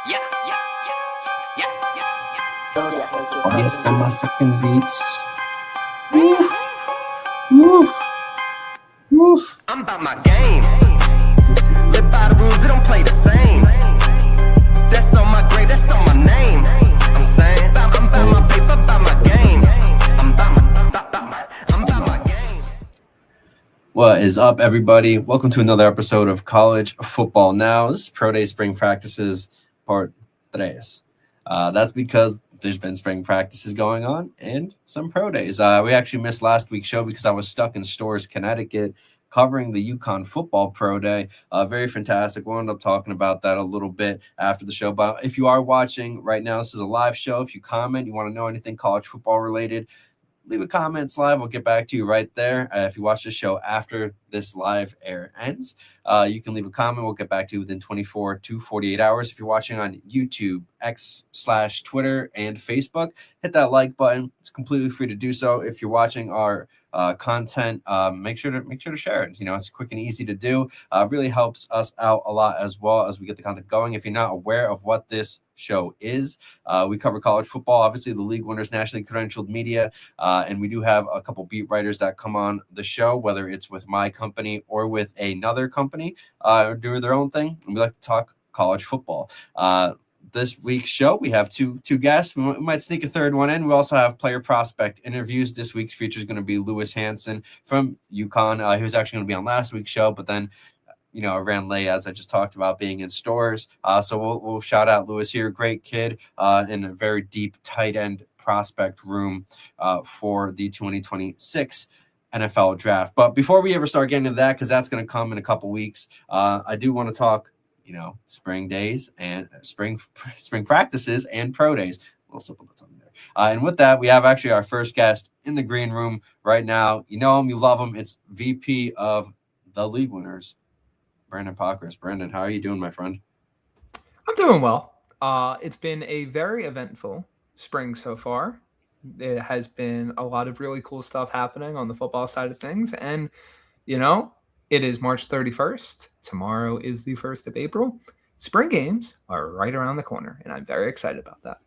Yeah, yeah, yeah, yeah, yeah. Oh, yes, them motherfucking beats. Woo, woo, woo. I'm about my game. Live by the rules, we don't play the same. That's on my grave, that's on my name. I'm saying, I'm about my paper, about my game. I'm about my game. What is up, everybody? Welcome to another episode of College Football Now. This is Pro Day Spring Practices Part 3. That's because there's been spring practices going on and some pro days. We actually missed last week's show because I was stuck in Storrs, Connecticut, covering the UConn football pro day. Very fantastic. We'll end up talking about that a little bit after the show. But if you are watching right now, this is a live show. If you comment, you want to know anything college football related, leave a comment live. We'll get back to you right there. If you watch the show after this live air ends, you can leave a comment. We'll get back to you within 24 to 48 hours. If you're watching on YouTube, X/Twitter, and Facebook, hit that like button. It's completely free to do so. If you're watching our content, make sure to share it. It's quick and easy to do. Really helps us out a lot as well as we get the content going. If you're not aware of what this show is, we cover college football, obviously the league winners, nationally credentialed media, and we do have a couple beat writers that come on the show, whether it's with my company or with another company, do their own thing, and we like to talk college football. This week's show, we have two guests. We might sneak a third one in. We also have player prospect interviews. This week's feature is going to be Lewis Hansen from UConn. He was actually going to be on last week's show, but then I ran late, as I just talked about, being in Storrs. So we'll shout out Lewis here. Great kid in a very deep tight end prospect room for the 2026 NFL draft. But before we ever start getting into that, because that's going to come in a couple weeks, I do want to talk, spring days and spring practices and pro days. A little slip of the tongue there. And with that, we have actually our first guest in the green room right now. You know him, you love him. It's VP of the league winners, Brandyn Pokrass. Brandyn, how are you doing, my friend? I'm doing well. It's been a very eventful spring so far. It has been a lot of really cool stuff happening on the football side of things. And, it is March 31st. Tomorrow is the 1st of April. Spring games are right around the corner, and I'm very excited about that.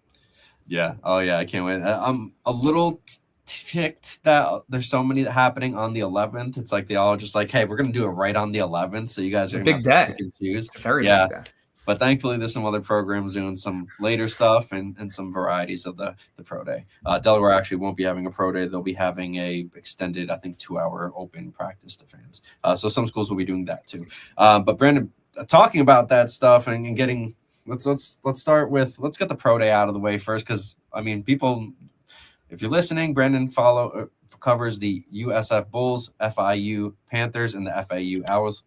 Yeah. Oh, yeah. I can't wait. I'm a little ticked that there's so many happening on the 11th. It's like they all just like, hey, we're going to do it right on the 11th. So you guys are big day. Pick and choose. It's a very big day. But thankfully, there's some other programs doing some later stuff and some varieties of the pro day. Delaware actually won't be having a pro day. They'll be having a extended, I think, 2-hour open practice to fans. So some schools will be doing that too. But Brandyn, talking about that stuff and getting let's start with let's get the pro day out of the way first, because people, if you're listening, Brandyn covers the USF Bulls, FIU Panthers, and the FAU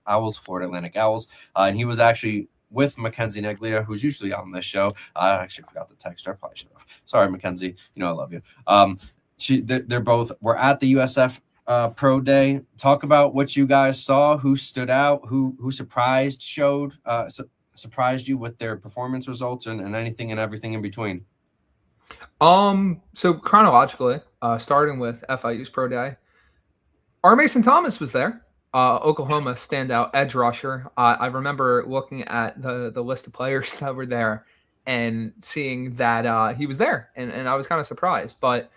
Owls, Florida Atlantic Owls, and he was actually with Mackenzie Neglia, who's usually on this show. I actually forgot to text her. I probably should have. Sorry, Mackenzie. I love you. They're both were at the USF Pro Day. Talk about what you guys saw, who stood out, who surprised you with their performance results, and anything and everything in between. So chronologically, starting with FIU's Pro Day, R. Mason Thomas was there. Oklahoma standout edge rusher. I remember looking at the list of players that were there and seeing that he was there, and I was kind of surprised. But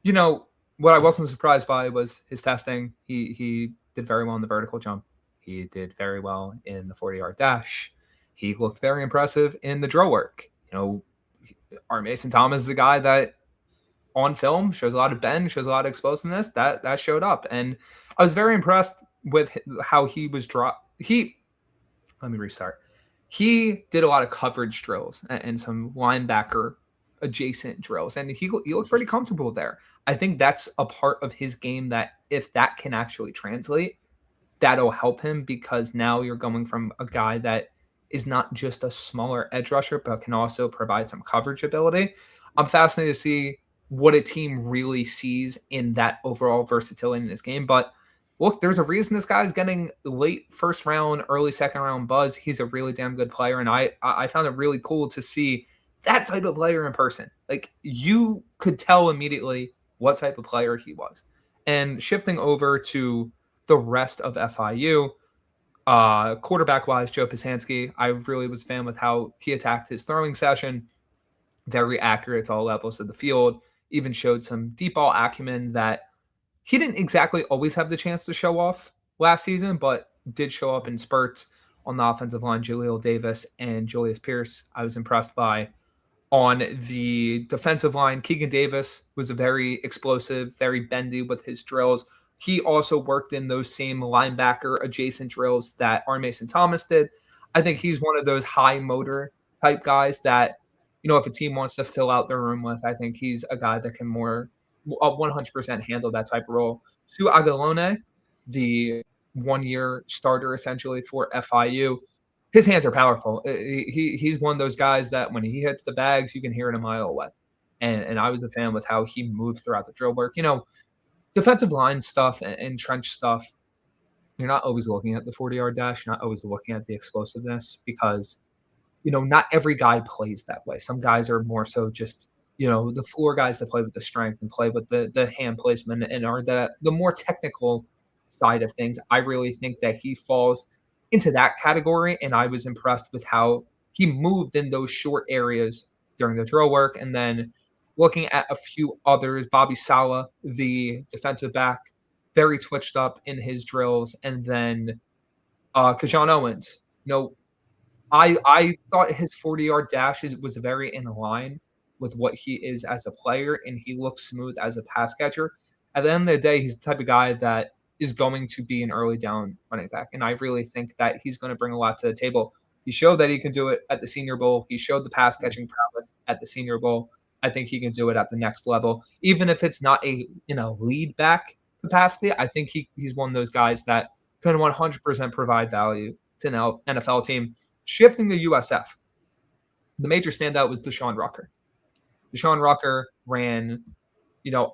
what I wasn't surprised by was his testing. He did very well in the vertical jump. He did very well in the 40-yard dash. He looked very impressive in the drill work. R. Mason Thomas is a guy that on film shows a lot of bend, shows a lot of explosiveness. That showed up, and I was very impressed with how he was dropped. Let me restart. He did a lot of coverage drills and some linebacker adjacent drills, and he looked pretty comfortable there. I think that's a part of his game that if that can actually translate, that'll help him, because now you're going from a guy that is not just a smaller edge rusher, but can also provide some coverage ability. I'm fascinated to see what a team really sees in that overall versatility in this game. But look, there's a reason this guy's getting late first round, early second round buzz. He's a really damn good player. And I found it really cool to see that type of player in person. Like, you could tell immediately what type of player he was. And shifting over to the rest of FIU, Quarterback-wise, Joe Pasansky, I really was a fan with how he attacked his throwing session. Very accurate to all levels of the field. Even showed some deep ball acumen that he didn't exactly always have the chance to show off last season, but did show up in spurts on the offensive line. Jaleel Davis and Julius Pierce, I was impressed by. On the defensive line, Keegan Davis was a very explosive, very bendy with his drills. He also worked in those same linebacker adjacent drills that R. Mason Thomas did. I think he's one of those high motor type guys that, if a team wants to fill out their room with, I think he's a guy that can more 100% handle that type of role. Sue Aguilone, the 1-year starter essentially for FIU, his hands are powerful. He's one of those guys that when he hits the bags, you can hear it a mile away. And I was a fan with how he moved throughout the drill work. Defensive line stuff and trench stuff, you're not always looking at the 40-yard dash. You're not always looking at the explosiveness because, not every guy plays that way. Some guys are more so just, the floor guys that play with the strength and play with the hand placement and are the more technical side of things. I really think that he falls into that category, and I was impressed with how he moved in those short areas during the drill work. And then looking at a few others, Bobby Sala, the defensive back, very twitched up in his drills. And then Kajan Owens, I thought his 40-yard dash was very in line with what he is as a player, and he looks smooth as a pass catcher. At the end of the day, he's the type of guy that is going to be an early down running back. And I really think that he's going to bring a lot to the table. He showed that he can do it at the Senior Bowl. He showed the pass catching prowess at the Senior Bowl. I think he can do it at the next level. Even if it's not a lead back capacity, I think he's one of those guys that can 100% provide value to an NFL team. Shifting to USF, the major standout was Deshaun Rucker. Deshaun Rucker ran,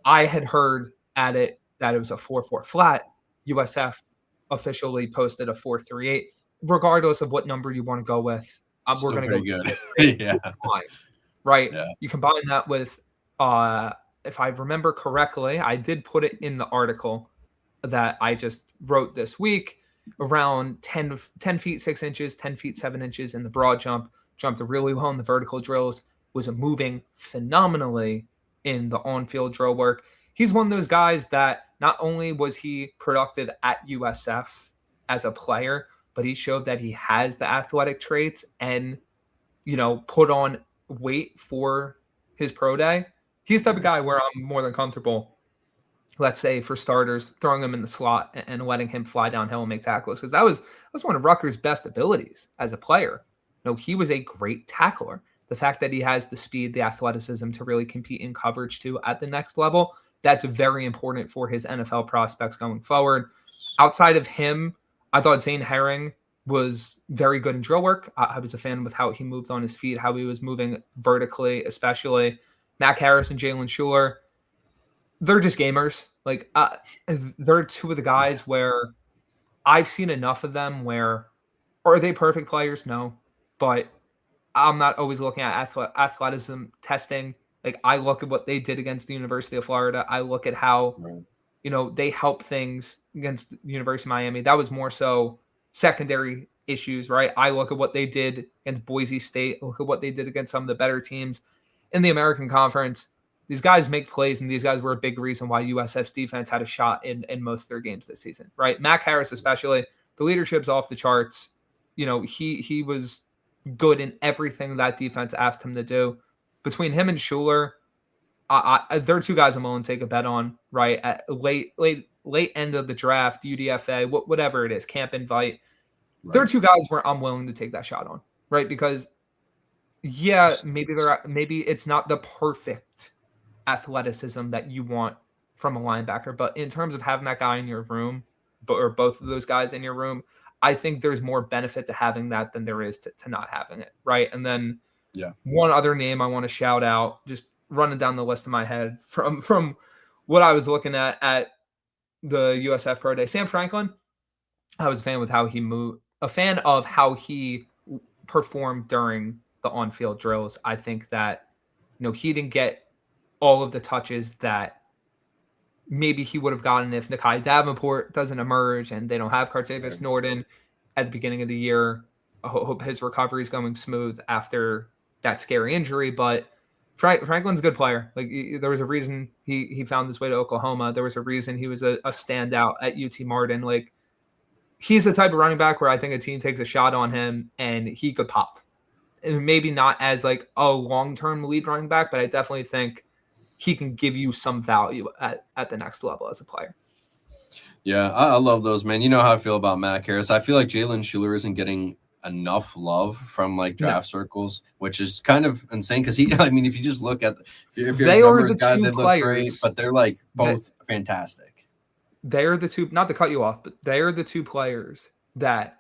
I had heard at it that it was a 4.4 flat. USF officially posted a 4.38. Regardless of what number you want to go with, we're going to go good. Yeah. Right. Yeah. You combine that with, if I remember correctly, I did put it in the article that I just wrote this week, around 10 feet 6 inches, 10 feet 7 inches in the broad jump, jumped really well in the vertical drills, was moving phenomenally in the on-field drill work. He's one of those guys that not only was he productive at USF as a player, but he showed that he has the athletic traits and, put on weight for his pro day. He's the type of guy where I'm more than comfortable, let's say for starters, throwing him in the slot and letting him fly downhill and make tackles, because that was one of Rutgers' best abilities as a player. He was a great tackler. The fact that he has the speed, the athleticism to really compete in coverage too at the next level, that's very important for his NFL prospects going forward. Outside of him, I thought Zane Herring was very good in drill work. I was a fan with how he moved on his feet, how he was moving vertically, especially. Mac Harris and Jalen Schuler, they're just gamers. They're two of the guys where I've seen enough of them where, are they perfect players? No. But I'm not always looking at athleticism testing. I look at what they did against the University of Florida. I look at how, they help things against the University of Miami. That was more so secondary issues, right? I look at what they did against Boise State. Look at what they did against some of the better teams in the American Conference. These guys make plays, and these guys were a big reason why USF's defense had a shot in most of their games this season, right? Mac Harris especially, the leadership's off the charts. He was good in everything that defense asked him to do. Between him and Schuler, they're two guys I'm willing to take a bet on, right? At late end of the draft, UDFA, whatever it is, camp invite. Right. They're two guys where I'm willing to take that shot on, right? Because maybe it's not the perfect athleticism that you want from a linebacker, but in terms of having that guy in your room, or both of those guys in your room, I think there's more benefit to having that than there is to not having it, right? And then one other name I want to shout out, just running down the list in my head from what I was looking at the USF Pro Day. Sam Franklin, I was a fan of how he performed during the on-field drills. I think that he didn't get all of the touches that maybe he would have gotten if Nakai Davenport doesn't emerge and they don't have Cartavius Norton. at the beginning of the year. I hope his recovery is going smooth after that scary injury. But Franklin's a good player. Like, there was a reason he found his way to Oklahoma. There was a reason he was a standout at UT Martin. Like, he's the type of running back where I think a team takes a shot on him and he could pop. And maybe not as like a long-term lead running back, but I definitely think he can give you some value at the next level as a player. Yeah, I love those, man. You know how I feel about Mac Harris. I feel like Jalen Schuler isn't getting enough love from like draft circles, which is kind of insane because I mean, if you just look at if they you're are the guys, two they look players, great, but they're like both fantastic. They're the two, not to cut you off, but they're the two players that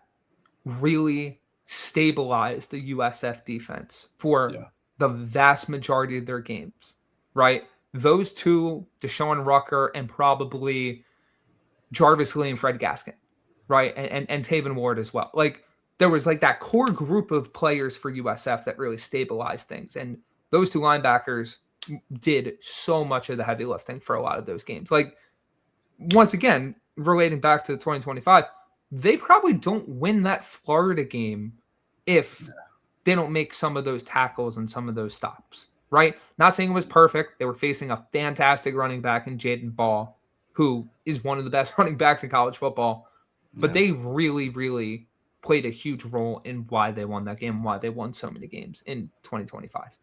really stabilize the USF defense for the vast majority of their games, right? Those two, Deshaun Rucker and probably Jarvis Lee and Fred Gaskin, right? And Taven Ward as well. Like, there was like that core group of players for USF that really stabilized things. And those two linebackers did so much of the heavy lifting for a lot of those games. Like, once again, relating back to 2025, they probably don't win that Florida game if they don't make some of those tackles and some of those stops, right? Not saying it was perfect. They were facing a fantastic running back in Jaden Ball, who is one of the best running backs in college football. But they really, really played a huge role in why they won that game, why they won so many games in 2025.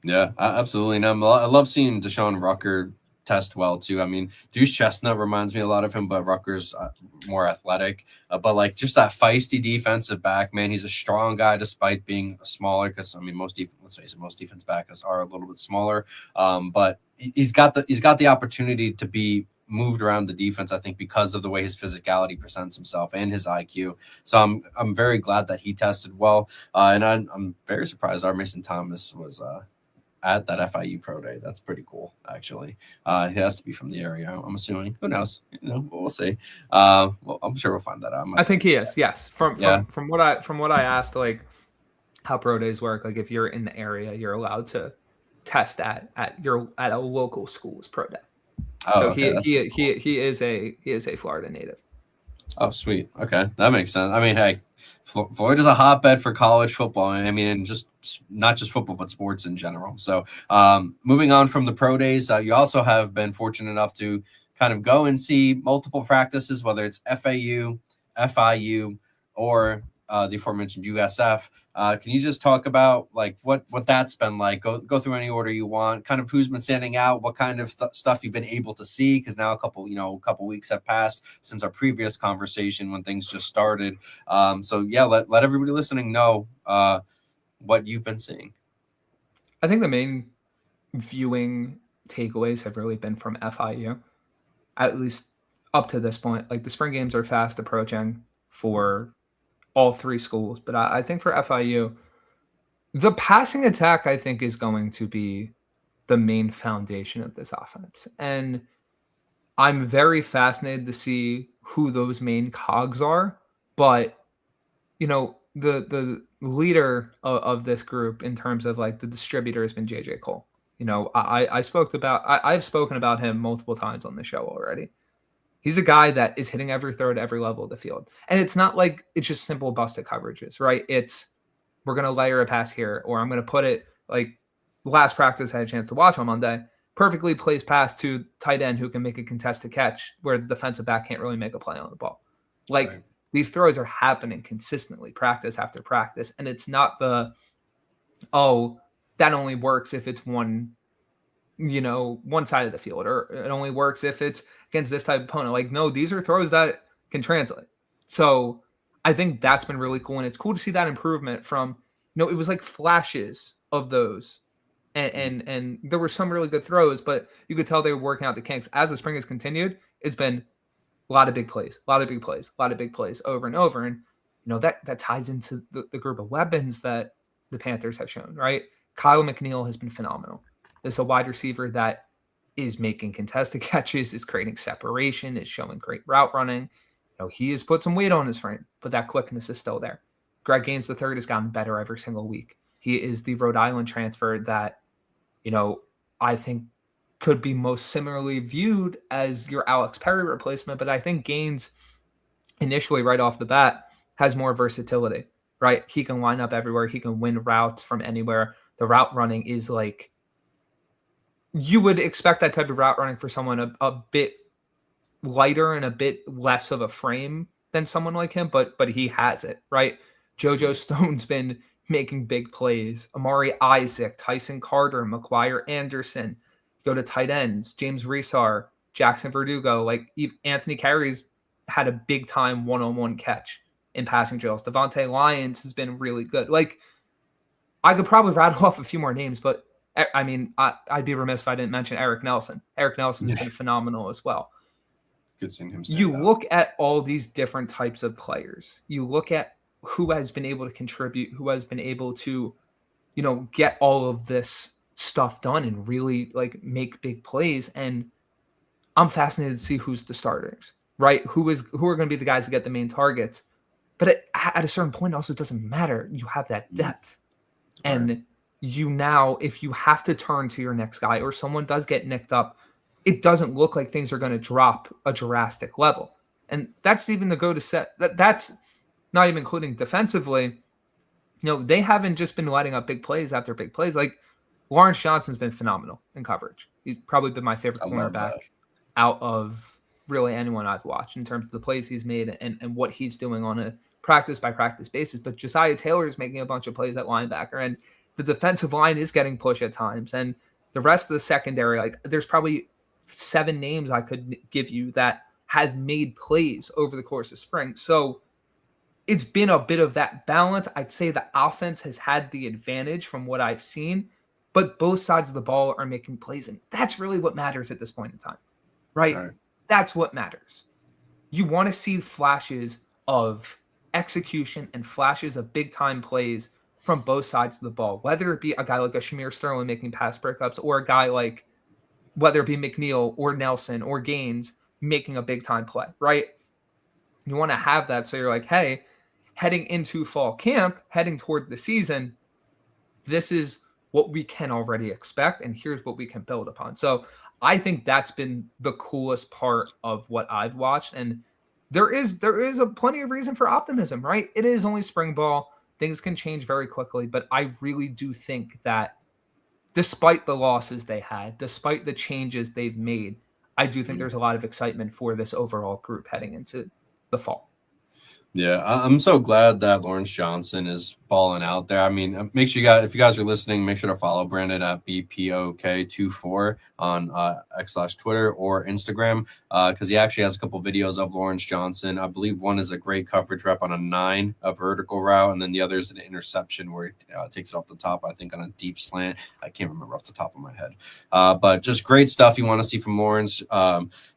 Yeah, absolutely. And I love seeing Deshaun Rucker test well too. I mean, Deuce Chestnut reminds me a lot of him, but Rucker's more athletic. But like, just that feisty defensive back, man, he's a strong guy despite being smaller. Because I mean, most defense backs are a little bit smaller. But he's got the opportunity to be moved around the defense, I think, because of the way his physicality presents himself and his IQ. So I'm very glad that he tested well. And I'm very surprised our Mason Thomas was at that FIU Pro Day. That's pretty cool, actually. He has to be from the area, I'm assuming. Who knows? We'll see. Well, I'm sure we'll find that out. I think he is. Yes. From what I asked, like how Pro Days work, like if you're in the area, you're allowed to test at a local school's Pro Day. So he is a Florida native. Oh, sweet. Okay, that makes sense. I mean, hey, Florida's a hotbed for college football. I mean, and just not just football, but sports in general. So, moving on from the pro days, you also have been fortunate enough to kind of go and see multiple practices, whether it's FAU, FIU, or the aforementioned USF. Can you just talk about like what that's been like? Go through any order you want. Kind of who's been standing out, what kind of stuff you've been able to see, because now a couple weeks have passed since our previous conversation when things just started. So yeah, let everybody listening know what you've been seeing. I think the main viewing takeaways have really been from FIU, at least up to this point. Like, the spring games are fast approaching for all three schools, but I think for FIU, the passing attack, I think, is going to be the main foundation of this offense. And I'm very fascinated to see who those main cogs are. But, the leader of this group in terms of like the distributor has been JJ Cole. I've spoken about him multiple times on the show already. He's a guy that is hitting every throw at every level of the field. And it's not like it's just simple busted coverages, right? It's, we're going to layer a pass here, or I'm going to put it, like last practice I had a chance to watch on Monday, perfectly placed pass to tight end who can make a contested catch where the defensive back can't really make a play on the ball. Like, right. These throws are happening consistently, practice after practice. And it's not that only works if it's one side of the field, or it only works if it's against this type of opponent. Like, no, these are throws that can translate. So I think that's been really cool. And it's cool to see that improvement from, it was like flashes of those. And there were some really good throws, but you could tell they were working out the kinks. As the spring has continued, it's been a lot of big plays over and over. And, that ties into the group of weapons that the Panthers have shown, right? Kyle McNeil has been phenomenal. This is a wide receiver that is making contested catches, is creating separation, is showing great route running. He has put some weight on his frame, but that quickness is still there. Greg Gaines III has gotten better every single week. He is the Rhode Island transfer that, I think could be most similarly viewed as your Alex Perry replacement. But I think Gaines initially right off the bat has more versatility, right? He can line up everywhere. He can win routes from anywhere. The route running is like, you would expect that type of route running for someone a bit lighter and a bit less of a frame than someone like him, but he has it, right? JoJo Stone's been making big plays. Amari Isaac, Tyson Carter, McGuire Anderson, go to tight ends, James Resar, Jackson Verdugo, like Anthony Carey's had a big time one-on-one catch in passing drills. Devontae Lyons has been really good. Like, I could probably rattle off a few more names, but I mean, I'd be remiss if I didn't mention Eric Nelson. Eric Nelson has been phenomenal as well. Good seeing him. You look at all these different types of players. You look at who has been able to contribute, who has been able to, get all of this stuff done and really like make big plays. And I'm fascinated to see who's the starters, right? Who are going to be the guys that get the main targets. But at a certain point, it also doesn't matter. You have that depth. Right. And now, if you have to turn to your next guy or someone does get nicked up, it doesn't look like things are going to drop a drastic level. And that's even the go to set. That's not even including defensively. They haven't just been letting up big plays after big plays. Like, Lawrence Johnson's been phenomenal in coverage. He's probably been my favorite cornerback out of really anyone I've watched in terms of the plays he's made and what he's doing on a practice-by-practice basis. But Josiah Taylor is making a bunch of plays at linebacker, and the defensive line is getting pushed at times. And the rest of the secondary, like, there's probably 7 names I could give you that have made plays over the course of spring. So it's been a bit of that balance. I'd say the offense has had the advantage from what I've seen, but both sides of the ball are making plays. And that's really what matters at this point in time, right? That's what matters. You want to see flashes of execution and flashes of big time plays from both sides of the ball, whether it be a guy like a Shamir Sterling making pass breakups or a guy like, whether it be McNeil or Nelson or Gaines making a big time play, right? You want to have that. So you're like, hey, heading into fall camp, heading toward the season, this is what we can already expect. And here's what we can build upon. So I think that's been the coolest part of what I've watched. And there is a plenty of reason for optimism, right? It is only spring ball. Things can change very quickly, but I really do think that despite the losses they had, despite the changes they've made, I do think there's a lot of excitement for this overall group heading into the fall. Yeah, I'm so glad that Lawrence Johnson is balling out there. I mean, make sure if you guys are listening, make sure to follow Brandon at BPOK24 on X/Twitter or Instagram because he actually has a couple videos of Lawrence Johnson. I believe one is a great coverage rep on a 9, a vertical route, and then the other is an interception where he takes it off the top, I think on a deep slant. I can't remember off the top of my head. But just great stuff you want to see from Lawrence.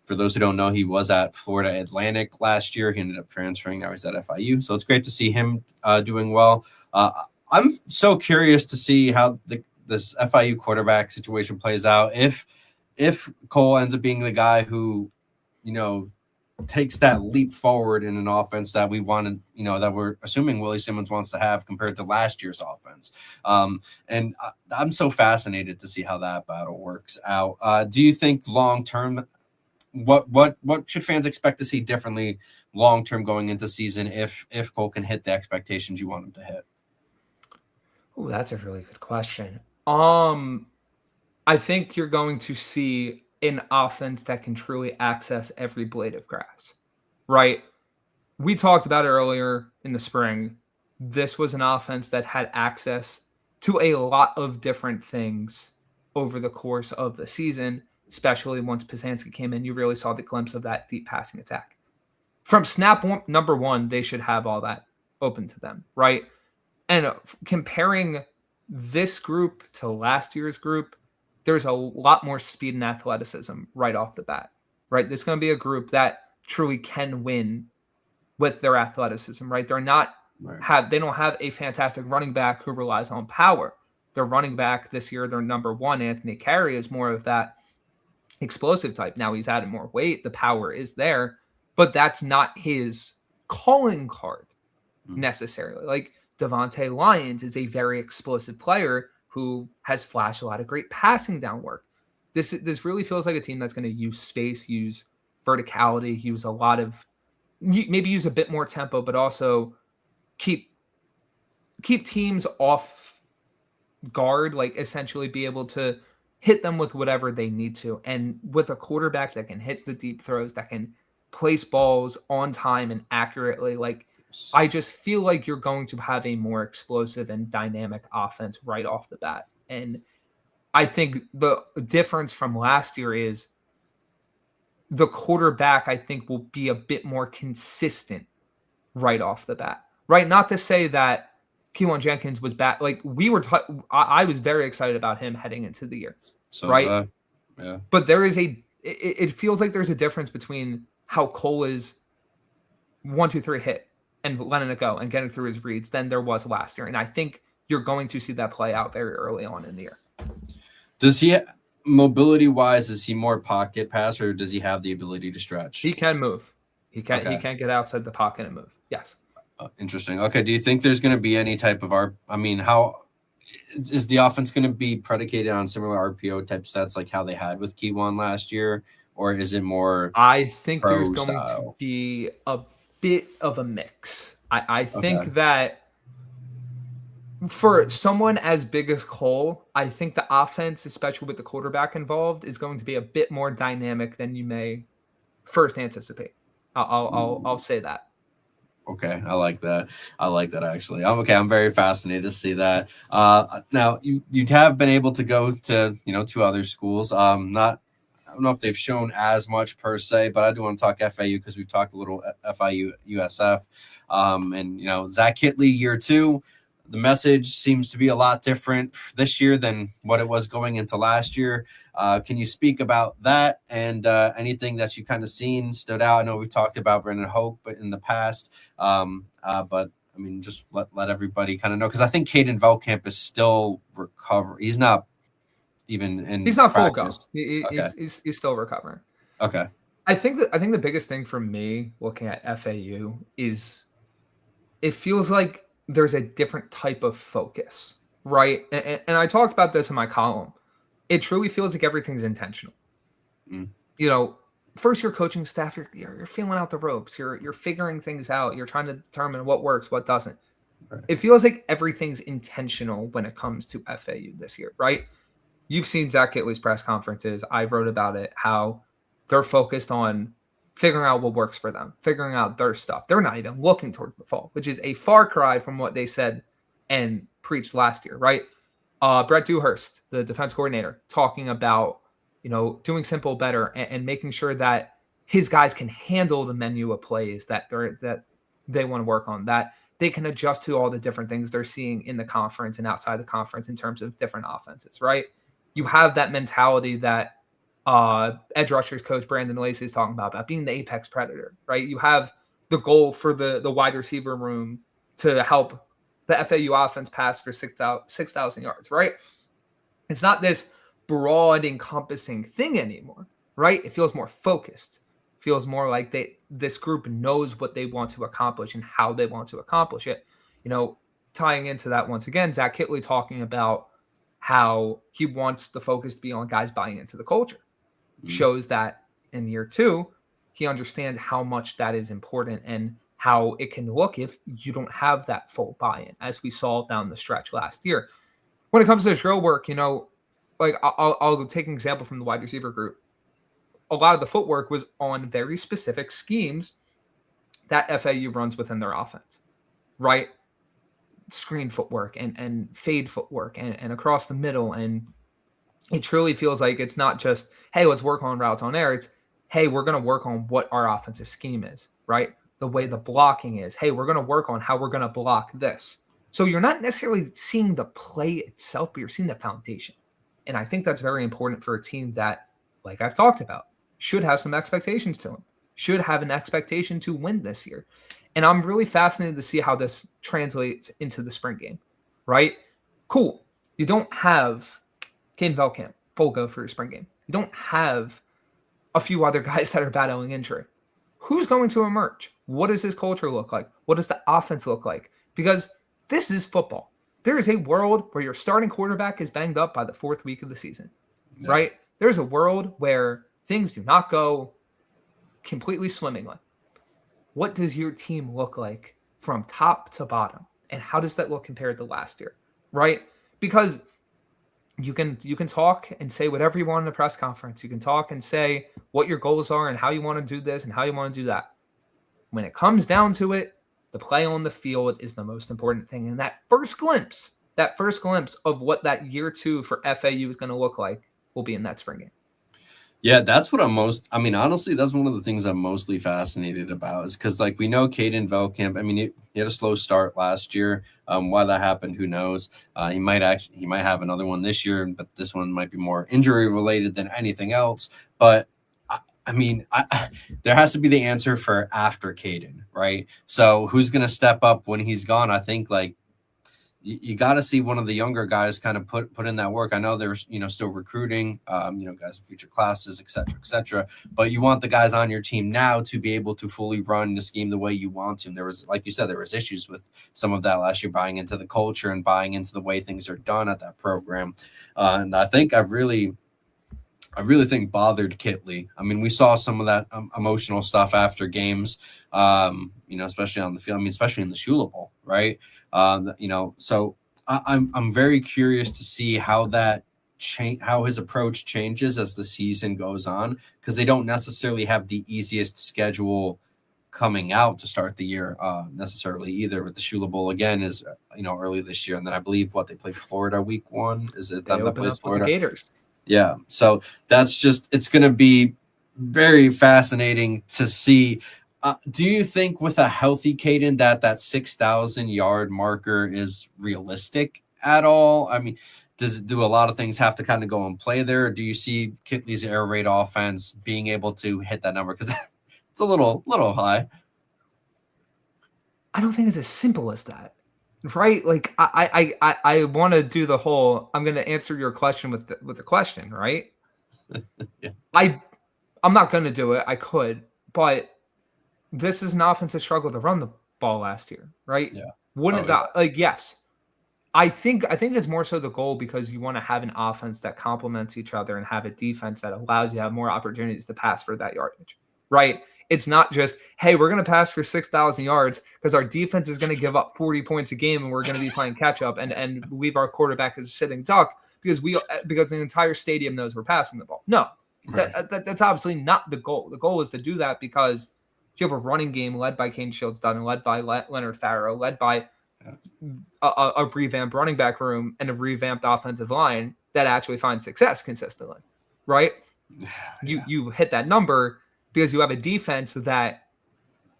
For those who don't know, he was at Florida Atlantic last year. He ended up transferring. Now he's at FIU. So it's great to see him doing well. I'm so curious to see how this FIU quarterback situation plays out. If Cole ends up being the guy who, takes that leap forward in an offense that we wanted, that we're assuming Willie Simmons wants to have compared to last year's offense. And I'm so fascinated to see how that battle works out. Do you think long-term, what should fans expect to see differently long-term going into season if Cole can hit the expectations you want him to hit? Oh, that's a really good question. I think you're going to see an offense that can truly access every blade of grass, right? We talked about it earlier in the spring. This was an offense that had access to a lot of different things over the course of the season, especially once Pysanski came in. You really saw the glimpse of that deep passing attack. From snap number 1, they should have all that open to them, right? And comparing this group to last year's group, there's a lot more speed and athleticism right off the bat, right? There's going to be a group that truly can win with their athleticism, right? They don't have a fantastic running back who relies on power. Their running back this year, their number 1, Anthony Carey, is more of that explosive type. Now he's added more weight. The power is there, but that's not his calling card necessarily. Like Devontae Lyons is a very explosive player who has flashed a lot of great passing down work. This really feels like a team that's going to use space, use verticality, use a bit more tempo, but also keep teams off guard, like essentially be able to hit them with whatever they need to. And with a quarterback that can hit the deep throws, that can place balls on time and accurately, like I just feel like you're going to have a more explosive and dynamic offense right off the bat. And I think the difference from last year is the quarterback, I think, will be a bit more consistent right off the bat. Right? Not to say that Keewan Jenkins was bad. Like I was very excited about him heading into the year. So right? Yeah. But there is it feels like there's a difference between how Cole is 1, 2, 3 hit and letting it go and getting through his reads than there was last year. And I think you're going to see that play out very early on in the year. Does he, mobility wise, is he more pocket passer, or does he have the ability to stretch? He can move. He can get outside the pocket and move. Yes. Interesting. Okay. Do you think there's going to be any type of how is the offense going to be predicated on similar RPO type sets like how they had with Keewan last year, or is it more? I think there's going style? to be a bit of a mix. I think that for someone as big as Cole, I think the offense, especially with the quarterback involved, is going to be a bit more dynamic than you may first anticipate. I'll say that. Okay, I like that. Actually. I'm very fascinated to see that. Now you have been able to go to two other schools. I don't know if they've shown as much per se, but I do want to talk FAU because we've talked a little FIU USF. And Zach Hitley year 2. The message seems to be a lot different this year than what it was going into last year. Can you speak about that and anything that you kind of seen stood out? I know we've talked about Brandyn Hoke in the past, but I mean, just let everybody kind of know, because I think Caden Velkamp is still recovering. He's not even in. He's not practice. full go. He's still recovering. Okay. I think the biggest thing for me looking at FAU is it feels like there's a different type of focus, right? And I talked about this in my column. It truly feels like everything's intentional. First year coaching staff, you're feeling out the ropes. You're figuring things out. You're trying to determine what works, what doesn't. Right. It feels like everything's intentional when it comes to FAU this year, right? You've seen Zach Hitley's press conferences. I wrote about it, how they're focused on figuring out what works for them, figuring out their stuff. They're not even looking toward the fall, which is a far cry from what they said and preached last year, right? Brett Dewhurst, the defense coordinator, talking about, doing simple better and making sure that his guys can handle the menu of plays that they want to work on, that they can adjust to all the different things they're seeing in the conference and outside the conference in terms of different offenses, right? You have that mentality that edge rushers coach Brandon Lacey is talking about being the apex predator, right? You have the goal for the wide receiver room to help the FAU offense pass for 6,000 yards, right? It's not this broad encompassing thing anymore, right? It feels more focused. It feels more like this group knows what they want to accomplish and how they want to accomplish it. Tying into that once again, Zach Hitley talking about how he wants the focus to be on guys buying into the culture. Shows that in year 2, he understands how much that is important and how it can look if you don't have that full buy-in, as we saw down the stretch last year. When it comes to drill work, like I'll take an example from the wide receiver group. A lot of the footwork was on very specific schemes that FAU runs within their offense, right? Screen footwork and fade footwork and across the middle. And it truly feels like it's not just, hey, let's work on routes on air. It's, hey, we're going to work on what our offensive scheme is, right? The way the blocking is. Hey, we're going to work on how we're going to block this. So you're not necessarily seeing the play itself, but you're seeing the foundation. And I think that's very important for a team that, like I've talked about, should have some expectations to them, should have an expectation to win this year. And I'm really fascinated to see how this translates into the spring game, right? Cool. You don't have Caden Velkamp full go for your spring game. You don't have a few other guys that are battling injury. Who's going to emerge? What does his culture look like? What does the offense look like? Because this is football. There is a world where your starting quarterback is banged up by the 4th week of the season, right? There's a world where things do not go completely swimmingly. What does your team look like from top to bottom. And how does that look compared to last year, right? Because you can talk and say whatever you want in a press conference. You can talk and say what your goals are and how you want to do this and how you want to do that. When it comes down to it, the play on the field is the most important thing. And that first glimpse of what that year 2 for FAU is going to look like will be in that spring game. Yeah, that's what honestly, that's one of the things I'm mostly fascinated about is because, like, we know Caden Velkamp, he had a slow start last year. Why that happened, who knows? He might have another one this year, but this one might be more injury related than anything else. But there has to be the answer for after Caden, right? So who's going to step up when he's gone? I think, like, you got to see one of the younger guys kind of put in that work. I know there's, still recruiting, guys in future classes, et cetera, but you want the guys on your team now to be able to fully run the scheme the way you want to. And there was, like you said, there was issues with some of that last year, buying into the culture and buying into the way things are done at that program. And I think I really think bothered Kitley. We saw some of that emotional stuff after games, especially on the field. Especially in the Shula Bowl, right? So I'm very curious to see how how his approach changes as the season goes on, because they don't necessarily have the easiest schedule coming out to start the year necessarily either. With the Shula Bowl again is early this year, and then I believe they play Florida week 1. Is it that plays Florida? The Gators. Yeah, so it's going to be very fascinating to see. Do you think with a healthy Caden that 6,000 yard marker is realistic at all? Do a lot of things have to kind of go and play there? Or do you see Kitley's air raid offense being able to hit that number? Because it's a little high. I don't think it's as simple as that, right? Like I want to do the whole. I'm going to answer your question with the question, right? Yeah. I'm not going to do it. I could, but this is an offensive struggle to run the ball last year, right? Yeah. Yes. I think it's more so the goal, because you want to have an offense that complements each other and have a defense that allows you to have more opportunities to pass for that yardage, right? It's not just, hey, we're going to pass for 6,000 yards because our defense is going to give up 40 points a game and we're going to be playing catch up and leave our quarterback as a sitting duck because the entire stadium knows we're passing the ball. No, right. That's obviously not the goal. The goal is to do that because you have a running game led by Kane Shields-Dunn, led by Leonard Farrow, led by a revamped running back room and a revamped offensive line that actually finds success consistently, right? Yeah. You hit that number because you have a defense that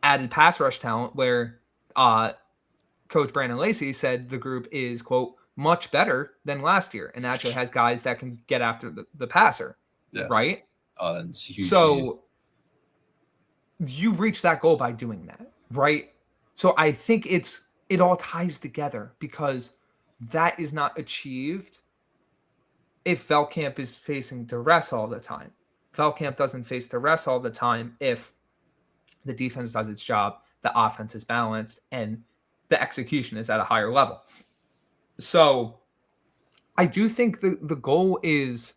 added pass rush talent where Coach Brandon Lacey said the group is, quote, much better than last year and actually has guys that can get after the passer, yes. Right? Oh, that's huge. So you reach that goal by doing that, right? So I think it all ties together because that is not achieved if Velkamp is facing duress all the time. Velkamp doesn't face duress all the time if the defense does its job, the offense is balanced, and the execution is at a higher level. So I do think the goal is,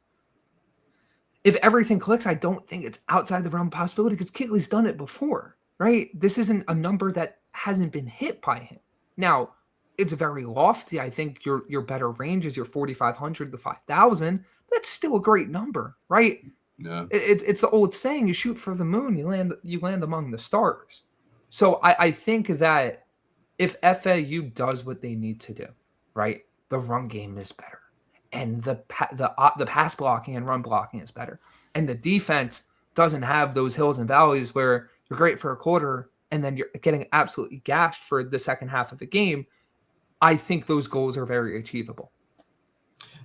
if everything clicks, I don't think it's outside the realm of possibility because Kitley's done it before, right? This isn't a number that hasn't been hit by him. Now, it's very lofty. I think your better range is your 4,500 to 5,000. That's still a great number, right? Yeah. It's the old saying, you shoot for the moon, you land among the stars. So I think that if FAU does what they need to do, right, the run game is better. And the pass blocking and run blocking is better. And the defense doesn't have those hills and valleys where you're great for a quarter and then you're getting absolutely gashed for the second half of the game. I think those goals are very achievable.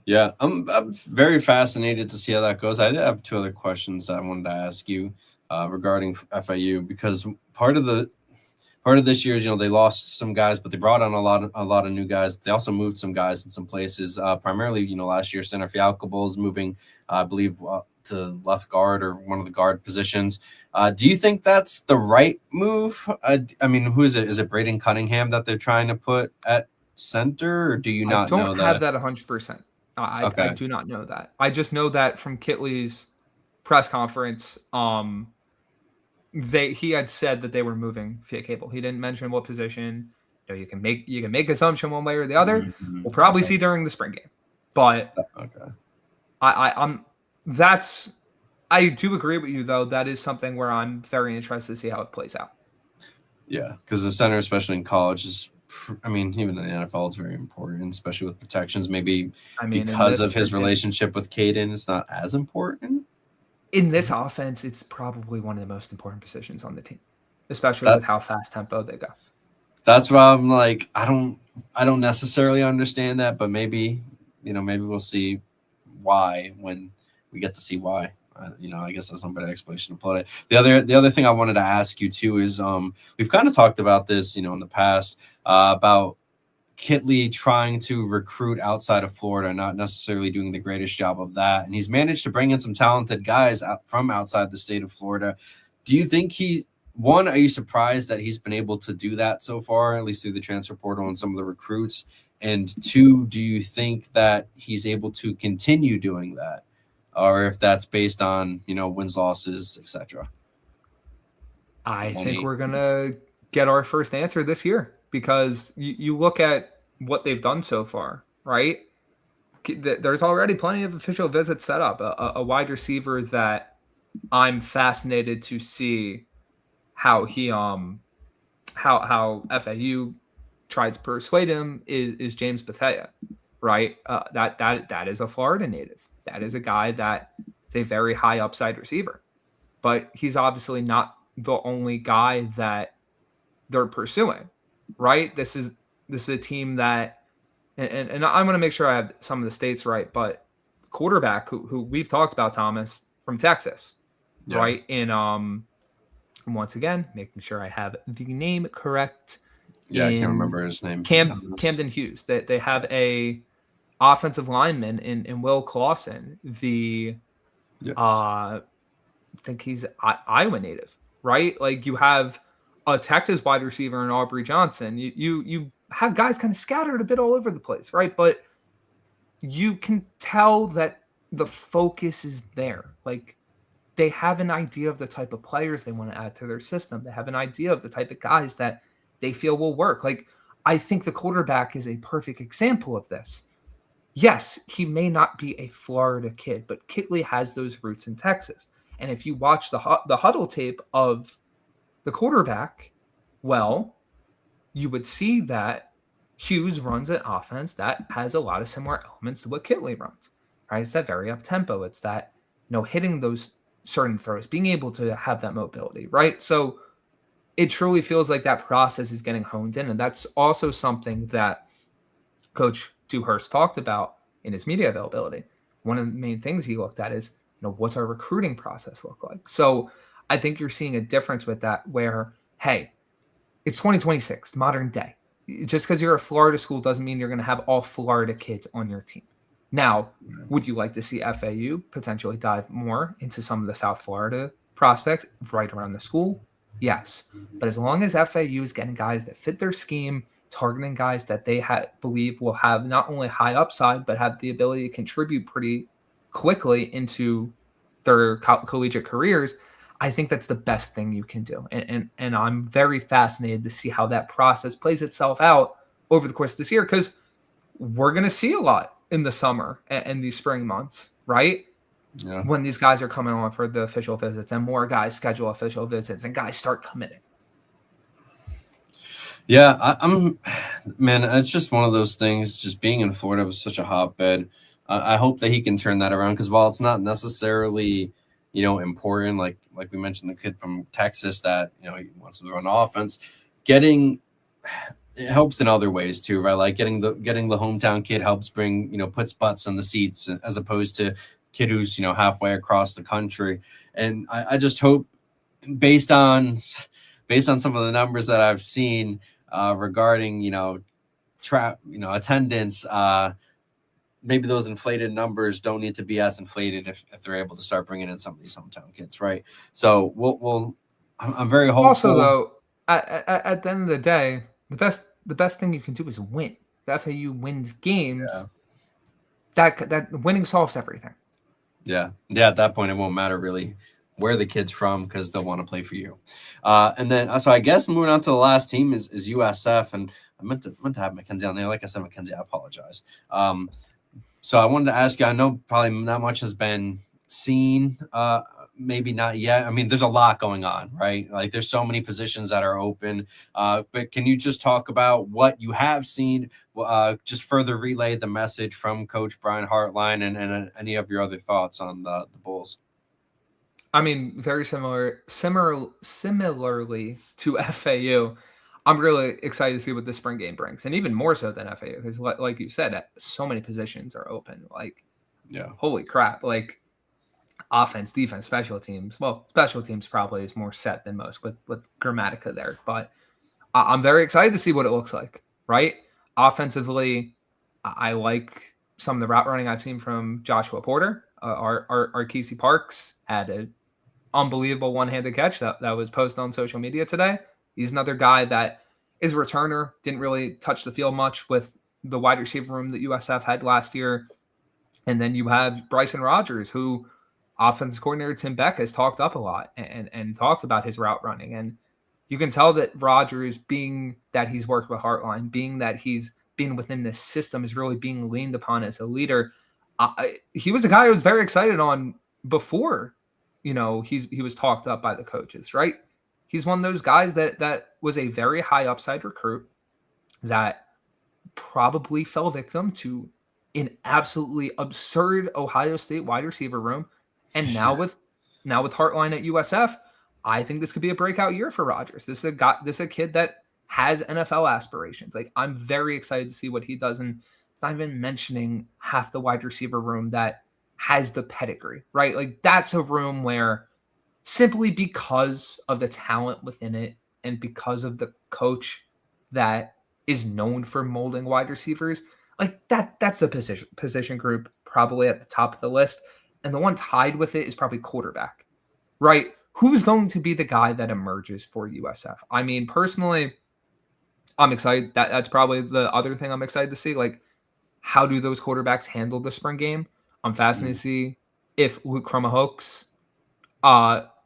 Yeah, I'm very fascinated to see how that goes. I did have 2 other questions that I wanted to ask you regarding FAU, because part of this year is, they lost some guys, but they brought on a lot of new guys. They also moved some guys in some places. Primarily, last year, Center Fialkable is moving, I believe, to left guard or one of the guard positions. Do you think that's the right move? Who is it? Is it Braden Cunningham that they're trying to put at center, or do you not know that? I don't have that 100%. I do not know that. I just know that from Kitley's press conference, he had said that they were moving via cable. He didn't mention what position. You can make assumption one way or the other. Mm-hmm. We'll probably see during the spring game. But okay. I do agree with you though. That is something where I'm very interested to see how it plays out. Yeah, because the center, especially in college, even in the NFL, it's very important, especially with protections. Maybe because of his relationship with Caden, it's not as important. In this offense, it's probably one of the most important positions on the team, especially with how fast tempo they go. That's why I'm like, I don't necessarily understand that, but maybe we'll see why when we get to see why. I guess that's not a better explanation to put it. The other thing I wanted to ask you too is we've kind of talked about this, in the past about Kitley trying to recruit outside of Florida, not necessarily doing the greatest job of that. And he's managed to bring in some talented guys from outside the state of Florida. Do you think are you surprised that he's been able to do that so far, at least through the transfer portal and some of the recruits? And two, do you think that he's able to continue doing that? Or if that's based on, wins, losses, etc. I think we're going to get our first answer this year because you look at what they've done so far, right? There's already plenty of official visits set up. A wide receiver that I'm fascinated to see how he how FAU tried to persuade him is James Bethea, right? That is a Florida native. That is a guy that is a very high upside receiver, but he's obviously not the only guy that they're pursuing, right? This is a team that, and I'm going to make sure I have some of the states right, but quarterback who we've talked about, Thomas, from Texas, right? And once again, making sure I have the name correct. Yeah, I can't remember his name. Camden Hughes. They have a offensive lineman in Will Clausen. I think he's Iowa native, right? Like you have a Texas wide receiver in Aubrey Johnson. You have guys kind of scattered a bit all over the place, right? But you can tell that the focus is there. Like they have an idea of the type of players they want to add to their system. They have an idea of the type of guys that they feel will work. Like I think the quarterback is a perfect example of this. Yes, he may not be a Florida kid, but Kitley has those roots in Texas. And if you watch the huddle tape of the quarterback, well, you would see that Hughes runs an offense that has a lot of similar elements to what Kitley runs, right? It's that very up-tempo. It's that, hitting those certain throws, being able to have that mobility, right? So it truly feels like that process is getting honed in. And that's also something that Coach Dewhurst talked about in his media availability. One of the main things he looked at is, what's our recruiting process look like? So I think you're seeing a difference with that where, hey, it's 2026, modern day. Just because you're a Florida school doesn't mean you're going to have all Florida kids on your team. Now, would you like to see FAU potentially dive more into some of the South Florida prospects right around the school? Yes. But as long as FAU is getting guys that fit their scheme, targeting guys that they believe will have not only high upside, but have the ability to contribute pretty quickly into their collegiate careers, I think that's the best thing you can do. And I'm very fascinated to see how that process plays itself out over the course of this year, because we're going to see a lot in the summer and these spring months, right? Yeah. When these guys are coming on for the official visits and more guys schedule official visits and guys start committing. Yeah, man, it's just one of those things. Just being in Florida was such a hotbed. I hope that he can turn that around, because while it's not necessarily, important, like we mentioned, the kid from Texas that, he wants to run offense, it helps in other ways too, right? Like getting the hometown kid helps bring, puts butts on the seats, as opposed to kid who's, halfway across the country. And I just hope, based on some of the numbers that I've seen regarding, attendance, maybe those inflated numbers don't need to be as inflated if they're able to start bringing in some of these hometown kids, right? So I'm very hopeful. Also, though, at the end of the day, the best thing you can do is win. If FAU wins games, that winning solves everything. Yeah. At that point, it won't matter really where the kid's from because they'll want to play for you. And then, so I guess moving on to the last team is USF, and I meant to have Mackenzie on there. Like I said, Mackenzie, I apologize. So I wanted to ask you, I know probably not much has been seen, maybe not yet. I mean, there's a lot going on, right? Like there's so many positions that are open. But can you just talk about what you have seen, just further relay the message from Coach Brian Hartline and any of your other thoughts on the Bulls? I mean, very similarly to FAU, I'm really excited to see what the spring game brings, and even more so than FAU, because like you said, so many positions are open. Like, yeah, holy crap! Like, offense, defense, special teams. Well, special teams probably is more set than most with Grammatica there, but I'm very excited to see what it looks like. Right, offensively, I like some of the route running I've seen from Joshua Porter. Our Casey Parks had an unbelievable one-handed catch that was posted on social media today. He's another guy that is a returner, didn't really touch the field much with the wide receiver room that USF had last year. And then you have Bryson Rogers, who offensive coordinator Tim Beck has talked up a lot and talked about his route running. And you can tell that Rogers, being that he's worked with Hartline, being that he's been within this system, is really being leaned upon as a leader. He was a guy I was very excited on before, he was talked up by the coaches, right? He's one of those guys that was a very high upside recruit that probably fell victim to an absolutely absurd Ohio State wide receiver room. And now with Hartline at USF, I think this could be a breakout year for Rogers. This is a kid that has NFL aspirations. Like, I'm very excited to see what he does. And it's not even mentioning half the wide receiver room that has the pedigree, right? Like, that's a room where, simply because of the talent within it and because of the coach that is known for molding wide receivers, like that's the position group probably at the top of the list. And the one tied with it is probably quarterback, right? Who's going to be the guy that emerges for USF? I mean, personally, I'm excited. That's probably the other thing I'm excited to see. Like, how do those quarterbacks handle the spring game? I'm fascinated to see if Luke Kromahoek's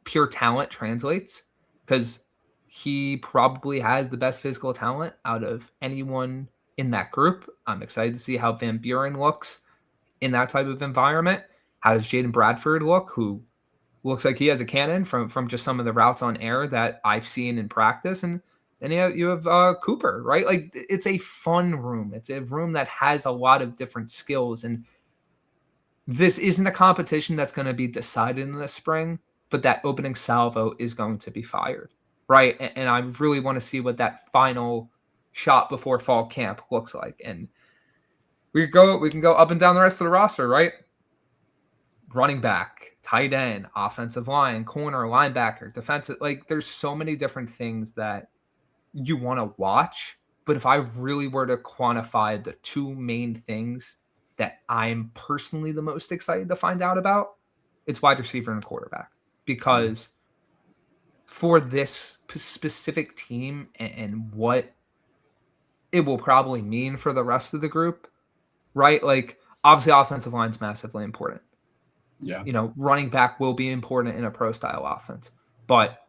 pure talent translates, because he probably has the best physical talent out of anyone in that group. I'm excited to see how Van Buren looks in that type of environment. How does Jaden Bradford look, who looks like he has a cannon from just some of the routes on air that I've seen in practice? And then you have Cooper, right? Like, it's a fun room. It's a room that has a lot of different skills. And this isn't a competition that's going to be decided in the spring, but that opening salvo is going to be fired, right? And I really want to see what that final shot before fall camp looks like. And we can go up and down the rest of the roster, right? Running back, tight end, offensive line, corner, linebacker, defensive. Like, there's so many different things that you want to watch. But if I really were to quantify the two main things that I'm personally the most excited to find out about, it's wide receiver and quarterback. Because for this specific team and what it will probably mean for the rest of the group, right? Like, obviously offensive line is massively important. Yeah. Running back will be important in a pro style offense, but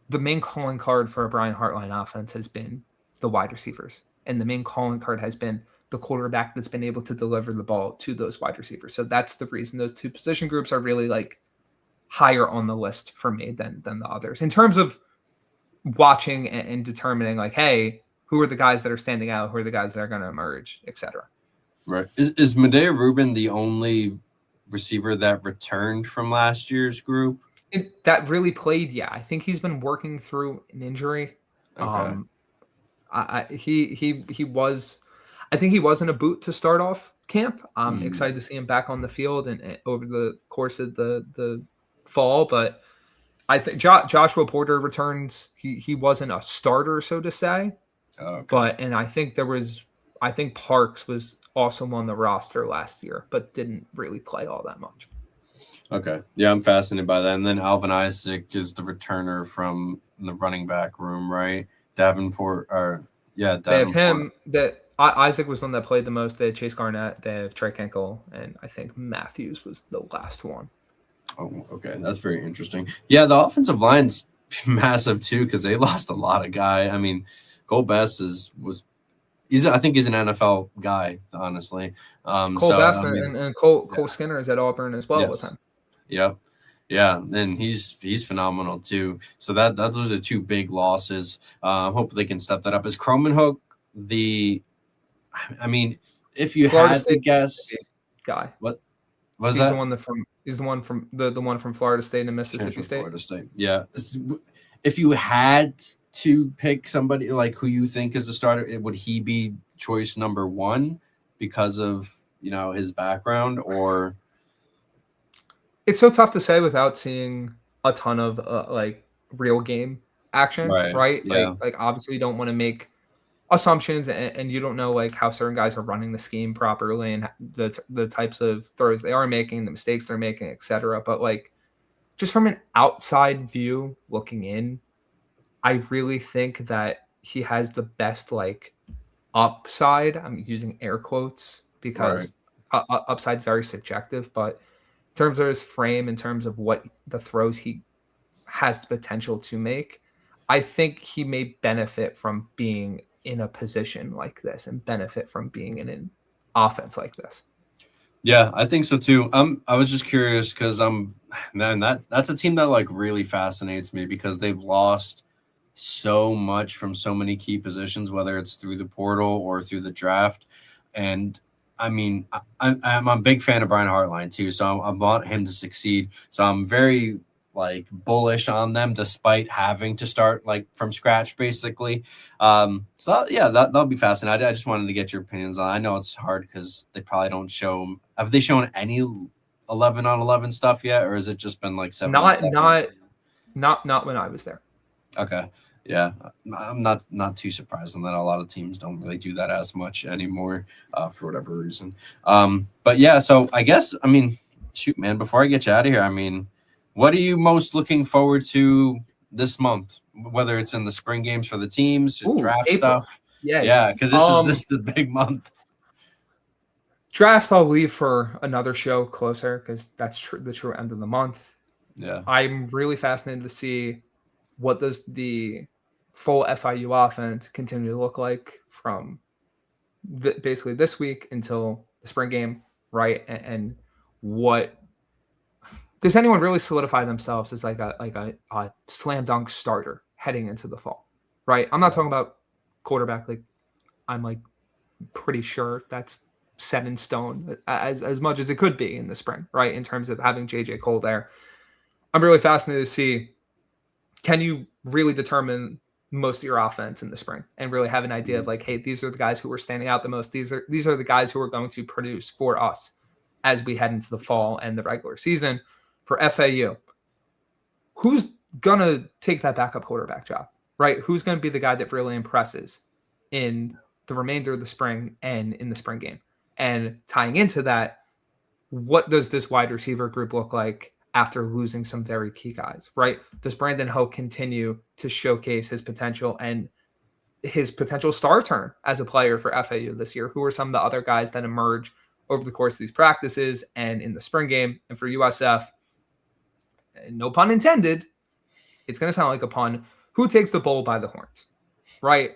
the main calling card for a Brian Hartline offense has been the wide receivers. And the main calling card has been the quarterback that's been able to deliver the ball to those wide receivers. So that's the reason those two position groups are really like higher on the list for me than the others in terms of watching and determining, like, hey, who are the guys that are standing out? Who are the guys that are going to emerge, etc. Right. Is Medea Rubin the only receiver that returned from last year's group? That really played, yeah. I think he's been working through an injury. Okay. He was, I think he was in a boot to start off camp. I'm excited to see him back on the field and over the course of the fall. But I think Joshua Porter returns. He wasn't a starter, so to say. Okay. And I think Parks was also on the roster last year, but didn't really play all that much. Okay. Yeah, I'm fascinated by that. And then Alvin Isaac is the returner from the running back room, right? Davenport. They have him. Isaac was the one that played the most. They had Chase Garnett. They have Trey Kenkel, and I think Matthews was the last one. Oh, okay. That's very interesting. Yeah, the offensive line's massive too because they lost a lot of guy. I mean, Cole Best I think he's an NFL guy, honestly. Cole So Bass I mean, and Cole yeah, Skinner is at Auburn as well with yes, him. yep, yeah, and he's phenomenal too. So that those are two big losses. Hope they can step that up. Is Cromanhook the? I mean, if you Florida had to State guess, guy. what was He's that? the one the one from Florida State and Chance Mississippi from State. Florida State. Yeah. If you had to pick somebody like who you think is the starter, would he be choice number one because of his background, or It's so tough to say without seeing a ton of like real game action, right? right? Yeah, Like obviously you don't want to make assumptions and you don't know like how certain guys are running the scheme properly and the types of throws they are making, the mistakes they're making, etc. But like just from an outside view looking in, I really think that he has the best like upside. I'm using air quotes right. because upside's very subjective, but in terms of his frame, in terms of what the throws he has the potential to make, I think he may benefit from being in a position like this and benefit from being in an offense like this. Yeah, I think so too. I was just curious because man, that's a team that like really fascinates me because they've lost so much from so many key positions, whether it's through the portal or through the draft. And I mean, I'm a big fan of Brian Hartline too, so I want him to succeed. So I'm very like bullish on them, despite having to start like from scratch, basically. So yeah, that'll be fascinating. I just wanted to get your opinions on. I know it's hard because they probably don't show. Have they shown any 11-on-11 stuff yet, or has it just been like 7-on-7? Not when I was there. Okay. Yeah, I'm not too surprised on that. A lot of teams don't really do that as much anymore, for whatever reason. But yeah, so I guess shoot, man. Before I get you out of here, what are you most looking forward to this month? Whether it's in the spring games for the teams, Ooh, draft April. stuff. Yeah. Yeah, because this is a big month. Draft I'll leave for another show closer because that's the true end of the month. Yeah, I'm really fascinated to see what does the full FIU offense continue to look like from basically this week until the spring game, right? And what does anyone really solidify themselves as like a slam dunk starter heading into the fall, right? I'm not talking about quarterback. Like I'm like pretty sure that's set in stone as much as it could be in the spring, right? In terms of having JJ Cole there, I'm really fascinated to see, can you really determine most of your offense in the spring and really have an idea of like, hey, these are the guys who are standing out the most. These are the guys who are going to produce for us as we head into the fall and the regular season. For FAU, who's going to take that backup quarterback job, right? Who's going to be the guy that really impresses in the remainder of the spring and in the spring game? And tying into that, what does this wide receiver group look like after losing some very key guys, right? Does Brandyn Hope continue to showcase his potential and his potential star turn as a player for FAU this year? Who are some of the other guys that emerge over the course of these practices and in the spring game? And for USF, no pun intended, it's going to sound like a pun, who takes the bull by the horns, right?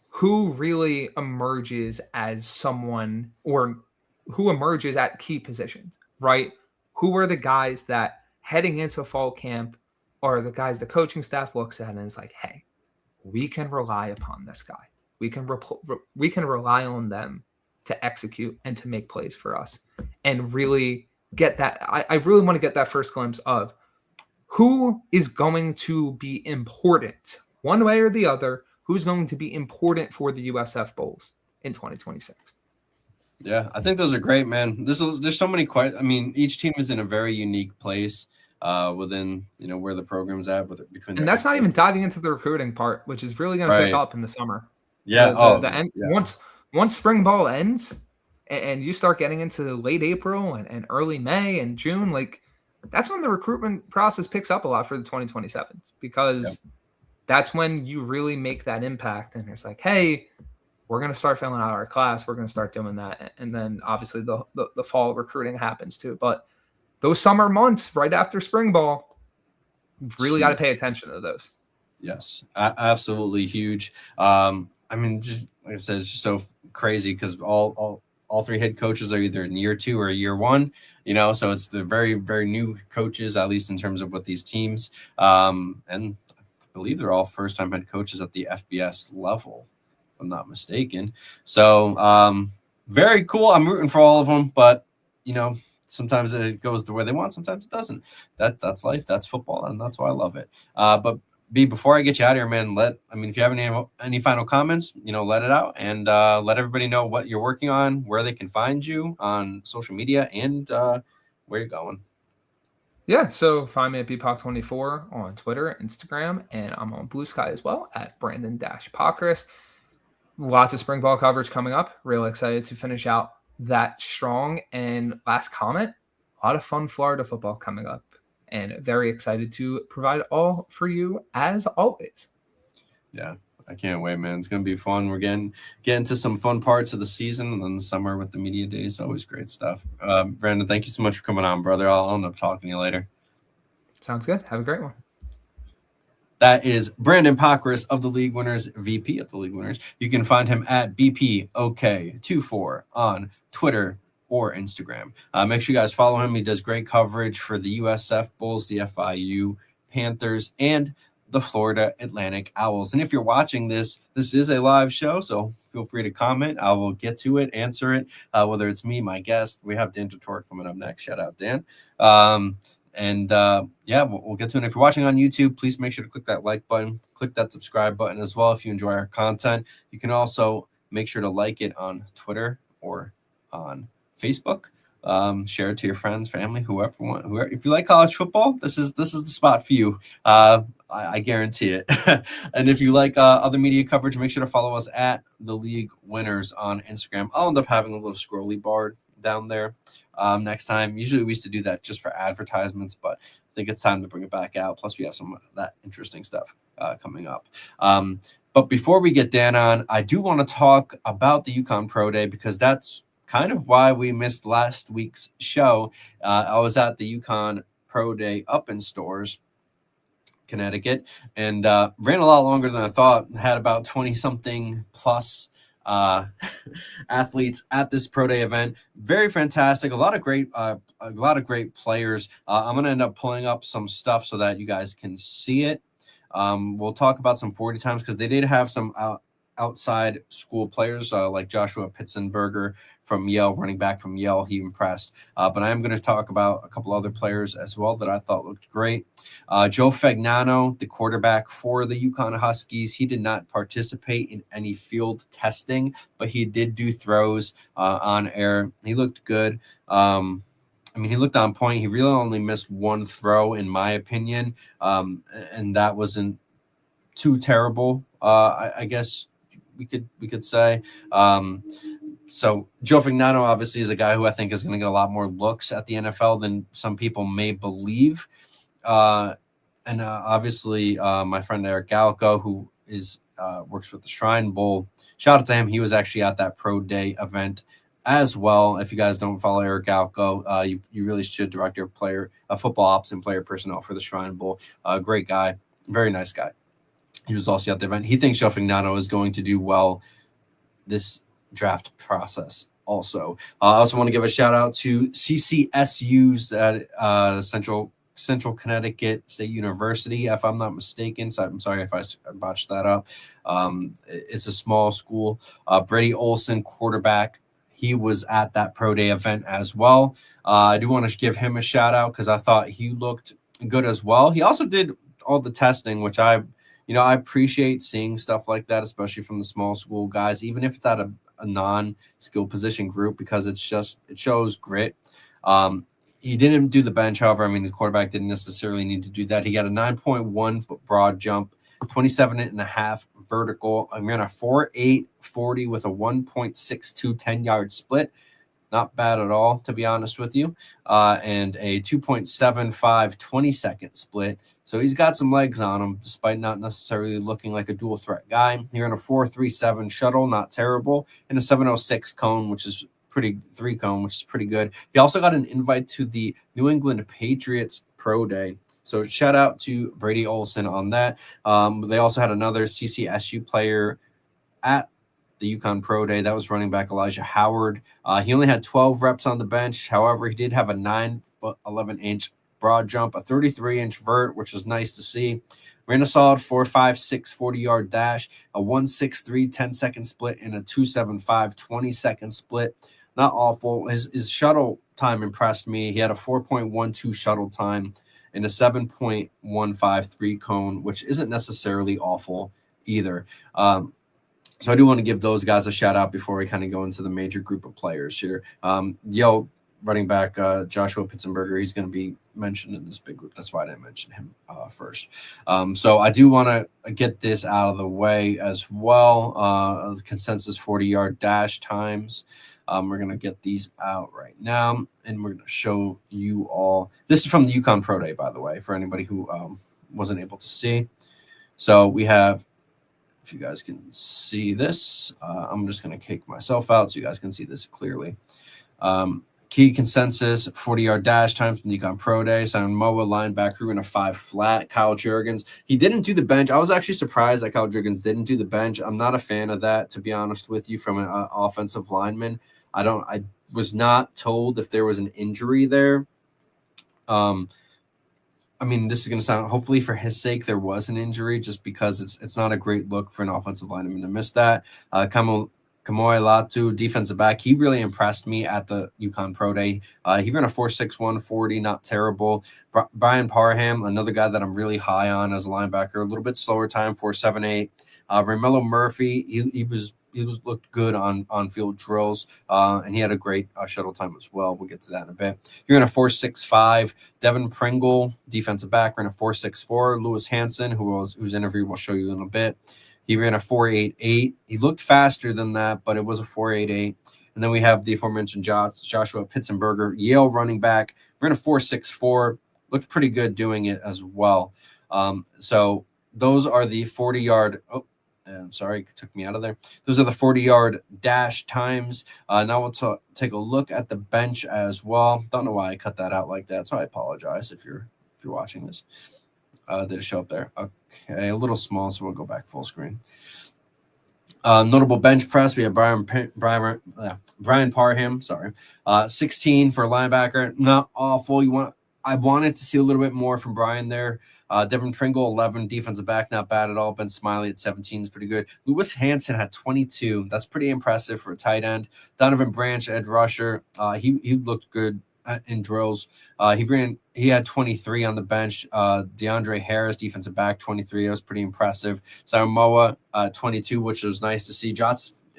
Who really emerges as someone, or who emerges at key positions, right? Who are the guys that heading into fall camp are the guys the coaching staff looks at and is like, hey, we can rely upon this guy. We can rely on them to execute and to make plays for us and really get that. I really want to get that first glimpse of who is going to be important one way or the other, who's going to be important for the USF Bulls in 2026. Yeah, I think those are great, man. There's so many each team is in a very unique place within where the program's at between. And that's not even diving into the recruiting part, which is really going to pick up in the summer. Yeah. The end, yeah. Once spring ball ends and you start getting into late April and early May and June, like that's when the recruitment process picks up a lot for the 2027s because that's when you really make that impact. And it's like, hey, we're going to start filling out our class. We're going to start doing that. And then obviously the fall recruiting happens too. But those summer months right after spring ball, really got to pay attention to those. Yes, absolutely huge. I mean, just like I said, it's just so crazy because all three head coaches are either in year 2 or year 1. So it's the very, very new coaches, at least in terms of with these teams. And I believe they're all first-time head coaches at the FBS level, if I'm not mistaken. So very cool. I'm rooting for all of them, but sometimes it goes the way they want, sometimes it doesn't. That's life, that's football, and that's why I love it. But B, before I get you out of here, man, if you have any final comments, let it out and let everybody know what you're working on, where they can find you on social media, and where you're going. Yeah, so find me at bpoc24 on Twitter, Instagram, and I'm on Blue Sky as well at Brandyn-Pokrass. Lots of spring ball coverage coming up. Really excited to finish out that strong. And last comment, a lot of fun Florida football coming up. And very excited to provide all for you as always. Yeah, I can't wait, man. It's going to be fun. We're getting to some fun parts of the season, and then the summer with the media days. Always great stuff. Brandon, thank you so much for coming on, brother. I'll end up talking to you later. Sounds good. Have a great one. That is Brandyn Pokrass of the League Winners, VP of the League Winners. You can find him at BPOK24 on Twitter or Instagram. Make sure you guys follow him. He does great coverage for the USF Bulls, the FIU Panthers, and the Florida Atlantic Owls. And if you're watching this is a live show, so feel free to comment. I will get to it, answer it, whether it's me, my guest. We have Dan Tortora coming up next. Shout out, Dan. We'll get to it. If you're watching on YouTube, please make sure to click that like button, click that subscribe button as well if you enjoy our content. You can also make sure to like it on Twitter or on Facebook. Share it to your friends, family, whoever. If you like college football, this is the spot for you. I guarantee it. And if you like other media coverage, make sure to follow us at the League Winners on Instagram. I'll end up having a little scrolly bar down there next time. Usually we used to do that just for advertisements, but I think it's time to bring it back out. Plus we have some of that interesting stuff coming up. But before we get Dan on, I do want to talk about the UConn Pro Day because that's kind of why we missed last week's show. I was at the UConn Pro Day up in Stores, Connecticut, and ran a lot longer than I thought. Had about 20-something plus athletes at this Pro Day event. Very fantastic. A lot of great players. I'm going to end up pulling up some stuff so that you guys can see it. We'll talk about some 40 times because they did have some outside school players like Joshua Pitzenberger from Yale, running back from Yale. He impressed. But I am going to talk about a couple other players as well that I thought looked great. Joe Fagnano, the quarterback for the UConn Huskies, he did not participate in any field testing, but he did do throws on air. He looked good. He looked on point. He really only missed one throw, in my opinion, and that wasn't too terrible, I guess we could say. So Joe Fagnano obviously is a guy who I think is going to get a lot more looks at the NFL than some people may believe. Obviously my friend Eric Galco, who is works with the Shrine Bowl, shout out to him. He was actually at that Pro Day event as well. If you guys don't follow Eric Galco, you really should. Director of football ops and player personnel for the Shrine Bowl. Great guy, very nice guy. He was also at the event. He thinks Joe Fagnano is going to do well this draft process also. I also want to give a shout out to CCSU's at Central Connecticut State University, if I'm not mistaken. So I'm sorry if I botched that up. It's a small school. Brady Olson, quarterback, he was at that Pro Day event as well. I do want to give him a shout out because I thought he looked good as well. He also did all the testing, which I appreciate seeing stuff like that, especially from the small school guys, even if it's at a non-skill position group, because it shows grit. He didn't do the bench, however. The quarterback didn't necessarily need to do that. He got a 9.1 foot broad jump, 27.5 vertical. He ran a 4.8 40 with a 1.62 10-yard split. Not bad at all, to be honest with you. And a 2.75 20-second split. So he's got some legs on him, despite not necessarily looking like a dual threat guy. He ran a 4.37 shuttle, not terrible, and a 7.06 cone, which is pretty 3-cone, which is pretty good. He also got an invite to the New England Patriots Pro Day. So shout out to Brady Olson on that. They also had another CCSU player at the UConn Pro Day. That was running back Elijah Howard. He only had 12 reps on the bench. However, he did have a 9-foot 11-inch broad jump, a 33-inch vert, which is nice to see. Ran a solid 4.56 40-yard dash, a 1.63 10-second split, and a 2.75 20-second split. Not awful. His shuttle time impressed me. He had a 4.12 shuttle time and a 7.15 3-cone, which isn't necessarily awful either. So I do want to give those guys a shout out before we kind of go into the major group of players here. Running back Joshua Pitzenberger, he's going to be mentioned in this big group. That's why I didn't mention him first. So I do want to get this out of the way as well. Consensus 40-yard dash times. We're going to get these out right now, and we're going to show you all. This is from the UConn Pro Day, by the way, for anybody who wasn't able to see. So we have, if you guys can see this, I'm just going to kick myself out so you guys can see this clearly. Key consensus, 40-yard dash times from the UConn Pro Day. Simon Moa, linebacker, in a 5 flat. Kyle Juergens, he didn't do the bench. I was actually surprised that Kyle Juergens didn't do the bench. I'm not a fan of that, to be honest with you, from an offensive lineman. I was not told if there was an injury there. I mean, this is going to sound, hopefully for his sake, there was an injury, just because it's not a great look for an offensive lineman to miss that. Kamoe Latu, defensive back, he really impressed me at the UConn Pro Day. He ran a 4.61 40, not terrible. Brian Parham, another guy that I'm really high on as a linebacker, a little bit slower time, 4.78. Romello Murphy, he looked good on field drills, and he had a great shuttle time as well. We'll get to that in a bit. You're in a 4.65. Devin Pringle, defensive back, ran a 4.64. Lewis Hansen, whose interview we'll show you in a bit, he ran a 4.88. He looked faster than that, but it was a 4.88. And then we have the aforementioned Joshua Pitzenberger, Yale running back, ran a 4.64. Looked pretty good doing it as well. So those are the 40-yard. I'm sorry, it took me out of there. Those are the 40-yard dash times. Now we'll take a look at the bench as well. Don't know why I cut that out like that, so I apologize if you're watching this. Did it show up there? Okay, a little small, so we'll go back full screen. Notable bench press. We have Brian Parham. 16 for linebacker. Not awful. I wanted to see a little bit more from Brian there. Devin Pringle, 11, defensive back, not bad at all. Ben Smiley at 17 is pretty good. Lewis Hansen had 22. That's pretty impressive for a tight end. Donovan Branch, edge rusher. He looked good in drills. He had 23 on the bench. DeAndre Harris, defensive back, 23. That was pretty impressive. Simon Moa, 22, which was nice to see.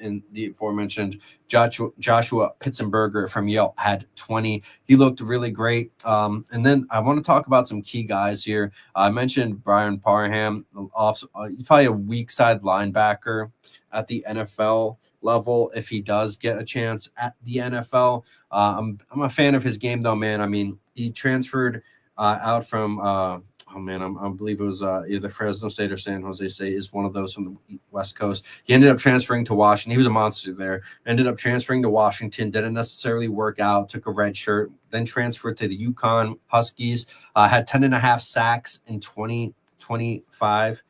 In the aforementioned Joshua Pitzenberger from Yale had 20. He looked really great. And then I want to talk about some key guys here. I mentioned Brian Parham, he's probably a weak side linebacker at the NFL level if he does get a chance at the NFL. I'm a fan of his game though, man. I mean, he transferred out from I believe it was either Fresno State or San Jose State is one of those from the West Coast. He ended up transferring to Washington. He was a monster there. Ended up transferring to Washington. Didn't necessarily work out. Took a red shirt. Then transferred to the UConn Huskies. Had 10.5 sacks in 2025.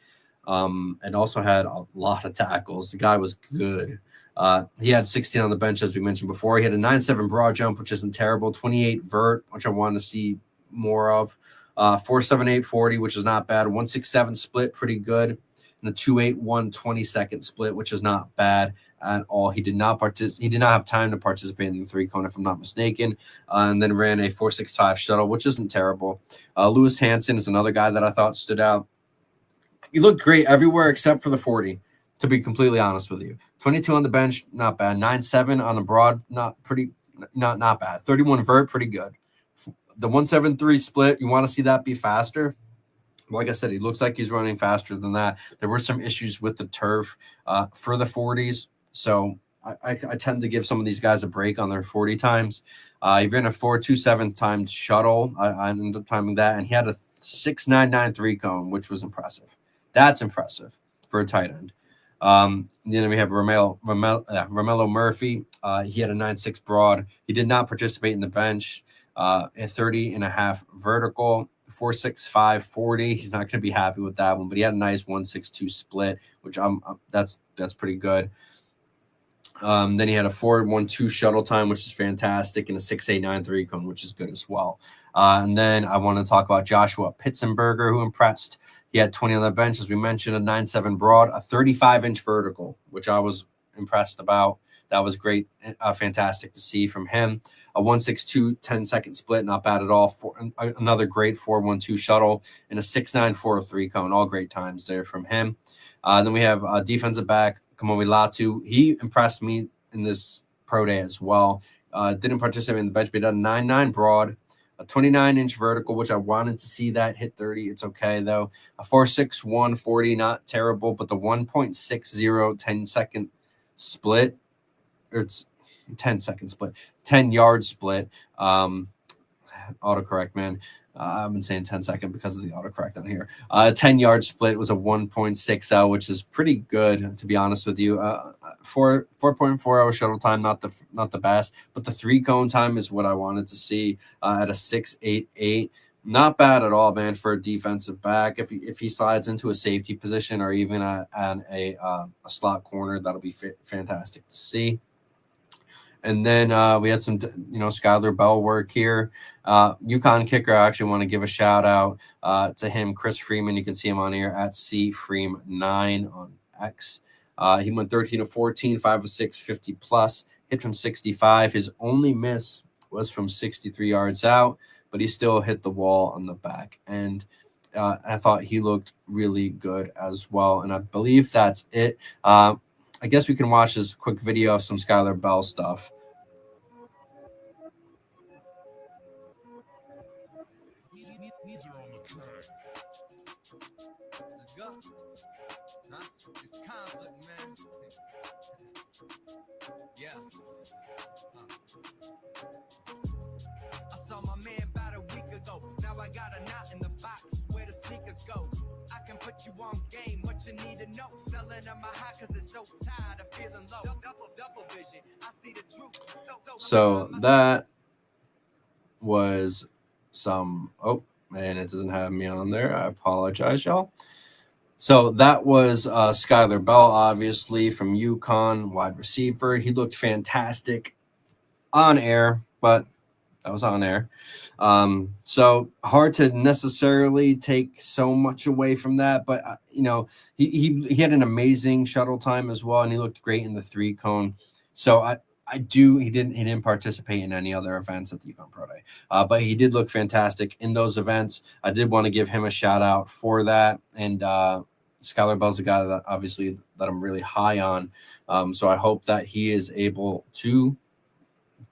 And also had a lot of tackles. The guy was good. He had 16 on the bench, as we mentioned before. He had a 9.7 broad jump, which isn't terrible. 28 vert, which I wanted to see more of. 4.78 40, which is not bad. 1.67 split, pretty good. And a 2.81 20-second split, which is not bad at all. He did not have time to participate in the 3-cone, if I'm not mistaken. And then ran a 4.65 shuttle, which isn't terrible. Lewis Hansen is another guy that I thought stood out. He looked great everywhere except for the 40, to be completely honest with you. 22 on the bench, not bad. 9.7 on the broad, not bad. 31 vert, pretty good. The 1.73 split, you want to see that be faster. Like I said, he looks like he's running faster than that. There were some issues with the turf for the 40s. So I tend to give some of these guys a break on their 40 times. He ran a 4.27 times shuttle. I ended up timing that. And he had a 6.99 3-cone, which was impressive. That's impressive for a tight end. Then we have Romello Murphy. He had a 9.6 broad. He did not participate in the bench. A 30.5 vertical, 4.65 40. He's not going to be happy with that one, but he had a nice 1.62 split, which that's pretty good. Then he had a 4.12 shuttle time, which is fantastic, and a 6.89 three cone, which is good as well. And then I want to talk about Joshua Pitzenberger, who impressed. He had 20 on the bench, as we mentioned, a 9.7 broad, a 35-inch vertical, which I was impressed about. That was great, fantastic to see from him. A 1.62 10-second split, not bad at all. Another great 4.12 shuttle and a 6.9 4.03 cone, all great times there from him. Then we have defensive back Kamomi Latu. He impressed me in this pro day as well. Didn't participate in the bench, but he had a 9.9 broad, a 29-inch vertical, which I wanted to see that hit 30. It's okay, though. A 4.61 40, not terrible, but the 1.60 10-second split, or it's 10-second split, 10-yard split. Autocorrect, man. I've been saying 10-second because of the autocorrect on here. 10-yard split was a 1.60, which is pretty good, to be honest with you. 4.40 shuttle time, not the best, but the three cone time is what I wanted to see at a 6.88. Not bad at all, man, for a defensive back. If he slides into a safety position or even a slot corner, that'll be fantastic to see. And then we had some, Skylar Bell work here. UConn kicker, I actually want to give a shout out to him, Chris Freeman. You can see him on here at CFreem9 on X. He went 13 of 14, 5 of 6, 50 plus, hit from 65. His only miss was from 63 yards out, but he still hit the wall on the back. And I thought he looked really good as well. And I believe that's it. I guess we can watch this quick video of some Skylar Bell stuff. Weeds are on the track. Let's go. Huh? It's conflict, man. Yeah. I saw my man about a week ago. Now I got a knot in the box where the sneakers go. I can put you on game, what you need to know. Selling on my high cause it's so tired of feeling low. Double vision, I see the truth. So that was some, and it doesn't have me on there. I apologize, y'all. So that was Skylar Bell, obviously, from UConn, wide receiver. He looked fantastic on air, but that was on air. So hard to necessarily take so much away from that, but he had an amazing shuttle time as well, and he looked great in the three cone. So he didn't participate in any other events at the UConn Pro Day, but he did look fantastic in those events. I did want to give him a shout out for that, and Skylar Bell's a guy that obviously that I'm really high on. So I hope that he is able to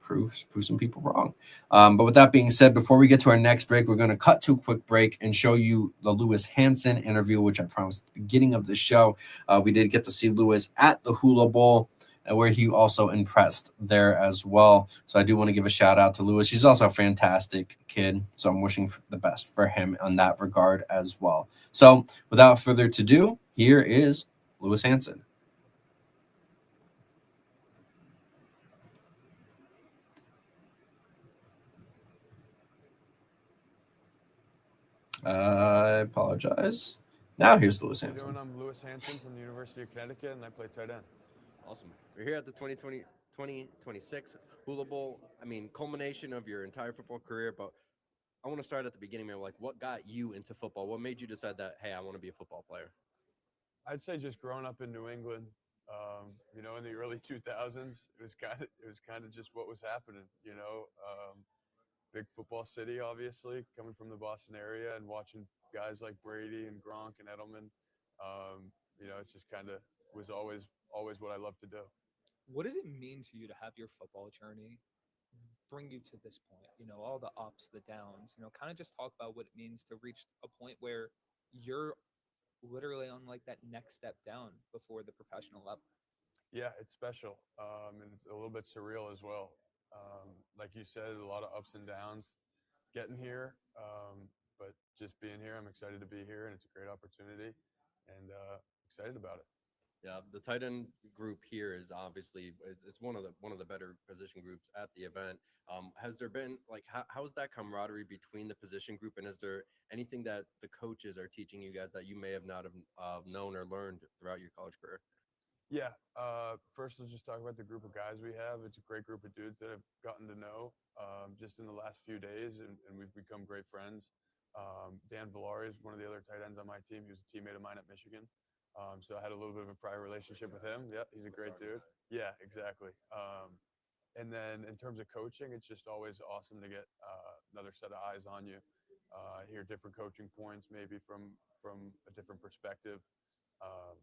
prove some people wrong. But with that being said, before we get to our next break, we're going to cut to a quick break and show you the Lewis Hansen interview, which I promised at the beginning of the show. We did get to see Lewis at the Hula Bowl, where he also impressed there as well. So I do want to give a shout out to Lewis. He's also a fantastic kid, so I'm wishing the best for him in that regard as well. So without further ado, here is Lewis Hansen. I apologize. Now here's Lewis Hansen. I'm Lewis Hansen from the University of Connecticut, and I play tight end. Awesome. We're here at the 2026 Hula Bowl. I mean, culmination of your entire football career, but I want to start at the beginning, man. Like, what got you into football? What made you decide that, hey, I want to be a football player? I'd say just growing up in New England, in the early 2000s, it was kind of just what was happening, big football city, obviously, coming from the Boston area and watching guys like Brady and Gronk and Edelman. It just kind of was always what I loved to do. What does it mean to you to have your football journey bring you to this point? All the ups, the downs, kind of just talk about what it means to reach a point where you're literally on like that next step down before the professional level. Yeah, it's special. And it's a little bit surreal as well. Like you said, a lot of ups and downs getting here. But just being here, I'm excited to be here, and it's a great opportunity, and excited about it. Yeah, the tight end group here is obviously it's one of the better position groups at the event. Has there been like how's that camaraderie between the position group, and is there anything that the coaches are teaching you guys that you may have not have known or learned throughout your college career? Yeah. First, let's just talk about the group of guys we have. It's a great group of dudes that I've gotten to know just in the last few days, and we've become great friends. Dan Villari is one of the other tight ends on my team. He was a teammate of mine at Michigan. So I had a little bit of a prior relationship with him. Yeah, he's a great dude. Yeah, exactly. And then in terms of coaching, it's just always awesome to get another set of eyes on you, hear different coaching points, maybe from a different perspective. Um,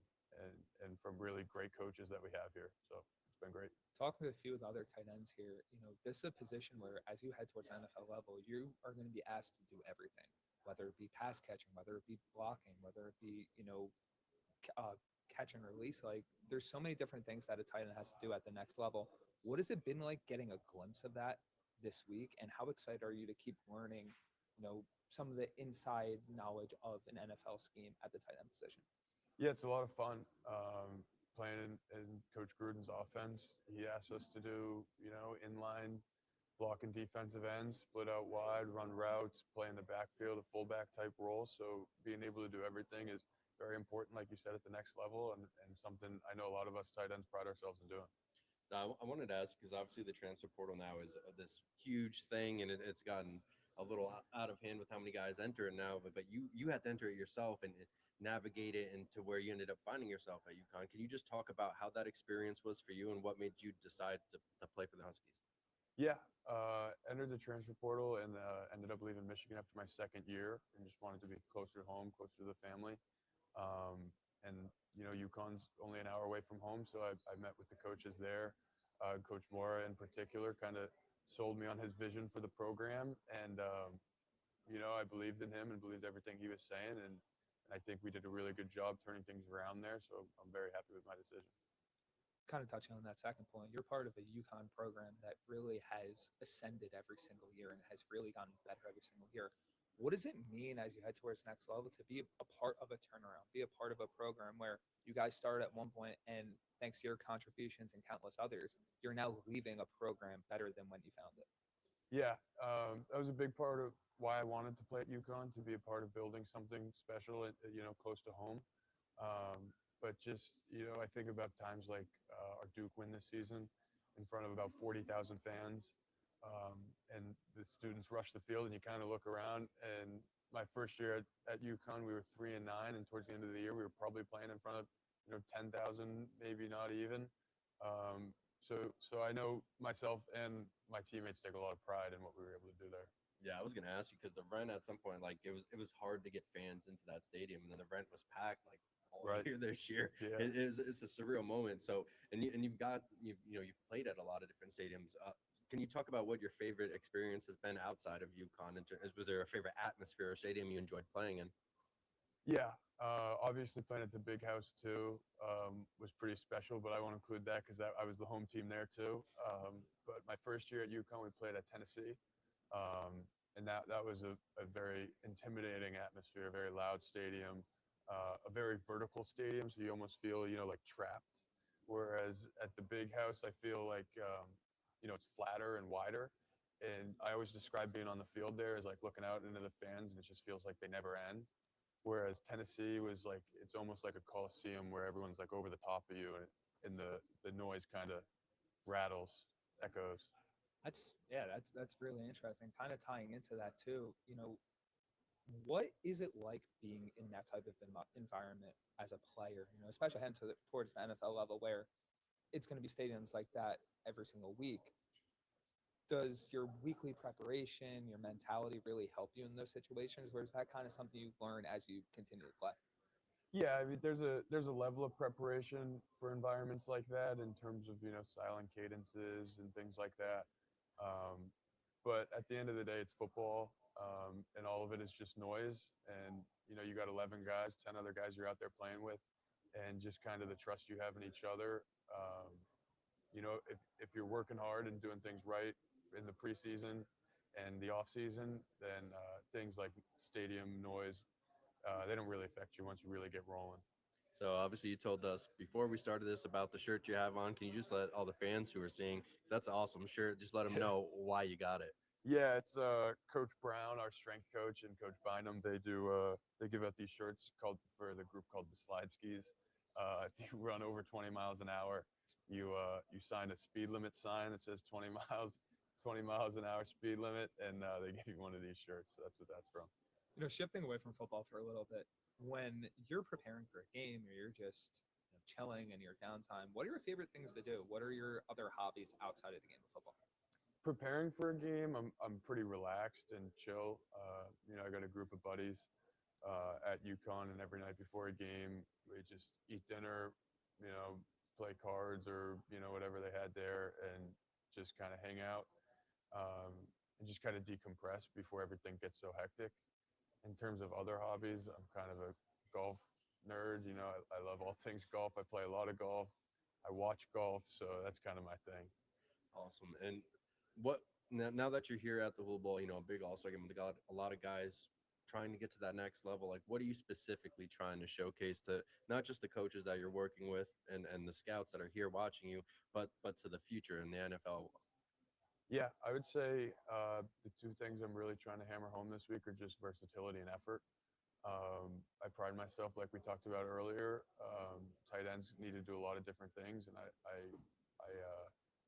and from really great coaches that we have here. So it's been great. Talking to a few of the other tight ends here, this is a position where as you head towards the NFL level, you are going to be asked to do everything, whether it be pass catching, whether it be blocking, whether it be, catch and release. Like there's so many different things that a tight end has to do at the next level. What has it been like getting a glimpse of that this week? And how excited are you to keep learning, some of the inside knowledge of an NFL scheme at the tight end position? Yeah, it's a lot of fun playing in Coach Gruden's offense. He asks us to do, inline blocking defensive ends, split out wide, run routes, play in the backfield, a fullback type role. So being able to do everything is very important, like you said, at the next level, and something I know a lot of us tight ends pride ourselves in doing. I wanted to ask, because obviously the transfer portal now is this huge thing, and it's gotten a little out of hand with how many guys enter it now. But you had to enter it yourself and navigate it into where you ended up finding yourself at UConn. Can you just talk about how that experience was for you and what made you decide to play for the Huskies? Yeah, entered the transfer portal and ended up leaving Michigan after my second year, and just wanted to be closer to home, closer to the family. And UConn's only an hour away from home, so I met with the coaches there. Coach Mora in particular kind of sold me on his vision for the program, and I believed in him and believed everything he was saying, and I think we did a really good job turning things around there. So I'm very happy with my decision. Kind of touching on that second point, you're part of a UConn program that really has ascended every single year and has really gotten better every single year. What does it mean as you head towards next level to be a part of a turnaround, be a part of a program where you guys started at one point and thanks to your contributions and countless others, you're now leaving a program better than when you found it? Yeah, that was a big part of why I wanted to play at UConn, to be a part of building something special, close to home. But just, I think about times like our Duke win this season in front of about 40,000 fans. And the students rush the field, and you kind of look around. And my first year at UConn, we were 3-9, and towards the end of the year, we were probably playing in front of 10,000, maybe not even. So I know myself and my teammates take a lot of pride in what we were able to do there. Yeah, I was going to ask you, because the rent at some point, like it was hard to get fans into that stadium, and then the rent was packed like all year this year. Yeah. It's a surreal moment. So you've played at a lot of different stadiums. Can you talk about what your favorite experience has been outside of UConn? Was there a favorite atmosphere or stadium you enjoyed playing in? Yeah, obviously playing at the Big House too was pretty special, but I won't include that because I was the home team there too. But my first year at UConn, we played at Tennessee, and that was a very intimidating atmosphere, a very loud stadium, a very vertical stadium, so you almost feel like trapped. Whereas at the Big House, I feel like it's flatter and wider. And I always describe being on the field there as like looking out into the fans, and it just feels like they never end. Whereas Tennessee was like, it's almost like a coliseum where everyone's like over the top of you, and the noise kind of rattles, echoes. That's really interesting. Kind of tying into that too, what is it like being in that type of environment as a player, especially heading towards the NFL level where it's going to be stadiums like that every single week? Does your weekly preparation, your mentality really help you in those situations, or is that kind of something you learn as you continue to play? Yeah, I mean, there's a level of preparation for environments like that in terms of silent cadences and things like that. But at the end of the day, it's football, and all of it is just noise. And you got 11 guys, 10 other guys you're out there playing with, and just kind of the trust you have in each other. If you're working hard and doing things right in the preseason and the off season, then things like stadium noise, they don't really affect you once you really get rolling. So obviously you told us before we started this about the shirt you have on. Can you just let all the fans who are seeing, 'cause that's an awesome shirt, just let them know why you got it? Yeah, it's Coach Brown, our strength coach, and Coach Bynum. They give out these shirts called for the group called the Slide Skis. If you run over 20 miles an hour, you sign a speed limit sign that says 20 miles an hour speed limit, and they give you one of these shirts. So that's what that's from. Shifting away from football for a little bit, when you're preparing for a game or you're just chilling in your downtime, what are your favorite things to do? What are your other hobbies outside of the game of football? Preparing for a game, I'm pretty relaxed and chill. I got a group of buddies at UConn, and every night before a game, we just eat dinner, play cards or whatever they had there, and just kind of hang out and just kind of decompress before everything gets so hectic. In terms of other hobbies, I'm kind of a golf nerd. I love all things golf. I play a lot of golf. I watch golf, so that's kind of my thing. Awesome. And what now that you're here at the Hula Bowl, a big All-Star game, we got a lot of guys trying to get to that next level. Like, what are you specifically trying to showcase to not just the coaches that you're working with and the scouts that are here watching you, but to the future in the NFL? Yeah, I would say the two things I'm really trying to hammer home this week are just versatility and effort. I pride myself, like we talked about earlier. Tight ends need to do a lot of different things, and I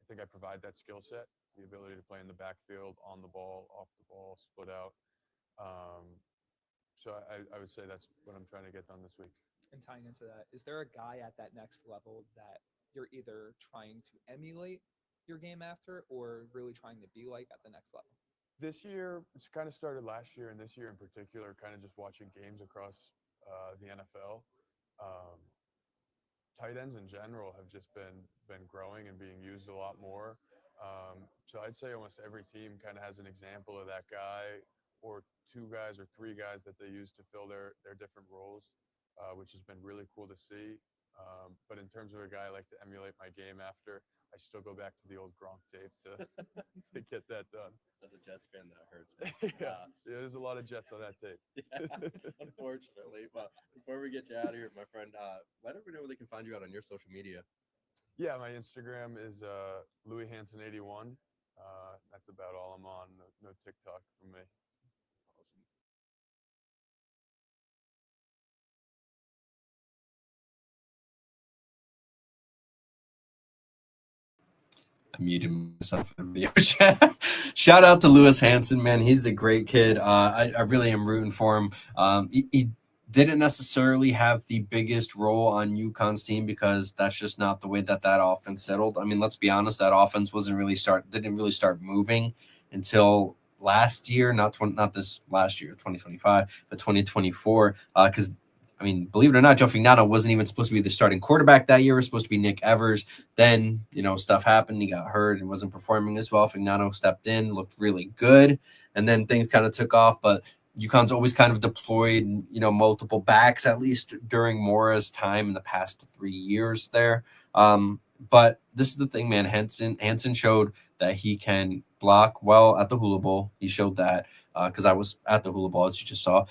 think I provide that skill set, the ability to play in the backfield, on the ball, off the ball, split out. So I would say that's what I'm trying to get done this week. And tying into that, is there a guy at that next level that you're either trying to emulate your game after or really trying to be like at the next level? This year, it's kind of started last year, and this year in particular, kind of just watching games across the NFL. Tight ends in general have just been growing and being used a lot more. So I'd say almost every team kind of has an example of that guy or two guys or three guys that they use to fill their different roles, which has been really cool to see. But in terms of a guy I like to emulate my game after, I still go back to the old Gronk tape to get that done. As a Jets fan, that hurts me. Yeah, there's a lot of Jets on that tape. Yeah, unfortunately. Well, before we get you out of here, my friend, let everyone know where they can find you out on your social media. Yeah, my Instagram is Louis Hansen81. That's about all I'm on. No TikTok from me. Awesome. I muted myself for the video chat. Shout out to Lewis Hansen, man. He's a great kid. I really am rooting for him. He didn't necessarily have the biggest role on UConn's team because that's just not the way that offense settled. I mean, let's be honest, that offense didn't really start moving until last year, not this last year, 2025, but 2024, because I mean, believe it or not, Joe Fignano wasn't even supposed to be the starting quarterback that year. It was supposed to be Nick Evers. Then, stuff happened. He got hurt and wasn't performing as well. Fignano stepped in, looked really good, and then things kind of took off. But UConn's always kind of deployed, multiple backs, at least during Mora's time in the past 3 years there. But this is the thing, man. Hansen showed that he can block well at the Hula Bowl. He showed that because I was at the Hula Bowl, as you just saw.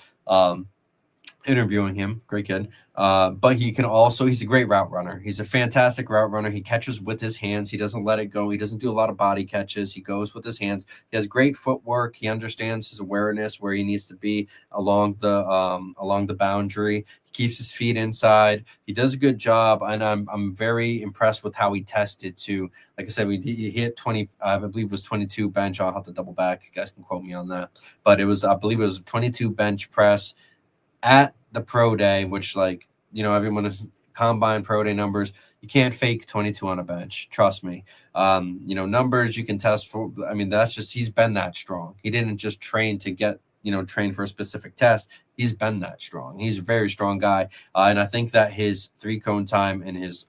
Interviewing him, great kid. But he's a great route runner. He's a fantastic route runner. He catches with his hands. He doesn't let it go. He doesn't do a lot of body catches. He goes with his hands. He has great footwork. He understands his awareness where he needs to be along the boundary. He keeps his feet inside. He does a good job, and I'm very impressed with how he tested too. Like I said, he hit 20. I believe it was 22 bench. I'll have to double back. You guys can quote me on that. But I believe it was 22 bench press at the pro day, which everyone is combine pro day numbers. You can't fake 22 on a bench. Trust me. Numbers you can test for. I mean, that's just, he's been that strong. He didn't just train to get, train for a specific test. He's been that strong. He's a very strong guy. And I think that his 3-cone time and his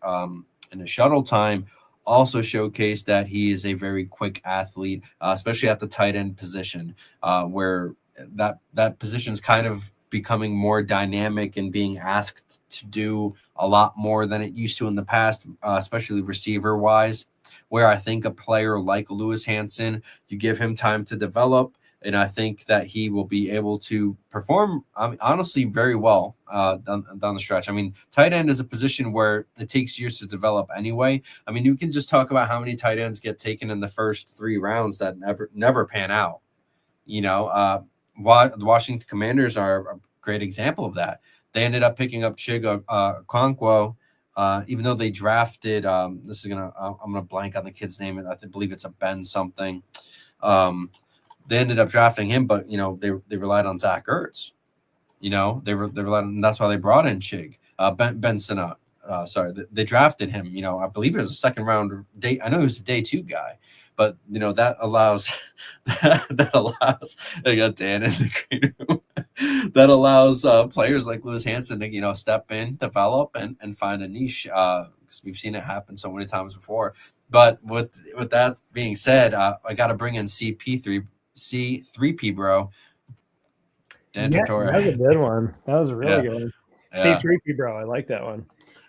shuttle time also showcased that he is a very quick athlete, especially at the tight end position, where that position's kind of becoming more dynamic and being asked to do a lot more than it used to in the past, especially receiver wise, where I think a player like Lewis Hansen, you give him time to develop, and I think that he will be able to perform, honestly, very well down the stretch. I mean, tight end is a position where it takes years to develop anyway. I mean, you can just talk about how many tight ends get taken in the first 3 rounds that never pan out. You know, the Washington Commanders are a great example of that. They ended up picking up Chig Okonkwo, even though they drafted. I'm gonna blank on the kid's name. I believe it's a Ben something. They ended up drafting him, but they relied on Zach Ertz. They relied on, and that's why they brought in Chig Ben Sinnott. Sorry, they drafted him. I believe it was a second round day. I know he was a day 2 guy. But that allows I got Dan in the green room. That allows players like Lewis Hansen to step in, develop, and find a niche. Because we've seen it happen so many times before. But with that being said, I got to bring in C3P bro. Dan Tortora. That was a good one. That was a really good one. Yeah. C3P bro. I like that one.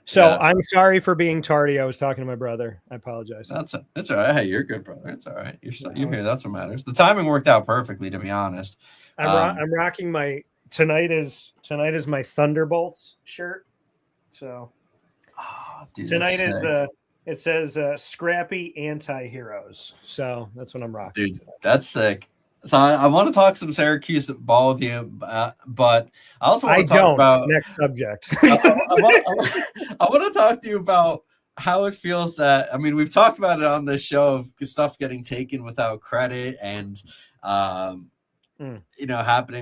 So I'm sorry for being tardy. I was talking to my brother. I apologize. That's all right. Hey, you're good, brother. It's all right. You're here. That's what matters. The timing worked out perfectly, to be honest. I'm rocking my tonight is my Thunderbolts shirt. So dude, tonight is it says Scrappy Anti-Heroes. So that's what I'm rocking. Dude, that's sick. So I want to talk some Syracuse ball with you, but I also want to talk about next subject. I want to talk to you about how it feels that, I mean, we've talked about it on this show of stuff getting taken without credit and happening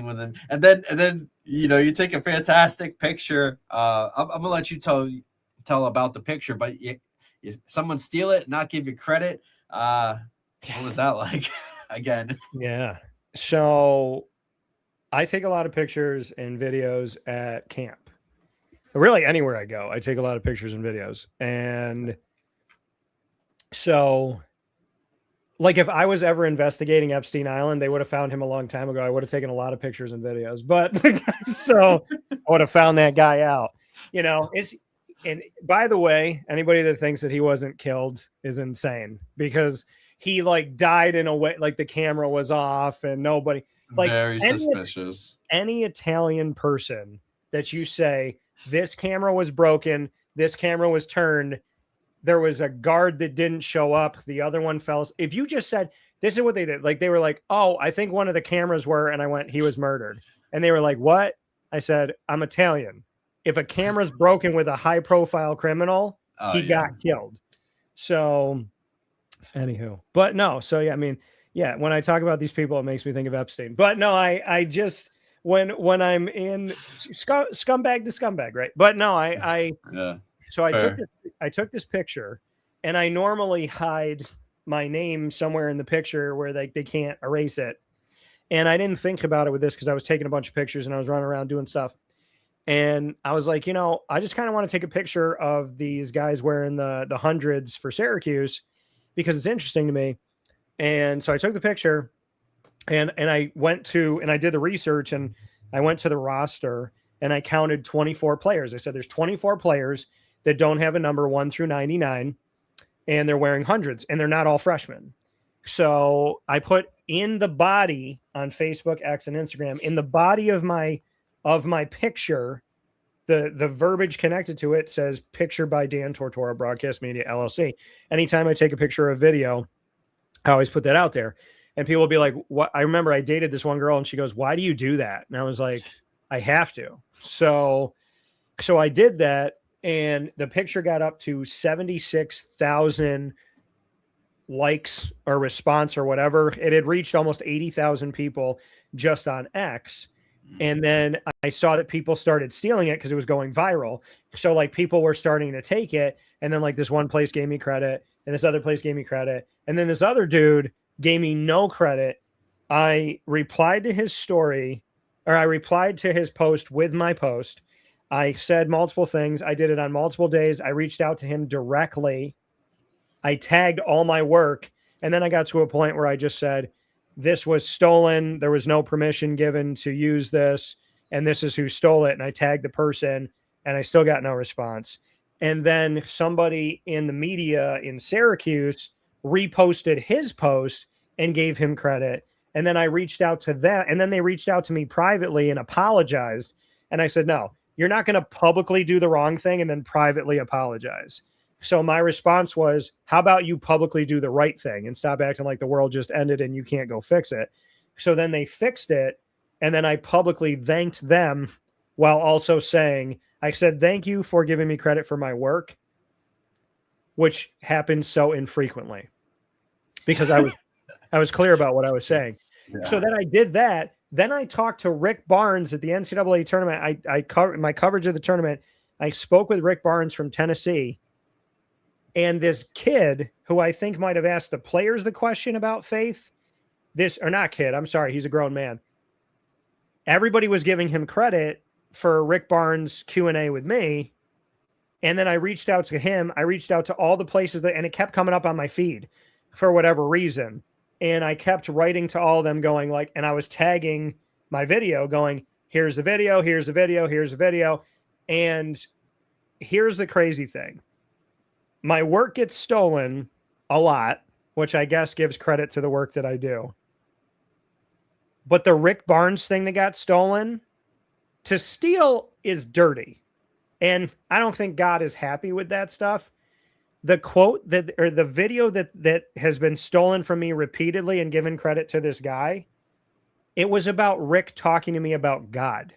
with him, and then you take a fantastic picture. I'm gonna let you tell about the picture, but someone steal it, not give you credit. What was that like? Again. Yeah. So I take a lot of pictures and videos at camp. Really, anywhere I go, I take a lot of pictures and videos. And so, like, if I was ever investigating Epstein Island, they would have found him a long time ago. I would have taken a lot of pictures and videos. But so I would have found that guy out. And by the way, anybody that thinks that he wasn't killed is insane, because he died in a way, like the camera was off and nobody, very suspicious. Any Italian person that you say this camera was broken, this camera was turned, there was a guard that didn't show up, the other one fell. If you just said, this is what they did. They were like, oh, I think one of the cameras were, and I went, he was murdered. And they were like, what? I said, I'm Italian. If a camera's broken with a high profile criminal, he got killed. So anywho, but no. So yeah, I mean, yeah, when I talk about these people, it makes me think of Epstein. But no, I just when I'm in scumbag to scumbag, right? But no, So I took this picture, and I normally hide my name somewhere in the picture where they can't erase it. And I didn't think about it with this because I was taking a bunch of pictures and I was running around doing stuff. And I was like, I just kind of want to take a picture of these guys wearing the hundreds for Syracuse, because it's interesting to me. And so I took the picture and I went to, and I did the research, and I went to the roster and I counted 24 players. I said, there's 24 players that don't have a number 1 through 99, and they're wearing hundreds, and they're not all freshmen. So I put in the body on Facebook, X, and Instagram, in the body of my picture, the verbiage connected to it says picture by Dan Tortora, Broadcast Media, LLC. Anytime I take a picture or a video, I always put that out there. And people will be like, what? I remember I dated this one girl and she goes, why do you do that? And I was like, I have to. So I did that, and the picture got up to 76,000 likes or response or whatever. It had reached almost 80,000 people just on X. And then I saw that people started stealing it because it was going viral. So people were starting to take it. And then this one place gave me credit, and this other place gave me credit. And then this other dude gave me no credit. I replied to his story, or I replied to his post with my post. I said multiple things. I did it on multiple days. I reached out to him directly. I tagged all my work. And then I got to a point where I just said, this was stolen. There was no permission given to use this, and this is who stole it. And I tagged the person, and I still got no response. And then somebody in the media in Syracuse reposted his post and gave him credit. And then I reached out to them, and then they reached out to me privately and apologized. And I said, no, you're not going to publicly do the wrong thing and then privately apologize. So my response was, how about you publicly do the right thing and stop acting like the world just ended and you can't go fix it? So then they fixed it. And then I publicly thanked them while also saying, I said, thank you for giving me credit for my work, which happens so infrequently because I was clear about what I was saying. Yeah. So then I did that. Then I talked to Rick Barnes at the NCAA tournament. I covered my coverage of the tournament. I spoke with Rick Barnes from Tennessee. And this kid who I think might have asked the players the question about faith, he's a grown man. Everybody was giving him credit for Rick Barnes' Q&A with me. And then I reached out to him. I reached out to all the places and it kept coming up on my feed for whatever reason. And I kept writing to all of them going and I was tagging my video going, here's the video, here's the video, here's the video. And here's the crazy thing. My work gets stolen a lot, which I guess gives credit to the work that I do. But the Rick Barnes thing that got stolen, to steal is dirty. And I don't think God is happy with that stuff. The quote the video that has been stolen from me repeatedly and given credit to this guy, it was about Rick talking to me about God.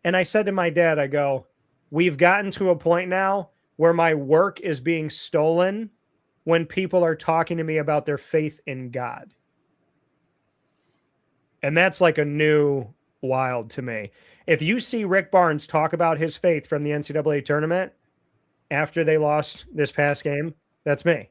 And I said to my dad, I go, we've gotten to a point now where my work is being stolen when people are talking to me about their faith in God. And that's like a new wild to me. If you see Rick Barnes talk about his faith from the NCAA tournament after they lost this past game, that's me.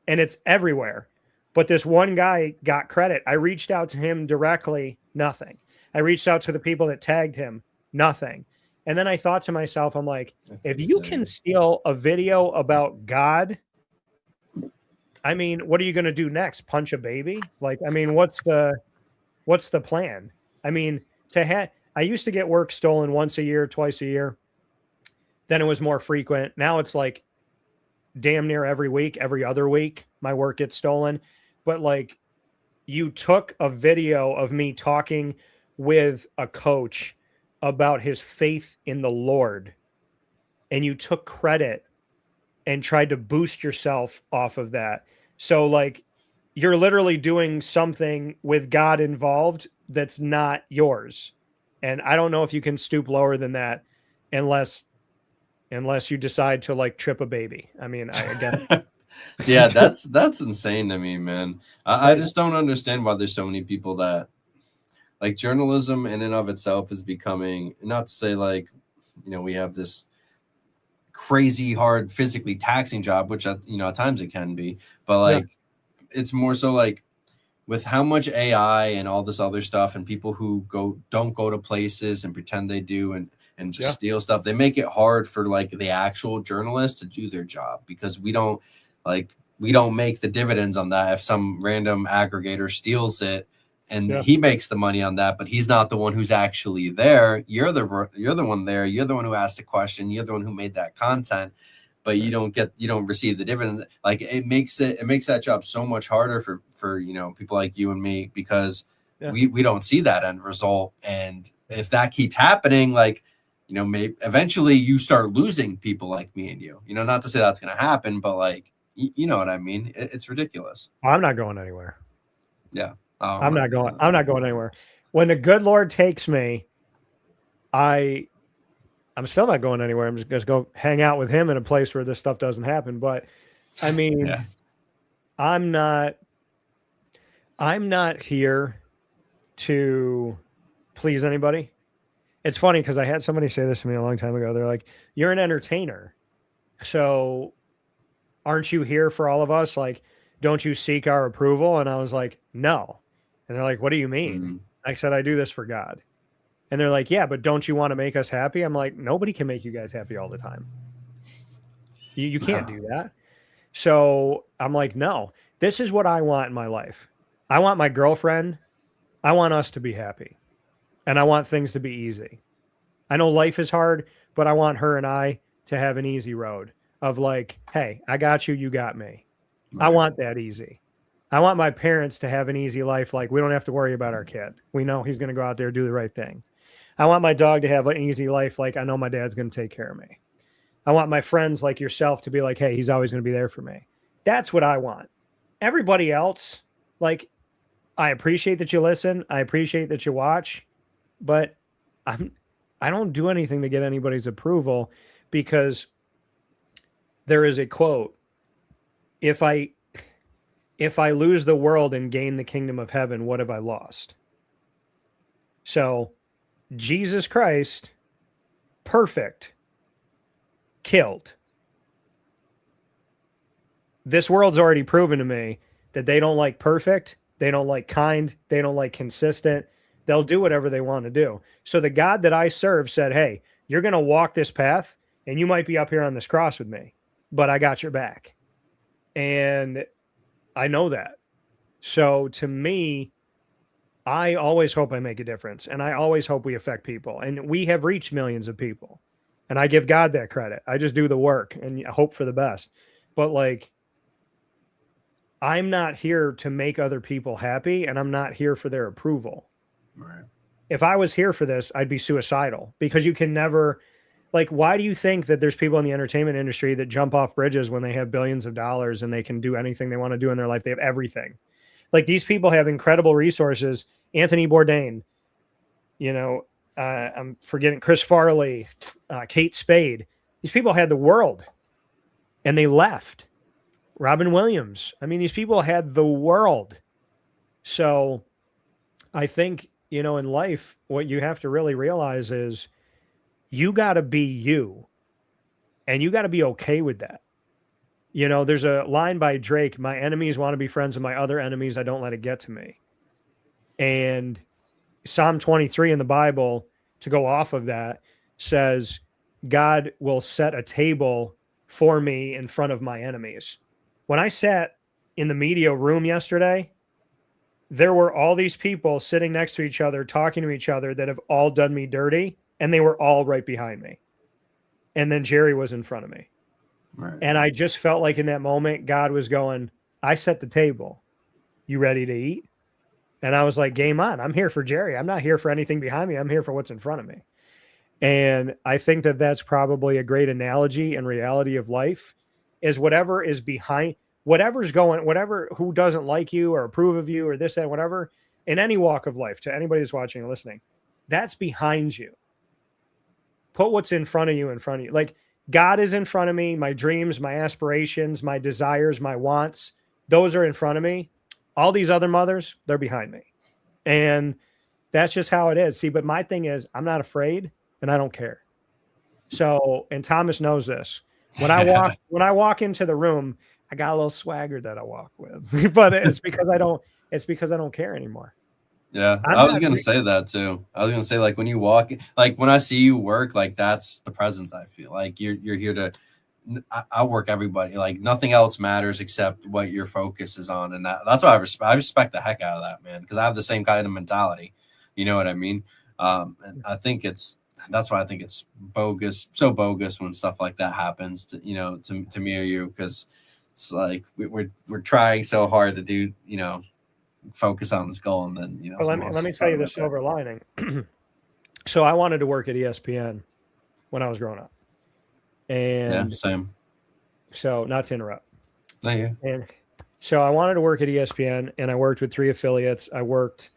And it's everywhere. But this one guy got credit. I reached out to him directly, nothing. I reached out to the people that tagged him, nothing. And then I thought to myself, I'm like, if you can steal a video about God, I mean, what are you going to do next? Punch a baby? Like, I mean, what's the plan? I mean, I used to get work stolen once a year, twice a year. Then it was more frequent. Now it's like damn near every week, every other week, my work gets stolen. But like, you took a video of me talking with a coach about his faith in the Lord, and you took credit and tried to boost yourself off of that. So like, you're literally doing something with God involved that's not yours. And I don't know if you can stoop lower than that unless you decide to like trip a baby. I mean, again. Yeah, that's insane to me, man. I just don't understand why there's so many people that like journalism in and of itself is becoming, not to say like, we have this crazy hard physically taxing job, which at times it can be, but like it's more so like with how much AI and all this other stuff and people who don't go to places and pretend they do and just steal stuff, they make it hard for like the actual journalists to do their job because we don't make the dividends on that. If some random aggregator steals it and he makes the money on that, but he's not the one who's actually there. You're the one there. You're the one who asked the question. You're the one who made that content, but you don't receive the dividends. Like it makes that job so much harder for people like you and me because we don't see that end result. And if that keeps happening, like, maybe eventually you start losing people like me and you, not to say that's going to happen, but like, you know what I mean? It's ridiculous. I'm not going anywhere. Yeah. I'm not going anywhere. When the good Lord takes me, I'm still not going anywhere. I'm just going to go hang out with him in a place where this stuff doesn't happen. But I mean, I'm not here to please anybody. It's funny because I had somebody say this to me a long time ago. They're like, you're an entertainer. So aren't you here for all of us? Like, don't you seek our approval? And I was like, no. And they're like, what do you mean? Mm-hmm. I said, I do this for God. And they're like, yeah, but don't you want to make us happy? I'm like, nobody can make you guys happy all the time. You can't do that. So I'm like, no, this is what I want in my life. I want my girlfriend. I want us to be happy. And I want things to be easy. I know life is hard, but I want her and I to have an easy road of like, hey, I got you, you got me. Right. I want that easy. I want my parents to have an easy life. Like, we don't have to worry about our kid. We know he's going to go out there and do the right thing. I want my dog to have an easy life. Like, I know my dad's going to take care of me. I want my friends like yourself to be like, hey, he's always going to be there for me. That's what I want. Everybody else, like, I appreciate that you listen. I appreciate that you watch, but I don't do anything to get anybody's approval, because there is a quote: if I lose the world and gain the kingdom of heaven, what have I lost? So Jesus Christ, perfect, killed. This world's already proven to me that they don't like perfect, they don't like kind, they don't like consistent. They'll do whatever they want to do. So the God that I serve said, hey, you're going to walk this path and you might be up here on this cross with me, but I got your back. And I know that. So to me, I always hope I make a difference, and I always hope we affect people. And we have reached millions of people, and I give God that credit. I just do the work and hope for the best. But like, I'm not here to make other people happy, and I'm not here for their approval. Right. If I was here for this, I'd be suicidal, because you can never, like, why do you think that there's people in the entertainment industry that jump off bridges when they have billions of dollars and they can do anything they want to do in their life? They have everything. Like, these people have incredible resources. Anthony Bourdain, I'm forgetting Chris Farley, Kate Spade. These people had the world and they left. Robin Williams. I mean, these people had the world. So I think, in life, what you have to really realize is you got to be you, and you got to be okay with that. There's a line by Drake: my enemies want to be friends with my other enemies. I don't let it get to me. And Psalm 23 in the Bible, to go off of that, says God will set a table for me in front of my enemies. When I sat in the media room yesterday, there were all these people sitting next to each other, talking to each other, that have all done me dirty, and they were all right behind me. And then Jerry was in front of me. Right. And I just felt like in that moment, God was going, I set the table. You ready to eat? And I was like, game on. I'm here for Jerry. I'm not here for anything behind me. I'm here for what's in front of me. And I think that that's probably a great analogy and reality of life, is whatever is behind, whatever's going, whatever, who doesn't like you or approve of you or this, that, whatever, in any walk of life, to anybody who's watching and listening, that's behind you. Put what's in front of you in front of you. Like, God is in front of me. My dreams, my aspirations, my desires, my wants, those are in front of me. All these other mothers, they're behind me. And that's just how it is. See, but my thing is, I'm not afraid and I don't care. So, and Thomas knows this. When I walk into the room, I got a little swagger that I walk with, but it's because I don't care anymore. Yeah, I was going to say that too. I was going to say, like, when you walk, like, when I see you work, like, that's the presence I feel. Like, you're here to, I work everybody. Like, nothing else matters except what your focus is on. And that's why I respect the heck out of that, man, because I have the same kind of mentality. You know what I mean? And I think that's why I think it's so bogus when stuff like that happens to me or you, because it's like we're trying so hard to do, focus on this goal, and then well, let me tell you the silver lining. So I wanted to work at ESPN when I was growing up, and yeah, same. So, not to interrupt. Thank you. And so I wanted to work at ESPN, and I worked with 3 affiliates. I worked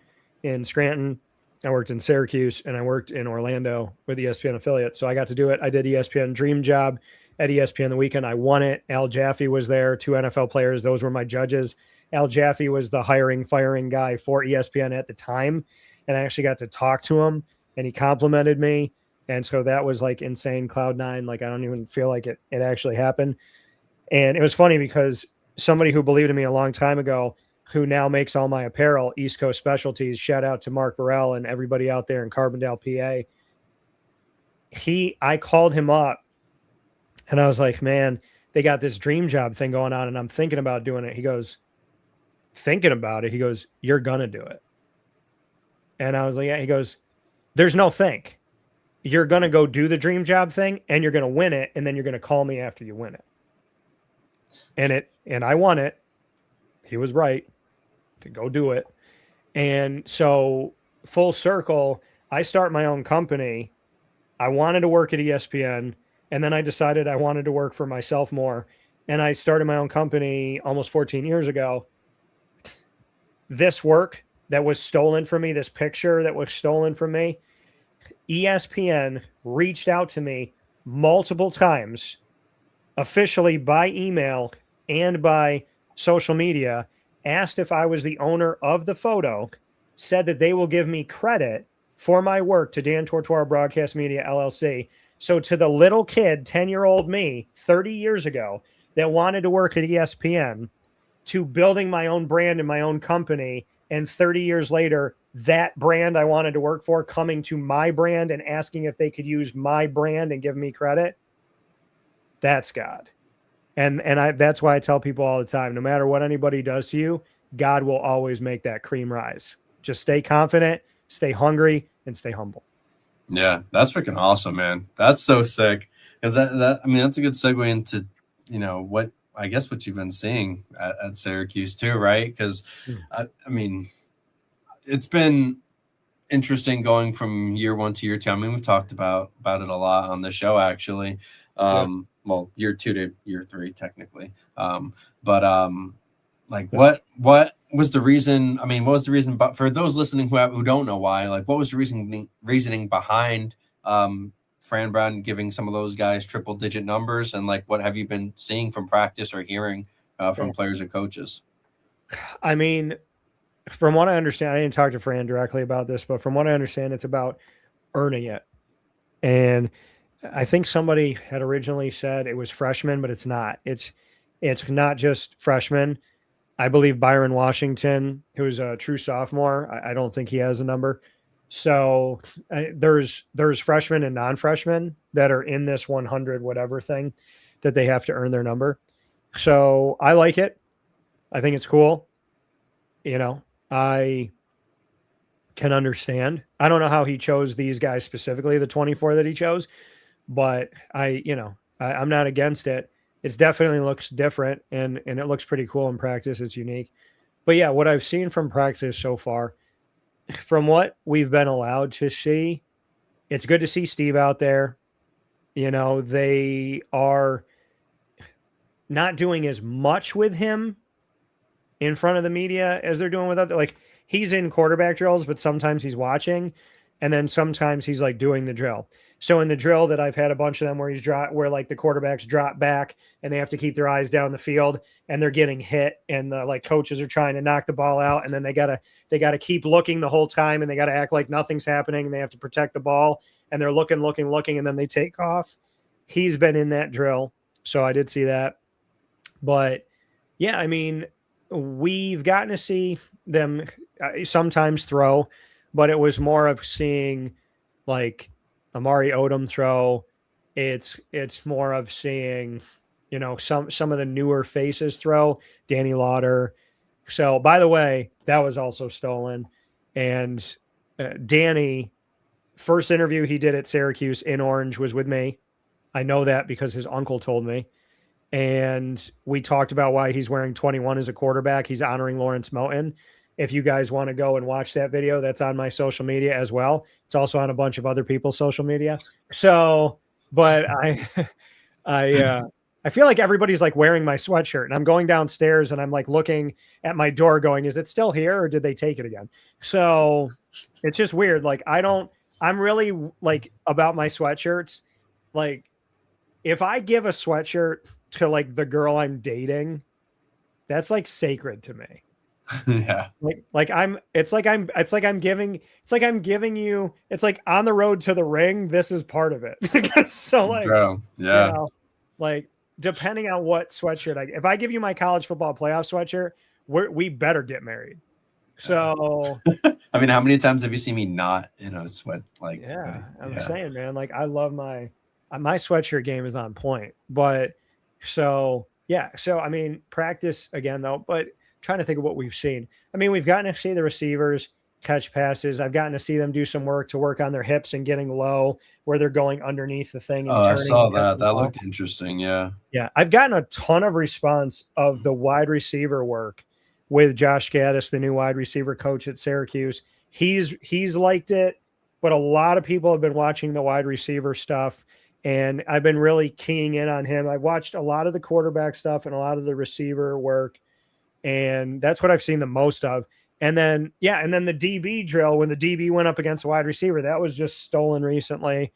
in Scranton, I worked in Syracuse, and I worked in Orlando with ESPN affiliates. So I got to do it. I did ESPN Dream Job at ESPN the weekend. I won it. Al Jaffe was there, 2 NFL players. Those were my judges. Al Jaffe was the firing guy for ESPN at the time. And I actually got to talk to him, and he complimented me. And so that was like insane, cloud 9. Like, I don't even feel like it actually happened. And it was funny because somebody who believed in me a long time ago, who now makes all my apparel, East Coast Specialties, shout out to Mark Burrell and everybody out there in Carbondale, PA. I called him up and I was like, man, they got this dream job thing going on and I'm thinking about doing it. He goes, thinking about it? He goes, you're going to do it. And I was like, yeah. He goes, there's no think. You're going to go do the dream job thing and you're going to win it. And then you're going to call me after you win it. And I won it. He was right. to go do it. And so full circle, I start my own company. I wanted to work at ESPN, and then I decided I wanted to work for myself more. And I started my own company almost 14 years ago. This work that was stolen from me, this picture that was stolen from me, ESPN reached out to me multiple times, officially by email and by social media, asked if I was the owner of the photo, said that they will give me credit for my work to Dan Tortora Broadcast Media, LLC. So to the little kid, 10-year-old me, 30 years ago, that wanted to work at ESPN, to building my own brand and my own company, and 30 years later, that brand I wanted to work for coming to my brand and asking if they could use my brand and give me credit, that's God. And that's why I tell people all the time, no matter what anybody does to you, God will always make that cream rise. Just stay confident, stay hungry, and stay humble. Yeah, that's freaking awesome, man. That's so sick. Because that's a good segue into, what you've been seeing at Syracuse too, right? Because it's been interesting going from year one to year two. I mean, we've talked about it a lot on the show, actually. Well, year 2 to year 3, technically. What was the reason? I mean, what was the reason? But for those listening who don't know why, like, what was the reasoning behind Fran Brown giving some of those guys triple-digit numbers, and like, what have you been seeing from practice or hearing from players and coaches? I mean, from what I understand, I didn't talk to Fran directly about this, but from what I understand, it's about earning it. And I think somebody had originally said it was freshmen, but it's not. It's not just freshmen. I believe Byron Washington, who's a true sophomore, I don't think he has a number. So there's freshmen and non-freshmen that are in this 100 whatever thing that they have to earn their number. So I like it. I think it's cool. I can understand. I don't know how he chose these guys specifically, the 24 that he chose, but I'm not against it. It definitely looks different and it looks pretty cool in practice. It's unique. But yeah, what I've seen from practice so far, from what we've been allowed to see, it's good to see Steve out there. They are not doing as much with him in front of the media as they're doing with other, like, he's in quarterback drills, but sometimes he's watching, and then sometimes he's like doing the drill. So in the drill that I've had a bunch of them where where like the quarterbacks drop back and they have to keep their eyes down the field and they're getting hit and the like coaches are trying to knock the ball out, and then they gotta keep looking the whole time and they gotta act like nothing's happening and they have to protect the ball and they're looking and then they take off. He's been in that drill, so I did see that. But yeah, I mean, we've gotten to see them sometimes throw, but it was more of seeing like Amari Odom throw. It's more of seeing, some of the newer faces throw, Danny Lauder. So, by the way, that was also stolen. And Danny, first interview he did at Syracuse in Orange was with me. I know that because his uncle told me. And we talked about why he's wearing 21 as a quarterback. He's honoring Lawrence Moten. If you guys want to go and watch that video, that's on my social media as well. It's also on a bunch of other people's social media. So, but I feel like everybody's like wearing my sweatshirt, and I'm going downstairs and I'm like looking at my door going, is it still here or did they take it again? So it's just weird. Like, I'm really like about my sweatshirts. Like, if I give a sweatshirt to like the girl I'm dating, that's like sacred to me. Yeah. It's like I'm giving you, it's like on the road to the ring. This is part of it. So like, yeah, like depending on what sweatshirt if I give you my college football playoff sweatshirt, we better get married. So, I mean, how many times have you seen me not in a sweat? Like, I'm saying, man, like I love my sweatshirt game is on point, but so, yeah. So, I mean, practice again though, but trying to think of what we've seen. I mean, we've gotten to see the receivers catch passes. I've gotten to see them do some work on their hips and getting low where they're going underneath the thing. And I saw that. That looked interesting. Yeah. Yeah. I've gotten a ton of response of the wide receiver work with Josh Gaddis, the new wide receiver coach at Syracuse. He's liked it, but a lot of people have been watching the wide receiver stuff, and I've been really keying in on him. I've watched a lot of the quarterback stuff and a lot of the receiver work, and that's what I've seen the most of. And then the DB drill, when the DB went up against a wide receiver, that was just stolen recently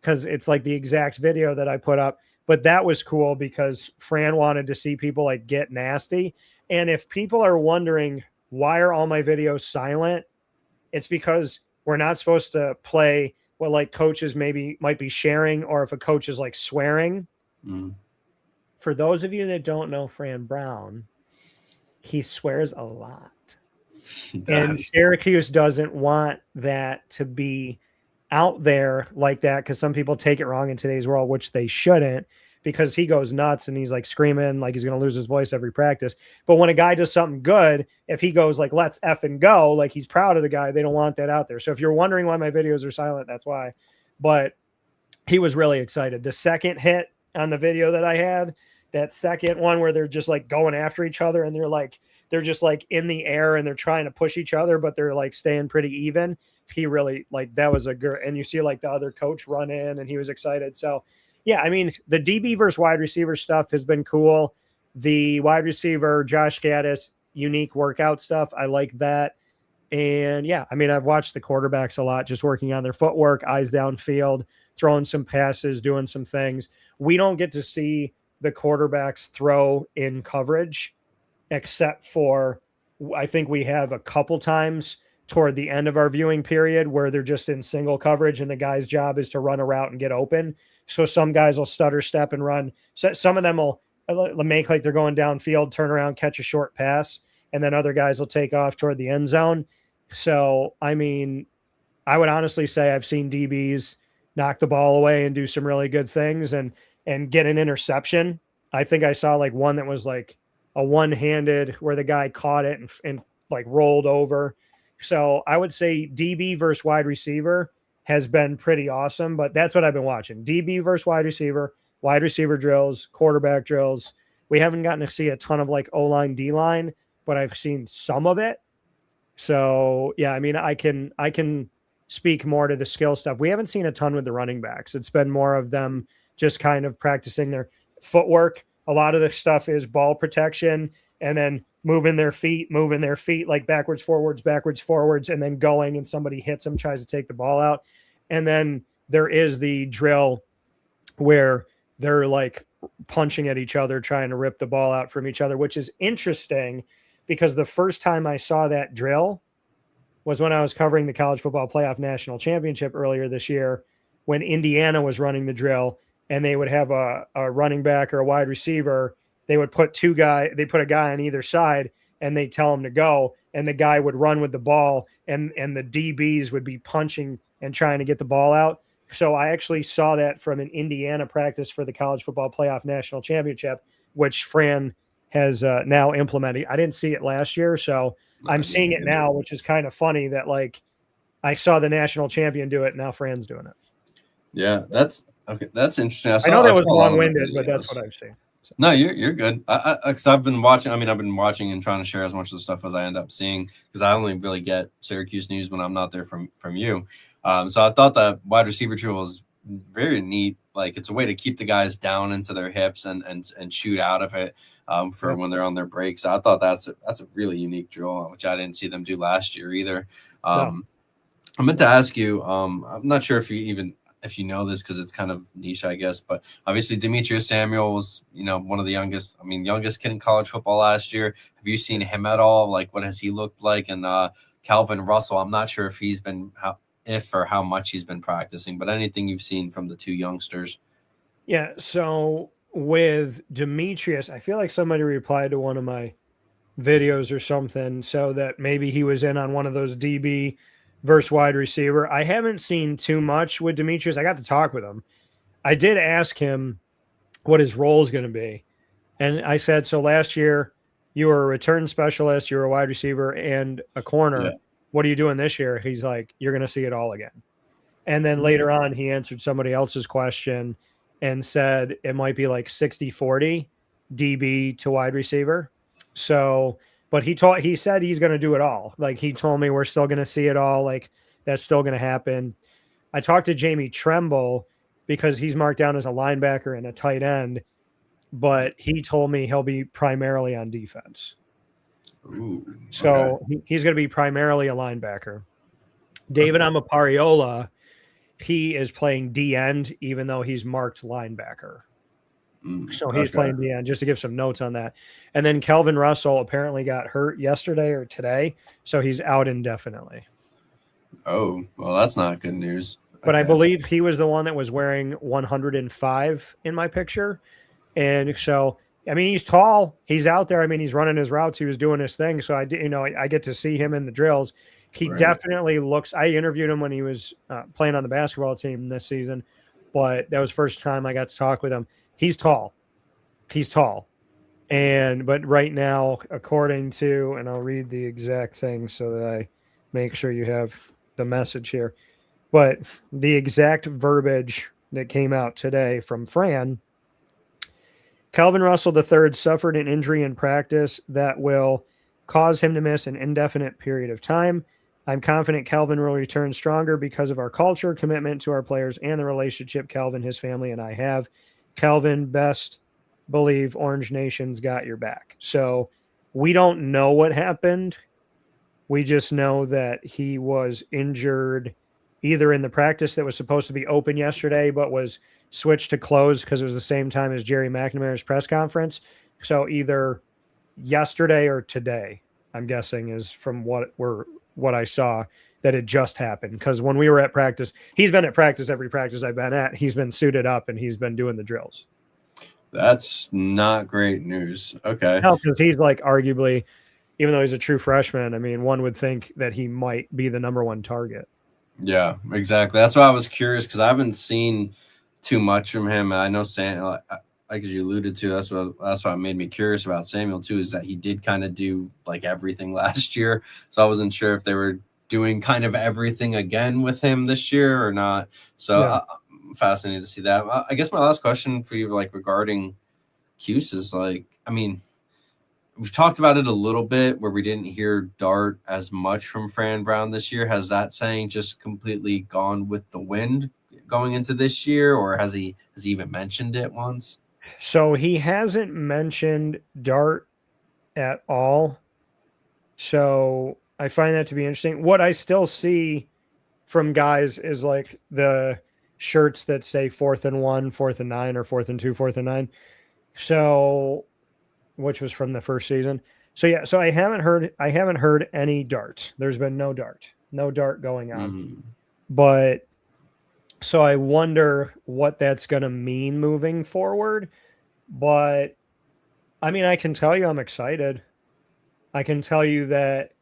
because it's like the exact video that I put up. But that was cool because Fran wanted to see people like get nasty. And if people are wondering why are all my videos silent, it's because we're not supposed to play what like coaches might be sharing, or if a coach is like swearing. For those of you that don't know Fran Brown, he swears a lot. And Syracuse doesn't want that to be out there like that, because some people take it wrong in today's world, which they shouldn't, because he goes nuts and he's like screaming like he's going to lose his voice every practice. But when a guy does something good, if he goes like, let's effing go, like he's proud of the guy, they don't want that out there. So if you're wondering why my videos are silent, that's why. But he was really excited. The second hit on the video that I had, that second one where they're just like going after each other and they're just like in the air and they're trying to push each other, but they're like staying pretty even. He really like, that was a good, and you see like the other coach run in and he was excited. So yeah, I mean, the DB versus wide receiver stuff has been cool. The wide receiver, Josh Gaddis, unique workout stuff, I like that. And yeah, I mean, I've watched the quarterbacks a lot, just working on their footwork, eyes downfield, throwing some passes, doing some things. We don't get to see the quarterbacks throw in coverage, except for, I think we have a couple times toward the end of our viewing period where they're just in single coverage and the guy's job is to run a route and get open. So some guys will stutter step and run. So some of them will make like they're going downfield, turn around, catch a short pass, and then other guys will take off toward the end zone. So, I mean, I would honestly say I've seen DBs knock the ball away and do some really good things and get an interception. I think I saw like one that was like a one-handed where the guy caught it and like rolled over. So I would say DB versus wide receiver has been pretty awesome, but that's what I've been watching. DB versus wide receiver drills, quarterback drills. We haven't gotten to see a ton of like O-line, D-line, but I've seen some of it. So yeah, I mean, I can speak more to the skill stuff. We haven't seen a ton with the running backs. It's been more of them just kind of practicing their footwork. A lot of the stuff is ball protection and then moving their feet like backwards, forwards, and then going and somebody hits them, tries to take the ball out. And then there is the drill where they're like punching at each other, trying to rip the ball out from each other, which is interesting because the first time I saw that drill was when I was covering the College Football Playoff National Championship earlier this year, when Indiana was running the drill and they would have a running back or a wide receiver. They would put a guy on either side and they tell him to go, and the guy would run with the ball and the DBs would be punching and trying to get the ball out. So I actually saw that from an Indiana practice for the College Football Playoff National Championship, which Fran has now implemented. I didn't see it last year, so I'm seeing it now, which is kind of funny that like I saw the national champion do it. Now Fran's doing it. Yeah, that's okay. That's interesting. I know that was long-winded, but that's what I've seen. So. No, you're good. Because I've been watching. I mean, I've been watching and trying to share as much of the stuff as I end up seeing, because I only really get Syracuse news when I'm not there from you. So I thought that wide receiver drill was very neat. Like, it's a way to keep the guys down into their hips and shoot out of it for when they're on their breaks. So I thought that's a really unique drill, which I didn't see them do last year either. No. I meant to ask you. I'm not sure if you know this, because it's kind of niche, I guess, but obviously Demetrius Samuel was, one of the youngest kid in college football last year. Have you seen him at all? Like, what has he looked like? And Calvin Russell, I'm not sure if how much he's been practicing, but anything you've seen from the two youngsters. Yeah. So with Demetrius, I feel like somebody replied to one of my videos or something, so that maybe he was in on one of those DB versus wide receiver. I haven't seen too much with Demetrius. I got to talk with him. I did ask him what his role is going to be. And I said, so last year you were a return specialist, you were a wide receiver and a corner. Yeah. What are you doing this year? He's like, you're going to see it all again. And then later on, he answered somebody else's question and said it might be like 60-40 DB to wide receiver. So, but he said he's going to do it all. Like he told me we're still going to see it all. Like that's still going to happen. I talked to Jamie Tremble because he's marked down as a linebacker and a tight end, but he told me he'll be primarily on defense. Ooh, So okay. he's going to be primarily a linebacker. David Amapariola, he is playing D end, even though he's marked linebacker. So he's playing D end, just to give some notes on that. And then Kelvin Russell apparently got hurt yesterday or today, so he's out indefinitely. Oh, well, that's not good news. But I believe he was the one that was wearing 105 in my picture. And so, I mean, he's tall. He's out there. I mean, he's running his routes. He was doing his thing. So I get to see him in the drills. He definitely looks. I interviewed him when he was playing on the basketball team this season, but that was the first time I got to talk with him. He's tall. But right now, according to, and I'll read the exact thing so that I make sure you have the message here. But the exact verbiage that came out today from Fran, Calvin Russell III suffered an injury in practice that will cause him to miss an indefinite period of time. I'm confident Calvin will return stronger because of our culture, commitment to our players, and the relationship Calvin, his family, and I have. Calvin, best believe Orange Nation's got your back. So we don't know what happened. We just know that he was injured either in the practice that was supposed to be open yesterday, but was switched to closed because it was the same time as Jerry McNamara's press conference. So either yesterday or today, I'm guessing, is from what I saw, that it just happened. Because when we were at practice, he's been at practice every practice I've been at. He's been suited up and he's been doing the drills. That's not great news. Okay. No, because he's like arguably, even though he's a true freshman, I mean, one would think that he might be the number one target. Yeah, exactly. That's why I was curious because I haven't seen too much from him. I know like as you alluded to, that's what made me curious about Samuel too, is that he did kind of do like everything last year. So I wasn't sure if they were doing kind of everything again with him this year or not. So yeah. I'm fascinated to see that. I guess my last question for you, like regarding Cuse, is like, I mean, we've talked about it a little bit where we didn't hear Dart as much from Fran Brown this year. Has that saying just completely gone with the wind going into this year, or has he even mentioned it once? So he hasn't mentioned Dart at all. So I find that to be interesting. What I still see from guys is like the shirts that say 4th and 1, 4th and 9, or 4th and 2, 4th and 9. So, which was from the first season. So yeah, so I haven't heard any Dart. There's been no Dart going on. But so I wonder what that's going to mean moving forward. But I mean, I can tell you I'm excited. I can tell you that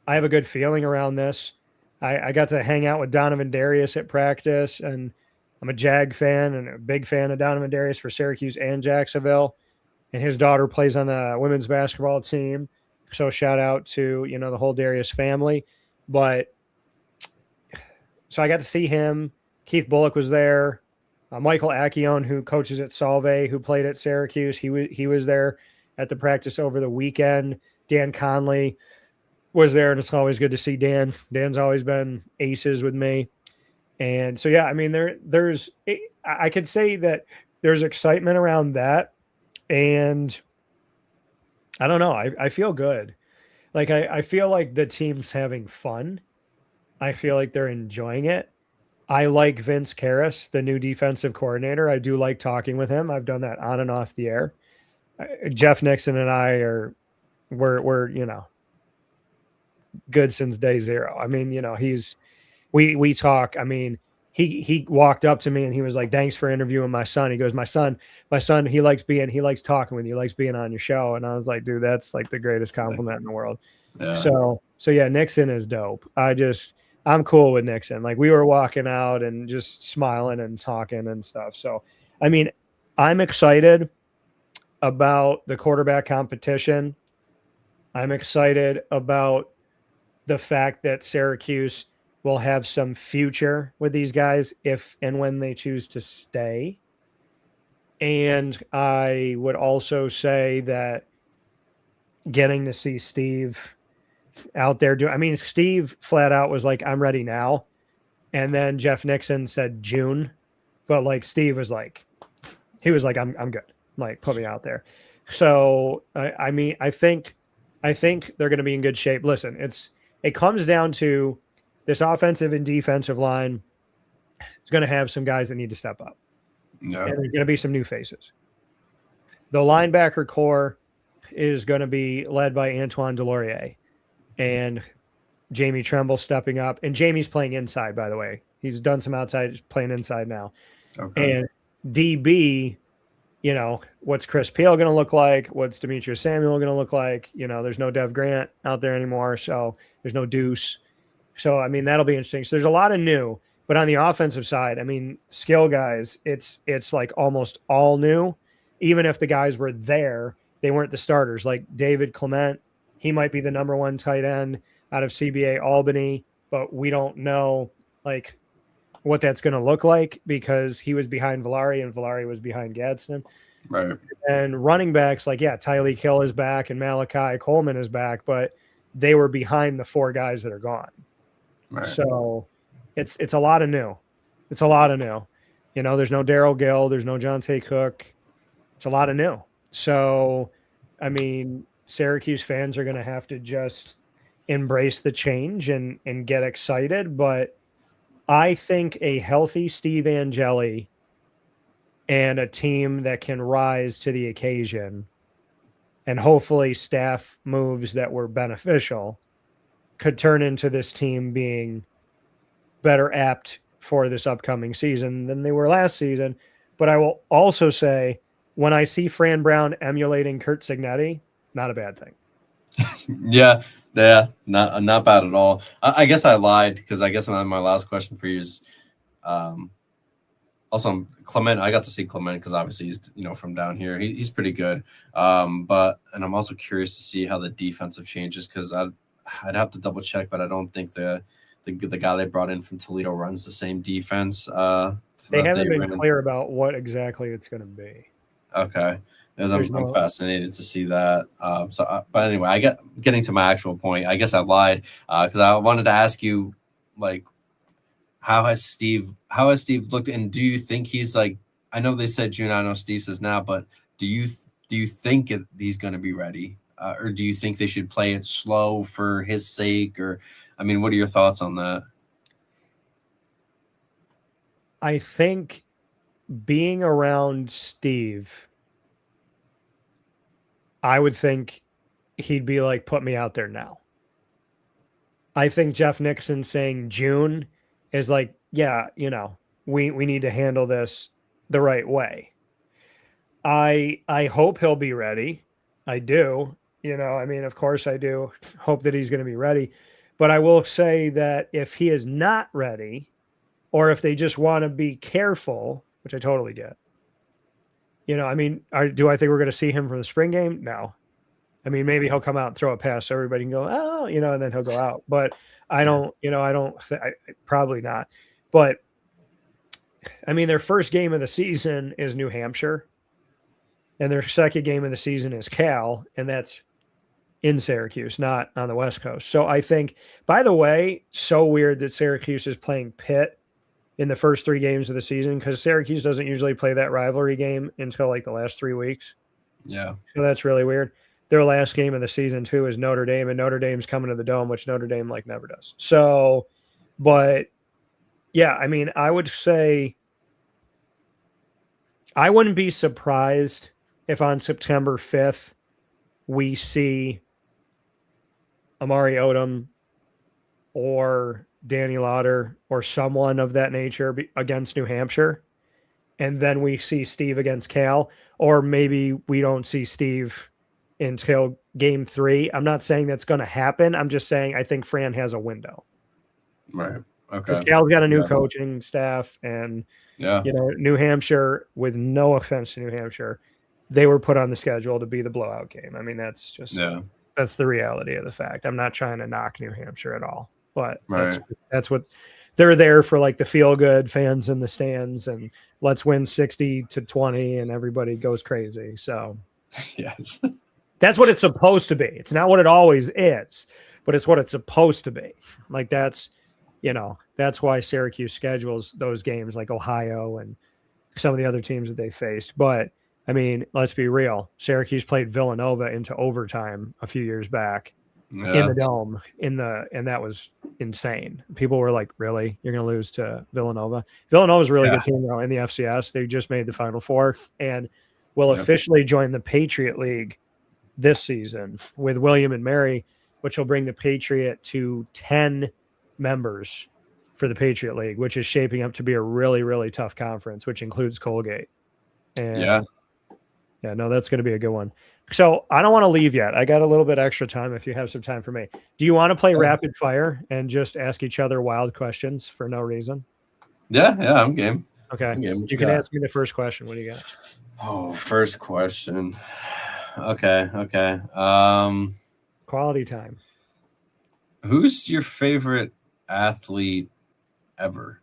I have a good feeling around this. I got to hang out with Donovan Darius at practice, and I'm a Jag fan and a big fan of Donovan Darius for Syracuse and Jacksonville. And his daughter plays on the women's basketball team. So shout out to, the whole Darius family. But so I got to see him. Keith Bullock was there. Michael Accione, who coaches at Salve, who played at Syracuse, he was there at the practice over the weekend. Dan Conley was there, and it's always good to see Dan. Dan's always been aces with me. And so, yeah, I mean, I could say that there's excitement around that. And I don't know. I feel good. Like, I feel like the team's having fun. I feel like they're enjoying it. I like Vince Karras, the new defensive coordinator. I do like talking with him. I've done that on and off the air. Jeff Nixon and I we're good since day zero. I mean, we talk. I mean, he walked up to me and he was like, "Thanks for interviewing my son." He goes, my son, he likes talking with you, likes being on your show. And I was like, dude, that's like the greatest compliment in the world. Yeah. So yeah, Nixon is dope. I'm cool with Nixon. Like, we were walking out and just smiling and talking and stuff. So, I mean, I'm excited about the quarterback competition. I'm excited about the fact that Syracuse will have some future with these guys if and when they choose to stay. And I would also say that getting to see Steve out there I mean, Steve flat out was like, I'm ready now. And then Jeff Nixon said June, but like Steve was like, I'm good. Like, put me out there. So I mean, I think they're going to be in good shape. Listen, it comes down to this offensive and defensive line. It's going to have some guys that need to step up. No. And there's going to be some new faces. The linebacker core is going to be led by Antoine Delorier and Jamie Tremble stepping up. And Jamie's playing inside, by the way. He's done some outside, playing inside now. Okay. And DB, you know, what's Chris Peel going to look like? What's Demetrius Samuel going to look like? You know, there's no Dev Grant out there anymore. So there's no Deuce. So, I mean, that'll be interesting. So there's a lot of new. But on the offensive side, I mean, skill guys, it's like almost all new. Even if the guys were there, they weren't the starters. Like David Clement, he might be the number one tight end out of CBA Albany, but we don't know like what that's going to look like because he was behind Villari and Villari was behind Gadsden. Right. And running backs like, yeah, Tyleek Hill is back and Malachi Coleman is back, but they were behind the four guys that are gone. Right. So it's a lot of new. It's a lot of new. You know, there's no Darryl Gill. There's no John Tay Cook. It's a lot of new. So, I mean, Syracuse fans are going to have to just embrace the change and get excited. But I think a healthy Steve Angeli and a team that can rise to the occasion and hopefully staff moves that were beneficial could turn into this team being better apt for this upcoming season than they were last season. But I will also say, when I see Fran Brown emulating Kurt Signetti, not a bad thing. Yeah, not bad at all. I guess I lied because I guess my last question for you is also Clement. I got to see Clement because obviously he's from down here. He's pretty good. But I'm also curious to see how the defensive changes because I'd have to double check, but I don't think the guy they brought in from Toledo runs the same defense. They haven't been clear about what exactly it's going to be. Okay. I'm fascinated to see that. But anyway, getting to my actual point. I guess I lied because I wanted to ask you, like, how has Steve looked? And do you think he's like? I know they said June. I know Steve says now, but do you think he's going to be ready, or do you think they should play it slow for his sake? Or, I mean, what are your thoughts on that? I think being around Steve, I would think he'd be like, put me out there now. I think Jeff Nixon saying June is like, yeah, we need to handle this the right way. I hope he'll be ready. I do. I mean, of course I do hope that he's going to be ready. But I will say that if he is not ready, or if they just want to be careful, which I totally get. I mean, do I think we're going to see him from the spring game? No. I mean, maybe he'll come out and throw a pass so everybody can go, oh, and then he'll go out. But I don't, probably not. But I mean, their first game of the season is New Hampshire, and their second game of the season is Cal, and that's in Syracuse, not on the West Coast. So I think, by the way, so weird that Syracuse is playing Pitt in the first 3 games of the season because Syracuse doesn't usually play that rivalry game until like the last 3 weeks. Yeah. So that's really weird. Their last game of the season too is Notre Dame, and Notre Dame's coming to the Dome, which Notre Dame like never does. So, but yeah, I mean, I would say I wouldn't be surprised if on September 5th we see Amari Odom or Danny Lauder or someone of that nature against New Hampshire, and then we see Steve against Cal, or maybe we don't see Steve until game 3. I'm not saying that's going to happen. I'm just saying I think Fran has a window. Right. Okay. Because Cal's got a new coaching staff, and New Hampshire, with no offense to New Hampshire, they were put on the schedule to be the blowout game. I mean, that's just that's the reality of the fact. I'm not trying to knock New Hampshire at all. But that's what they're there for, like the feel good fans in the stands and let's win 60-20 and everybody goes crazy. So yes. That's what it's supposed to be. It's not what it always is, but it's what it's supposed to be. Like that's why Syracuse schedules those games like Ohio and some of the other teams that they faced. But I mean, let's be real. Syracuse played Villanova into overtime a few years back in the Dome and that was insane. People were like, really? You're going to lose to Villanova? Villanova's a really good team though in the FCS. They just made the Final Four and will officially join the Patriot League this season with William and Mary, which will bring the Patriot to 10 members for the Patriot League, which is shaping up to be a really, really tough conference, which includes Colgate. And no, that's going to be a good one. So I don't want to leave yet. I got a little bit extra time if you have some time for me. Do you want to play rapid fire and just ask each other wild questions for no reason? Yeah, I'm game. Okay. I'm game. You can ask me the first question. What do you got? Oh, first question. Okay. Quality time. Who's your favorite athlete ever?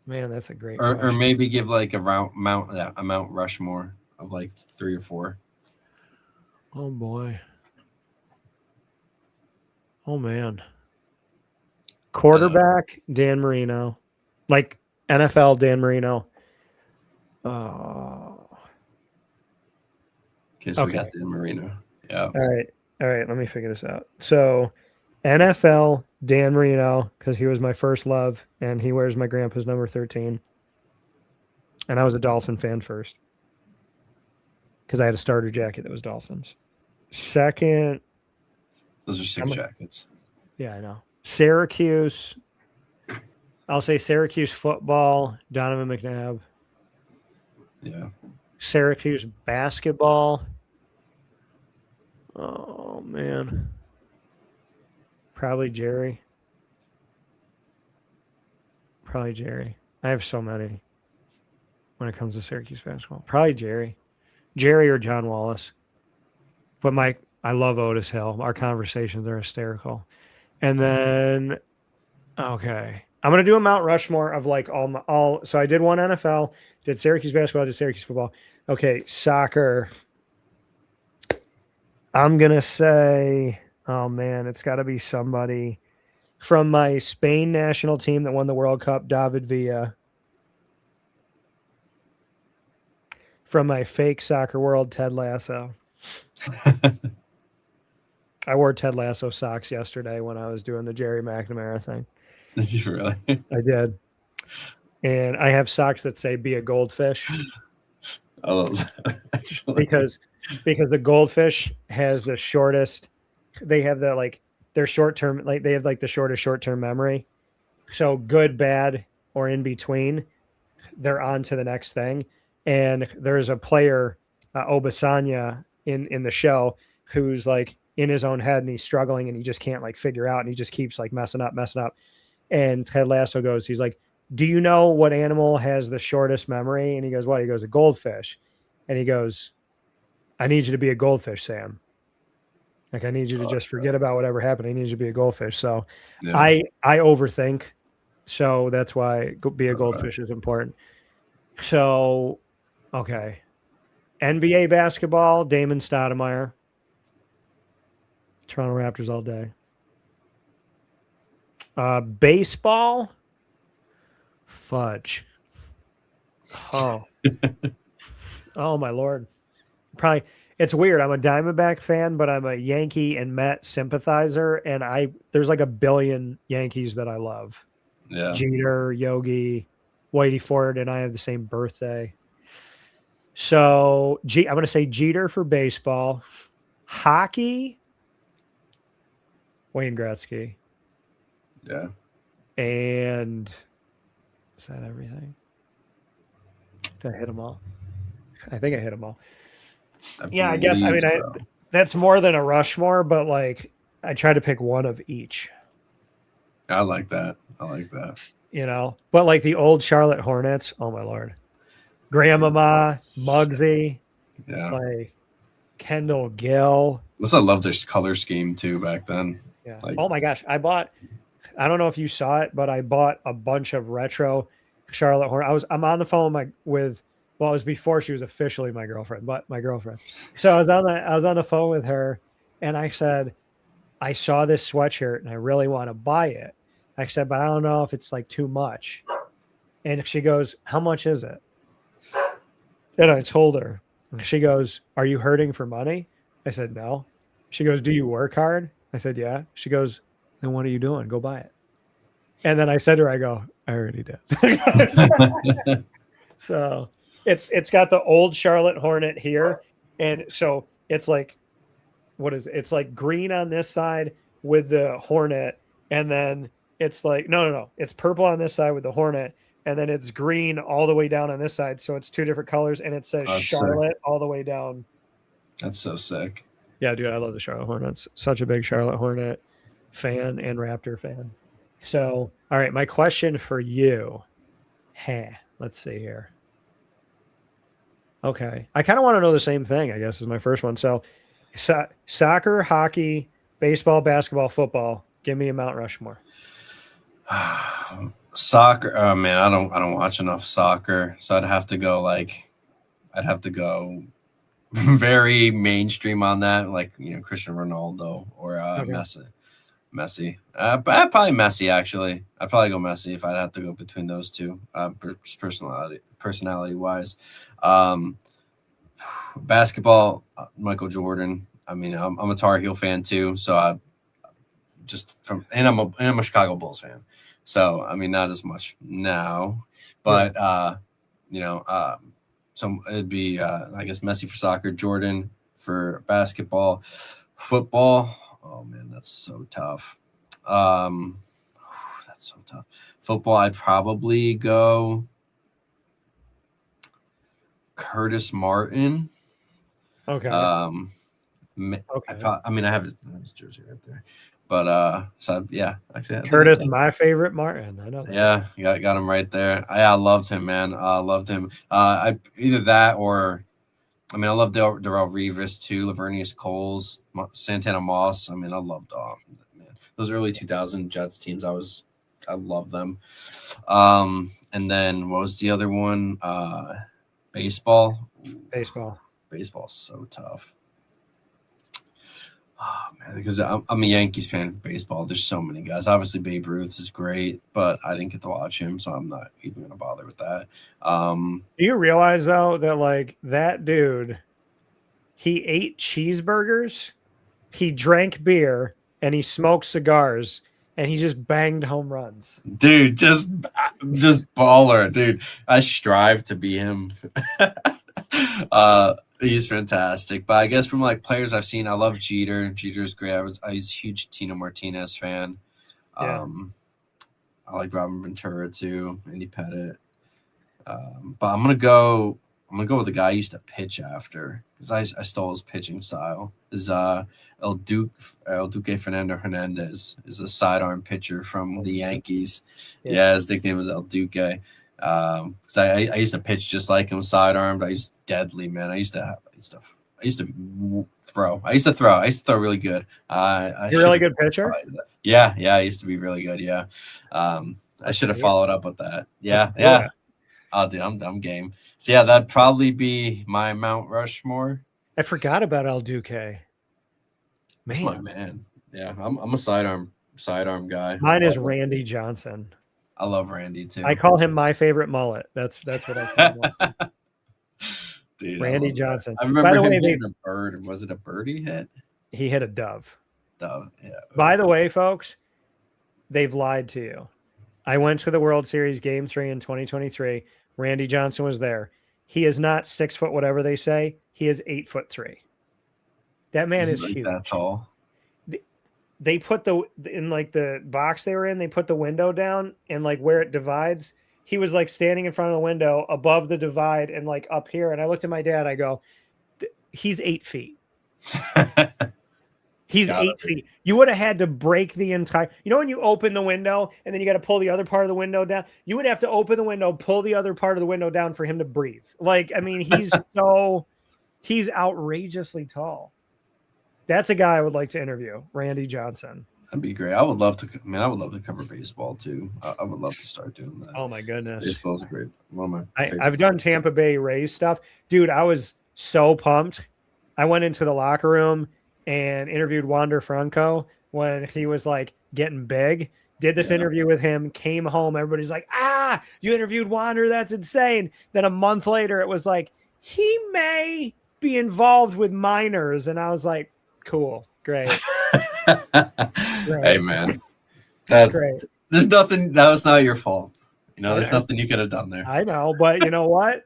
Man, that's a great or maybe give like a Mount Rushmore of like 3 or 4. Oh boy. Oh man. Quarterback Dan Marino. Like NFL Dan Marino. Oh. Okay, so we got Dan Marino. Yeah. All right, let me figure this out. So NFL Dan Marino, because he was my first love, and he wears my grandpa's number 13. And I was a Dolphin fan first, because I had a starter jacket that was Dolphins. Second, those are sick jackets. Yeah, I know. Syracuse. I'll say Syracuse football. Donovan McNabb. Yeah. Syracuse basketball. Oh man. Probably Jerry. I have so many when it comes to Syracuse basketball. Probably Jerry or John Wallace. But I love Otis Hill. Our conversations are hysterical. And then, okay, I'm going to do a Mount Rushmore of like all. So I did one NFL, did Syracuse basketball, did Syracuse football. Okay, soccer. I'm going to say, oh man, it's got to be somebody from my Spain national team that won the World Cup, David Villa. From my fake soccer world, Ted Lasso. I wore Ted Lasso socks yesterday when I was doing the Jerry McNamara thing. Did you really? I did. And I have socks that say "Be a goldfish." I love that, actually. Because the goldfish has the shortest. They have the like their short term, like they have like the shortest short term memory. So good, bad, or in between, they're on to the next thing. And there's a player, Obasanya, in the show who's like in his own head and he's struggling and he just can't like figure out and he just keeps like messing up. And Ted Lasso goes, he's like, do you know what animal has the shortest memory? And he goes, what? He goes, a goldfish. And he goes, I need you to be a goldfish, Sam. Like, I need you to just forget about whatever happened. I need you to be a goldfish. So yeah. I overthink. So that's why be a goldfish is important. So, okay. NBA basketball, Damon Stoudemire. Toronto Raptors all day. Baseball, fudge. Oh. Oh, my Lord. Probably, it's weird. I'm a Diamondback fan, but I'm a Yankee and Met sympathizer, and there's like a billion Yankees that I love. Yeah. Jeter, Yogi, Whitey Ford, and I have the same birthday. So I'm going to say Jeter for baseball. Hockey, Wayne Gretzky. Yeah. And is that everything? Did I hit them all? I think I hit them all. I guess. I mean, that's more than a Rushmore, but like I try to pick one of each. I like that. You know, but like the old Charlotte Hornets. Oh my Lord, Grandmama, Muggsy, yeah, like Kendall Gill. I love their color scheme too back then. Yeah. Like, oh my gosh, I don't know if you saw it, but I bought a bunch of retro Charlotte Hornets. I'm on the phone with Well, it was before she was officially my girlfriend, but my girlfriend. So I was on the phone with her, and I said, I saw this sweatshirt and I really want to buy it. I said, but I don't know if it's like too much. And she goes, how much is it? And I told her. And she goes, are you hurting for money? I said, no. She goes, do you work hard? I said, yeah. She goes, then what are you doing? Go buy it. And then I said to her, I go, I already did. So it's got the old Charlotte Hornet here. And so it's like, what is it? It's like green on this side with the Hornet. And then it's like, no. It's purple on this side with the Hornet. And then it's green all the way down on this side. So it's two different colors. And it says Charlotte all the way down. That's so sick. Yeah, dude, I love the Charlotte Hornets. Such a big Charlotte Hornet fan and Raptor fan. So, all right, my question for you. Let's see here. Okay. I kind of want to know the same thing, I guess, is my first one. So, soccer, hockey, baseball, basketball, football. Give me a Mount Rushmore. Soccer. Oh man, I don't watch enough soccer, so I'd have to go very mainstream on that, like Cristiano Ronaldo or Messi. Probably Messi actually. I'd probably go Messi if I'd have to go between those two. Personality wise, basketball, Michael Jordan. I mean, I'm a Tar Heel fan too, so I'm a Chicago Bulls fan. So I mean, not as much now, but so it'd be I guess Messi for soccer, Jordan for basketball, football. Oh man, that's so tough. That's so tough. Football, I'd probably go Curtis Martin. Okay. Okay. I have his jersey right there. But yeah, actually, Curtis, my favorite Martin. I know that. Yeah, got him right there. I loved him, man. I loved him. Either that or, I mean, I love Darrell Revis too, Lavernius Coles, Santana Moss. I mean, I loved man, those early 2000 Jets teams. I love them. And then what was the other one? Baseball. Baseball's so tough. Oh man, because I'm a Yankees fan of baseball. There's so many guys. Obviously, Babe Ruth is great, but I didn't get to watch him, so I'm not even gonna bother with that. Do you realize though that like that dude, he ate cheeseburgers, he drank beer, and he smoked cigars, and he just banged home runs. Dude, just baller, dude. I strive to be him. He's fantastic. But I guess from like players I've seen, I love Jeter. Jeter's great. I was a huge Tino Martinez fan. Yeah. I like Robin Ventura too, Andy Pettit. But I'm gonna go with the guy I used to pitch after because I stole his pitching style. Is El Duque Fernando Hernandez is a sidearm pitcher from the Yankees. Yeah, his nickname was El Duque. Because I used to pitch just like him, sidearmed. I used deadly, man. I used to throw. I used to throw really good. You're a really good pitcher. Yeah. I used to be really good. Yeah. I should have followed up with that. Yeah. Oh, dude, I'm game. So yeah, that'd probably be my Mount Rushmore. I forgot about El Duque. That's my man. Yeah, I'm a sidearm guy. Mine is Randy Johnson. I love Randy too. I call him my favorite mullet. That's what I call him. Dude, Randy Johnson. I remember him hitting a bird. Was it a bird he hit? He hit a dove. Yeah. By the way, folks, they've lied to you. I went to the World Series Game 3 in 2023. Randy Johnson was there. He is not 6 foot, whatever they say. He is 8'3". That man is huge. That tall. They put in like the box they were in, they put the window down and like where it divides, he was like standing in front of the window above the divide and like up here. And I looked at my dad, I go, he's 8 feet. He's 8 feet. You would have had to break the entire, when you open the window and then you got to pull the other part of the window down, you would have to open the window, pull the other part of the window down for him to breathe. Like, I mean, he's outrageously tall. That's a guy I would like to interview, Randy Johnson. That'd be great. I would love to. I mean, I would love to cover baseball too. I would love to start doing that. Oh my goodness. Baseball's a great one of my favorite. I've done Tampa Bay Rays stuff. Dude, I was so pumped. I went into the locker room and interviewed Wander Franco when he was like getting big. Did this interview with him, came home. Everybody's like, you interviewed Wander. That's insane. Then a month later, it was like, he may be involved with minors. And I was like, cool, great. Hey, man. That's great. There's nothing. That was not your fault. There's nothing you could have done there. I know, but you know what?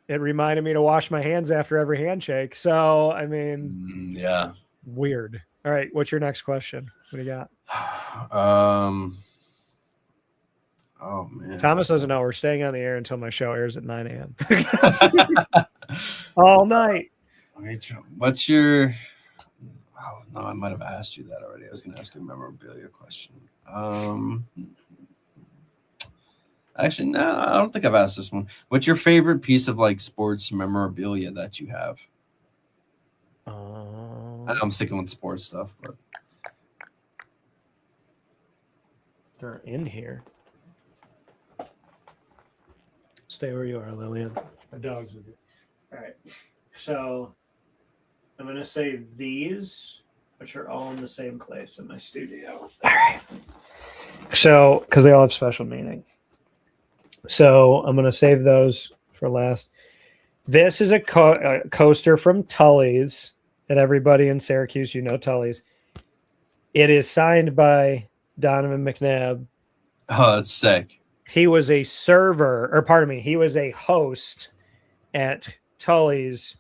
It reminded me to wash my hands after every handshake. So, I mean, yeah. Weird. All right. What's your next question? What do you got? Oh man. Thomas doesn't know. We're staying on the air until my show airs at 9 a.m. All night. What's your? Oh no, I might have asked you that already. I was going to ask you a memorabilia question. Actually, no, I don't think I've asked this one. What's your favorite piece of like sports memorabilia that you have? I know I'm sticking with sports stuff, but they're in here. Stay where you are, Lillian. My dogs are good. All right. So I'm going to say these, which are all in the same place in my studio. All right. So, because they all have special meaning. So I'm going to save those for last. This is a coaster from Tully's that everybody in Syracuse, Tully's. It is signed by Donovan McNabb. Oh, that's sick. He was a he was a host at Tully's,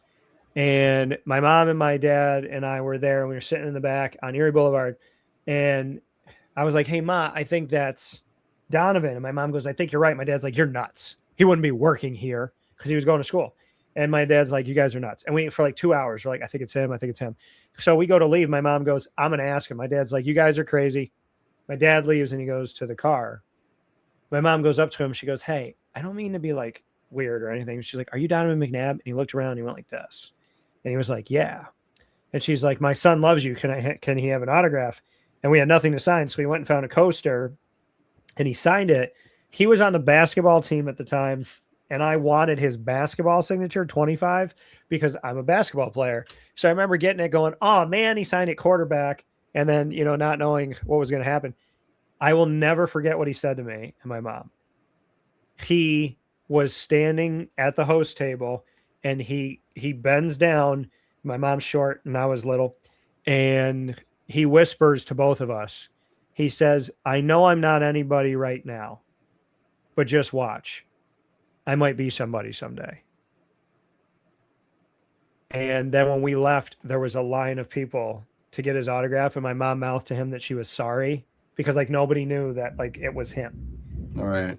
and my mom and my dad and I were there, and we were sitting in the back on Erie Boulevard, and I was like, hey, Ma, I think that's Donovan. And my mom goes, I think you're right. My dad's like, you're nuts. He wouldn't be working here because he was going to school. And my dad's like, you guys are nuts. And we, for like 2 hours, we're like, I think it's him. I think it's him. So we go to leave. My mom goes, I'm going to ask him. My dad's like, you guys are crazy. My dad leaves and he goes to the car. My mom goes up to him. She goes, hey, I don't mean to be like weird or anything. She's like, are you Donovan McNabb? And he looked around and he went like this. And he was like, yeah. And she's like, my son loves you. Can he have an autograph? And we had nothing to sign. So we went and found a coaster and he signed it. He was on the basketball team at the time. And I wanted his basketball signature 25 because I'm a basketball player. So I remember getting it going, oh man, he signed it quarterback. And then, not knowing what was going to happen. I will never forget what he said to me and my mom. He was standing at the host table and he bends down. My mom's short and I was little. And he whispers to both of us. He says, I know I'm not anybody right now, but just watch. I might be somebody someday. And then when we left, there was a line of people to get his autograph. And my mom mouthed to him that she was sorry because like nobody knew that like it was him. All right.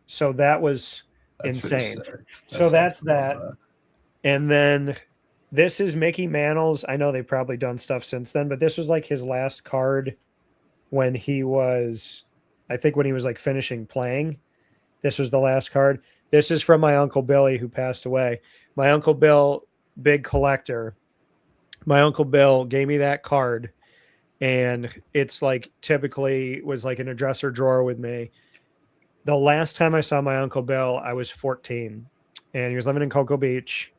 So that's insane. So that's that. That. And then this is Mickey Mantle's. I know they've probably done stuff since then, but this was like his last card when he was like finishing playing. This was the last card. This is from my Uncle Billy who passed away. My Uncle Bill, big collector. My Uncle Bill gave me that card. And it's like typically was like in a dresser drawer with me. The last time I saw my Uncle Bill, I was 14 and he was living in Cocoa Beach.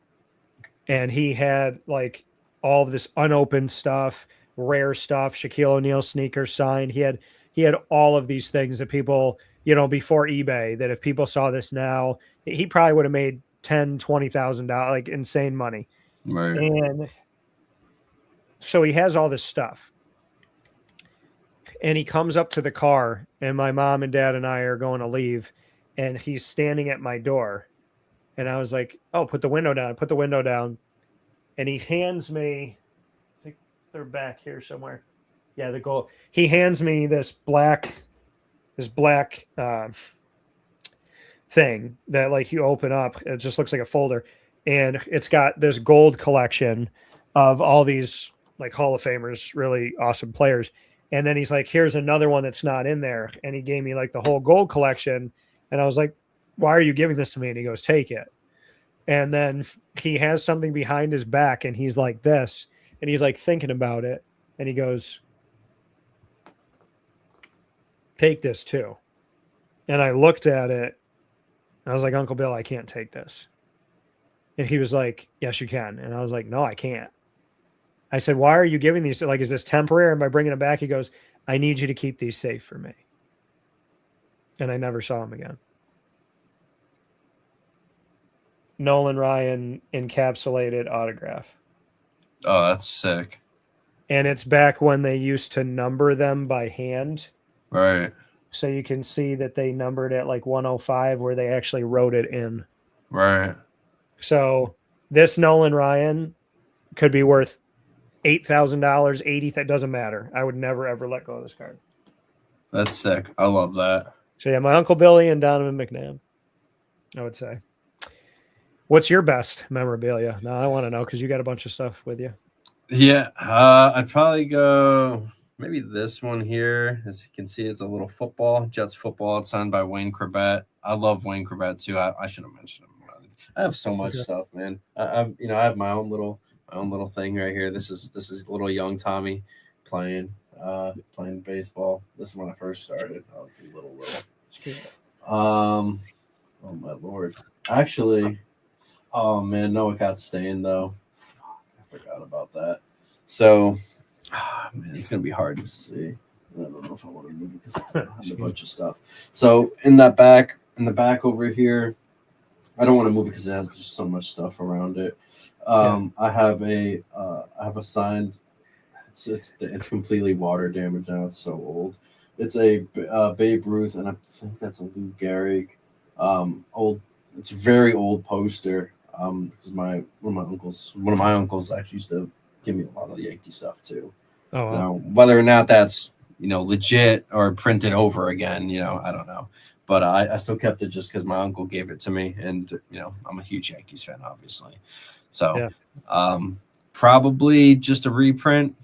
And he had like all of this unopened stuff, rare stuff, Shaquille O'Neal sneakers signed. He had all of these things that people, before eBay, that if people saw this now, he probably would have made $10,000, $20,000, like insane money. Right. And so he has all this stuff. And he comes up to the car and my mom and dad and I are going to leave and he's standing at my door. And I was like, oh, put the window down. I put the window down. And he hands me, I think they're back here somewhere. Yeah, the gold. He hands me this black thing that like you open up. It just looks like a folder. And it's got this gold collection of all these like Hall of Famers, really awesome players. And then he's like, here's another one that's not in there. And he gave me like the whole gold collection. And I was like, why are you giving this to me? And he goes, take it. And then he has something behind his back and he's like this. And he's like thinking about it. And he goes, take this too. And I looked at it. I was like, Uncle Bill, I can't take this. And he was like, yes, you can. And I was like, no, I can't. I said, why are you giving these? Like, is this temporary? Am I bringing them back? He goes, I need you to keep these safe for me. And I never saw him again. Nolan Ryan encapsulated autograph. Oh, that's sick. And it's back when they used to number them by hand. Right. So you can see that they numbered at like 105 where they actually wrote it in. Right. So this Nolan Ryan could be worth $8,000, $80,000. That doesn't matter. I would never, ever let go of this card. That's sick. I love that. So yeah, my Uncle Billy and Donovan McNabb, I would say. What's your best memorabilia? Now I want to know because you got a bunch of stuff with you. Yeah, I'd probably go maybe this one here. As you can see, it's a little football, Jets football. It's signed by Wayne Corbett. I love Wayne Corbett too. I should have mentioned him. I have so much stuff, man. I have my own little thing right here. This is little young Tommy playing baseball. This is when I first started. I was little. Oh my Lord. Actually, oh man, Noah got stained though. I forgot about that. So, man, it's gonna be hard to see. I don't know if I want to move it because it's a bunch of stuff. So in the back over here, I don't want to move it because it has just so much stuff around it. I have a signed. It's completely water damaged now. It's so old. It's a Babe Ruth, and I think that's a Lou Gehrig. Old. It's a very old poster. Because one of my uncles actually used to give me a lot of Yankee stuff too. Oh, wow. Now, whether or not that's legit or printed over again, I don't know. But I still kept it just because my uncle gave it to me, and I'm a huge Yankees fan, obviously. So, probably just a reprint.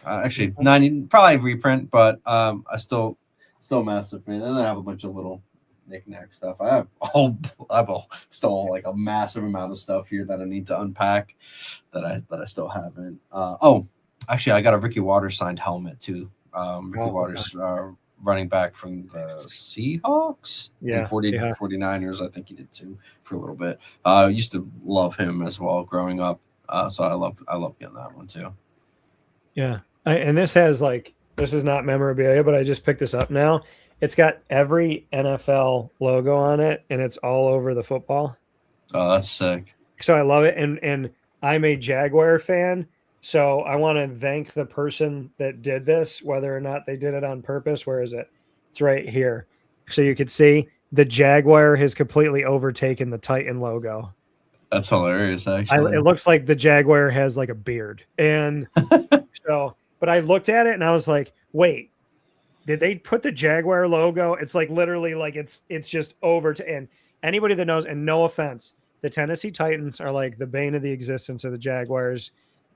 Actually, probably a reprint, but I still massive fan, and I have a bunch of little knick-knack stuff. I have still like a massive amount of stuff here that I need to unpack that I still haven't. Actually, I got a Ricky Waters signed helmet too. Ricky Waters. Running back from the Seahawks and 49ers. I think he did too for a little bit. I used to love him as well growing up. So I love getting that one too. Yeah. And this has this is not memorabilia, but I just picked this up now. It's got every NFL logo on it and it's all over the football. Oh, that's sick. So I love it. And I'm a Jaguar fan. So I want to thank the person that did this, whether or not they did it on purpose. Where is it? It's right here. So you could see the Jaguar has completely overtaken the Titan logo. That's hilarious, actually. It looks like the Jaguar has like a beard. And but I looked at it and I was like, wait, did they put the Jaguar logo? It's like literally like it's just over to, and anybody that knows, and no offense, the Tennessee Titans are like the bane of the existence of the Jaguars.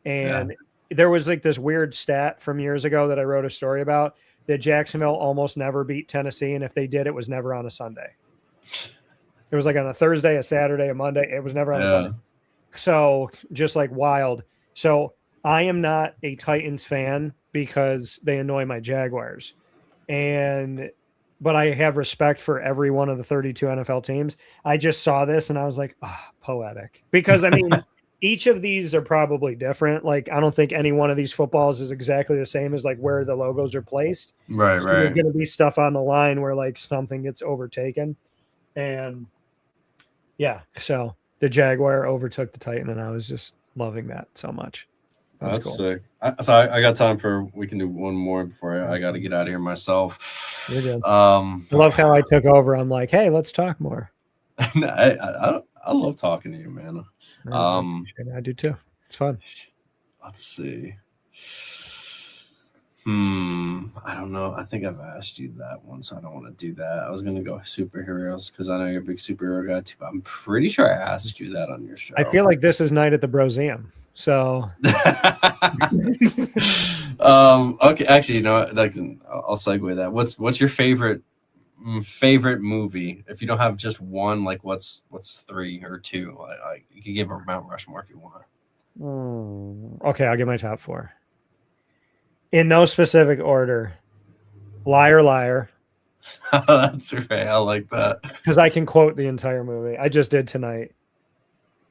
And there was like this weird stat from years ago that I wrote a story about that Jacksonville almost never beat Tennessee. And if they did, it was never on a Sunday. It was like on a Thursday, a Saturday, a Monday. It was never on a Sunday. So just like wild. So I am not a Titans fan because they annoy my Jaguars. But I have respect for every one of the 32 NFL teams. I just saw this and I was like, poetic. Because I mean, each of these are probably different. Like, I don't think any one of these footballs is exactly the same as like where the logos are placed. Right, so right. There's going to be stuff on the line where like something gets overtaken. And so the Jaguar overtook the Titan and I was just loving that so much. That's cool. Sick. So I got time we can do one more before I got to get out of here myself. You're good. I love how I took over. I'm like, hey, let's talk more. I love talking to you, man. I do too. It's fun. Let's see. I don't know. I think I've asked you that one, so I don't want to do that. I was going to go superheroes because I know you're a big superhero guy too, but I'm pretty sure I asked you that on your show. I feel like this is Night at the Broseum. So okay, actually, I'll segue that. What's your favorite movie? If you don't have just one, like what's 3 or 2? Like you can give a Mount Rushmore if you want. Okay, I'll give my top 4 in no specific order. Liar Liar, That's right. I like that. because I can quote the entire movie. I just did tonight.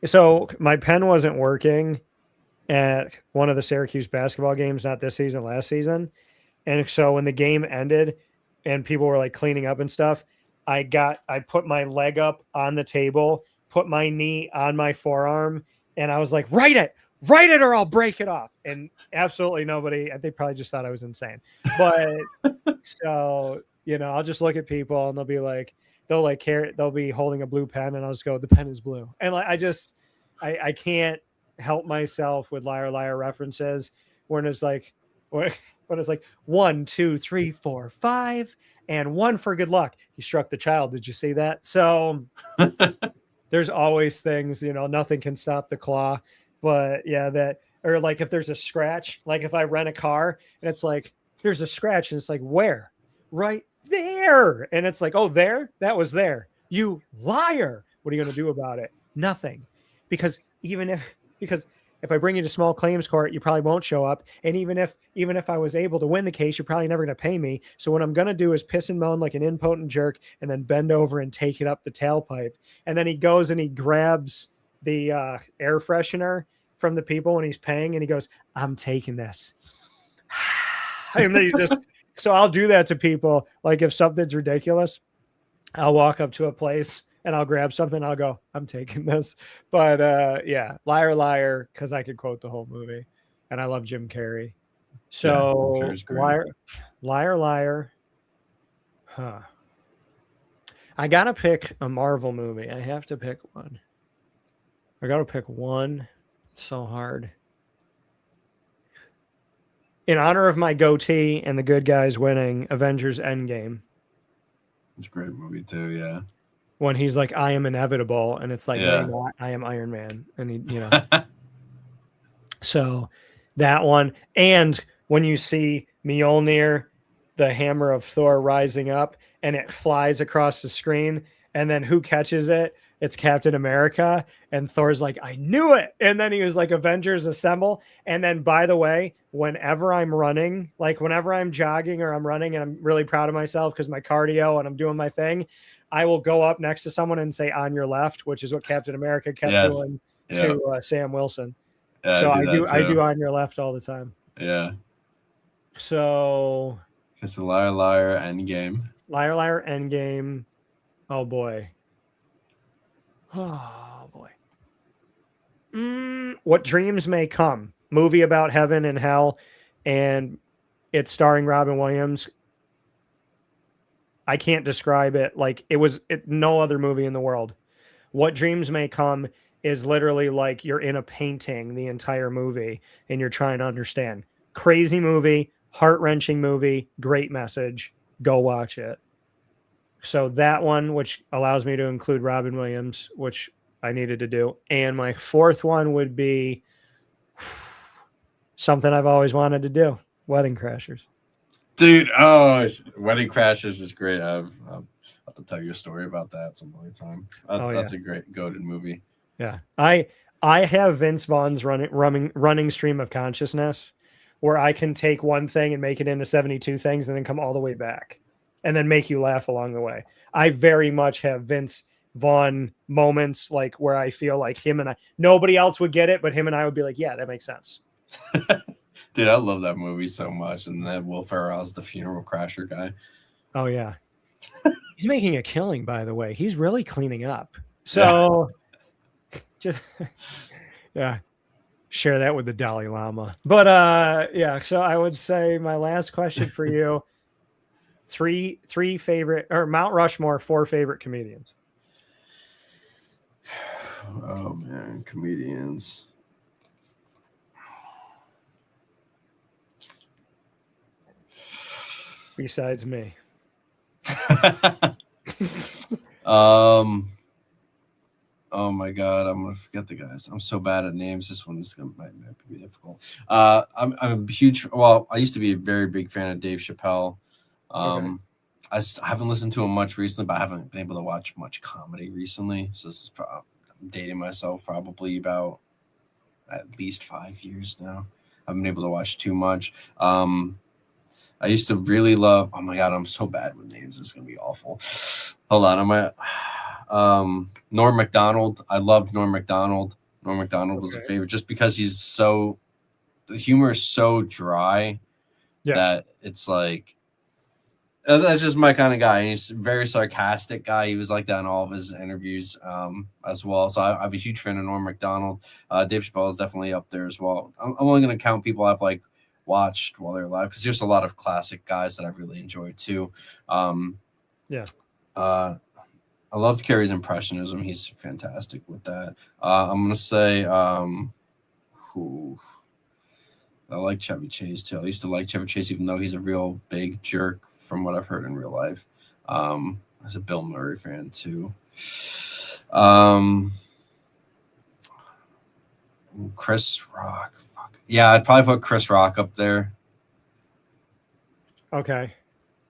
So my pen wasn't working at one of the Syracuse basketball games, not this season, last season. And so when the game ended and people were like cleaning up and stuff, I put my leg up on the table, put my knee on my forearm, and I was like, write it, or I'll break it off. And absolutely nobody, they probably just thought I was insane. But so, I'll just look at people and they'll be like, they'll be holding a blue pen and I'll just go, the pen is blue. And like, I can't help myself with liar, liar references when it's like, when it's like 1, 2, 3, 4, 5, and 1 for good luck. He struck the child. Did you see that? So there's always things, nothing can stop the claw. But yeah, or like if there's a scratch, like if I rent a car and it's like, there's a scratch and it's like, where? Right there. And it's like, oh, there? That was there. You liar. What are you going to do about it? Nothing. Because if I bring you to small claims court, you probably won't show up. And even if I was able to win the case, you're probably never going to pay me. So what I'm going to do is piss and moan like an impotent jerk and then bend over and take it up the tailpipe. And then he goes and he grabs the air freshener from the people when he's paying and he goes, I'm taking this. And then so I'll do that to people. Like if something's ridiculous, I'll walk up to a place and I'll grab something. I'll go, I'm taking this. But yeah, liar, liar, because I could quote the whole movie. And I love Jim Carrey. So liar, liar. Huh. I got to pick a Marvel movie. I have to pick one. I got to pick one. It's so hard. In honor of my goatee and the good guys winning, Avengers Endgame. It's a great movie too, yeah. When he's like, I am inevitable, and it's like, yeah. no, I am Iron Man. And he, So that one. And when you see Mjolnir, the hammer of Thor rising up, and it flies across the screen, and then who catches it? It's Captain America. And Thor's like, I knew it. And then he was like, Avengers assemble. And then, by the way, whenever I'm running, like whenever I'm jogging or I'm running and I'm really proud of myself because my cardio and I'm doing my thing, I will go up next to someone and say on your left, which is what Captain America kept doing to Sam Wilson. Yeah, so I do on your left all the time. Yeah. So it's a liar, liar, Endgame. Liar, liar, Endgame. Oh boy. Oh boy. What Dreams May Come. Movie about heaven and hell, and it's starring Robin Williams. I can't describe it like no other movie in the world. What Dreams May Come is literally like you're in a painting the entire movie and you're trying to understand. Crazy movie, heart-wrenching movie, great message. Go watch it. So that one, which allows me to include Robin Williams, which I needed to do. And my fourth one would be something I've always wanted to do. Wedding Crashers. Dude, Wedding Crashers is great. I'll have to tell you a story about that some other time. That's a great goated movie. Yeah. I have Vince Vaughn's running stream of consciousness where I can take one thing and make it into 72 things and then come all the way back and then make you laugh along the way. I very much have Vince Vaughn moments like where I feel like him and I, nobody else would get it, but him and I would be like, yeah, that makes sense. Dude, I love that movie so much. And then Will Ferrell's the funeral crasher guy. Oh, yeah. He's making a killing, by the way. He's really cleaning up. So, just, yeah, share that with the Dalai Lama. But, yeah, so I would say my last question for you, three favorite, or Mount Rushmore, 4 favorite comedians. Oh, man, comedians. Besides me. Oh my god, I'm gonna forget the guys. I'm so bad at names. This one might be difficult. I'm a huge. Well, I used to be a very big fan of Dave Chappelle. Okay. I haven't listened to him much recently, but I haven't been able to watch much comedy recently. So this is I'm dating myself probably about at least 5 years now. I haven't been able to watch too much. I used to really love. Oh my god, I'm so bad with names. It's gonna be awful. Hold on, I'm at Norm Macdonald. I loved Norm Macdonald. Norm Macdonald was a favorite just because the humor is so dry that it's like that's just my kind of guy. And he's a very sarcastic guy. He was like that in all of his interviews as well. So I'm a huge fan of Norm Macdonald. Dave Chappelle is definitely up there as well. I'm only going to count people I've like watched while they're alive because there's a lot of classic guys that I really enjoyed too. I loved Carrie's impressionism. He's fantastic with that. I'm going to say I like Chevy Chase too. I used to like Chevy Chase even though he's a real big jerk from what I've heard in real life. I was a Bill Murray fan too. Chris Rock. Fuck. Yeah, I'd probably put Chris Rock up there. Okay.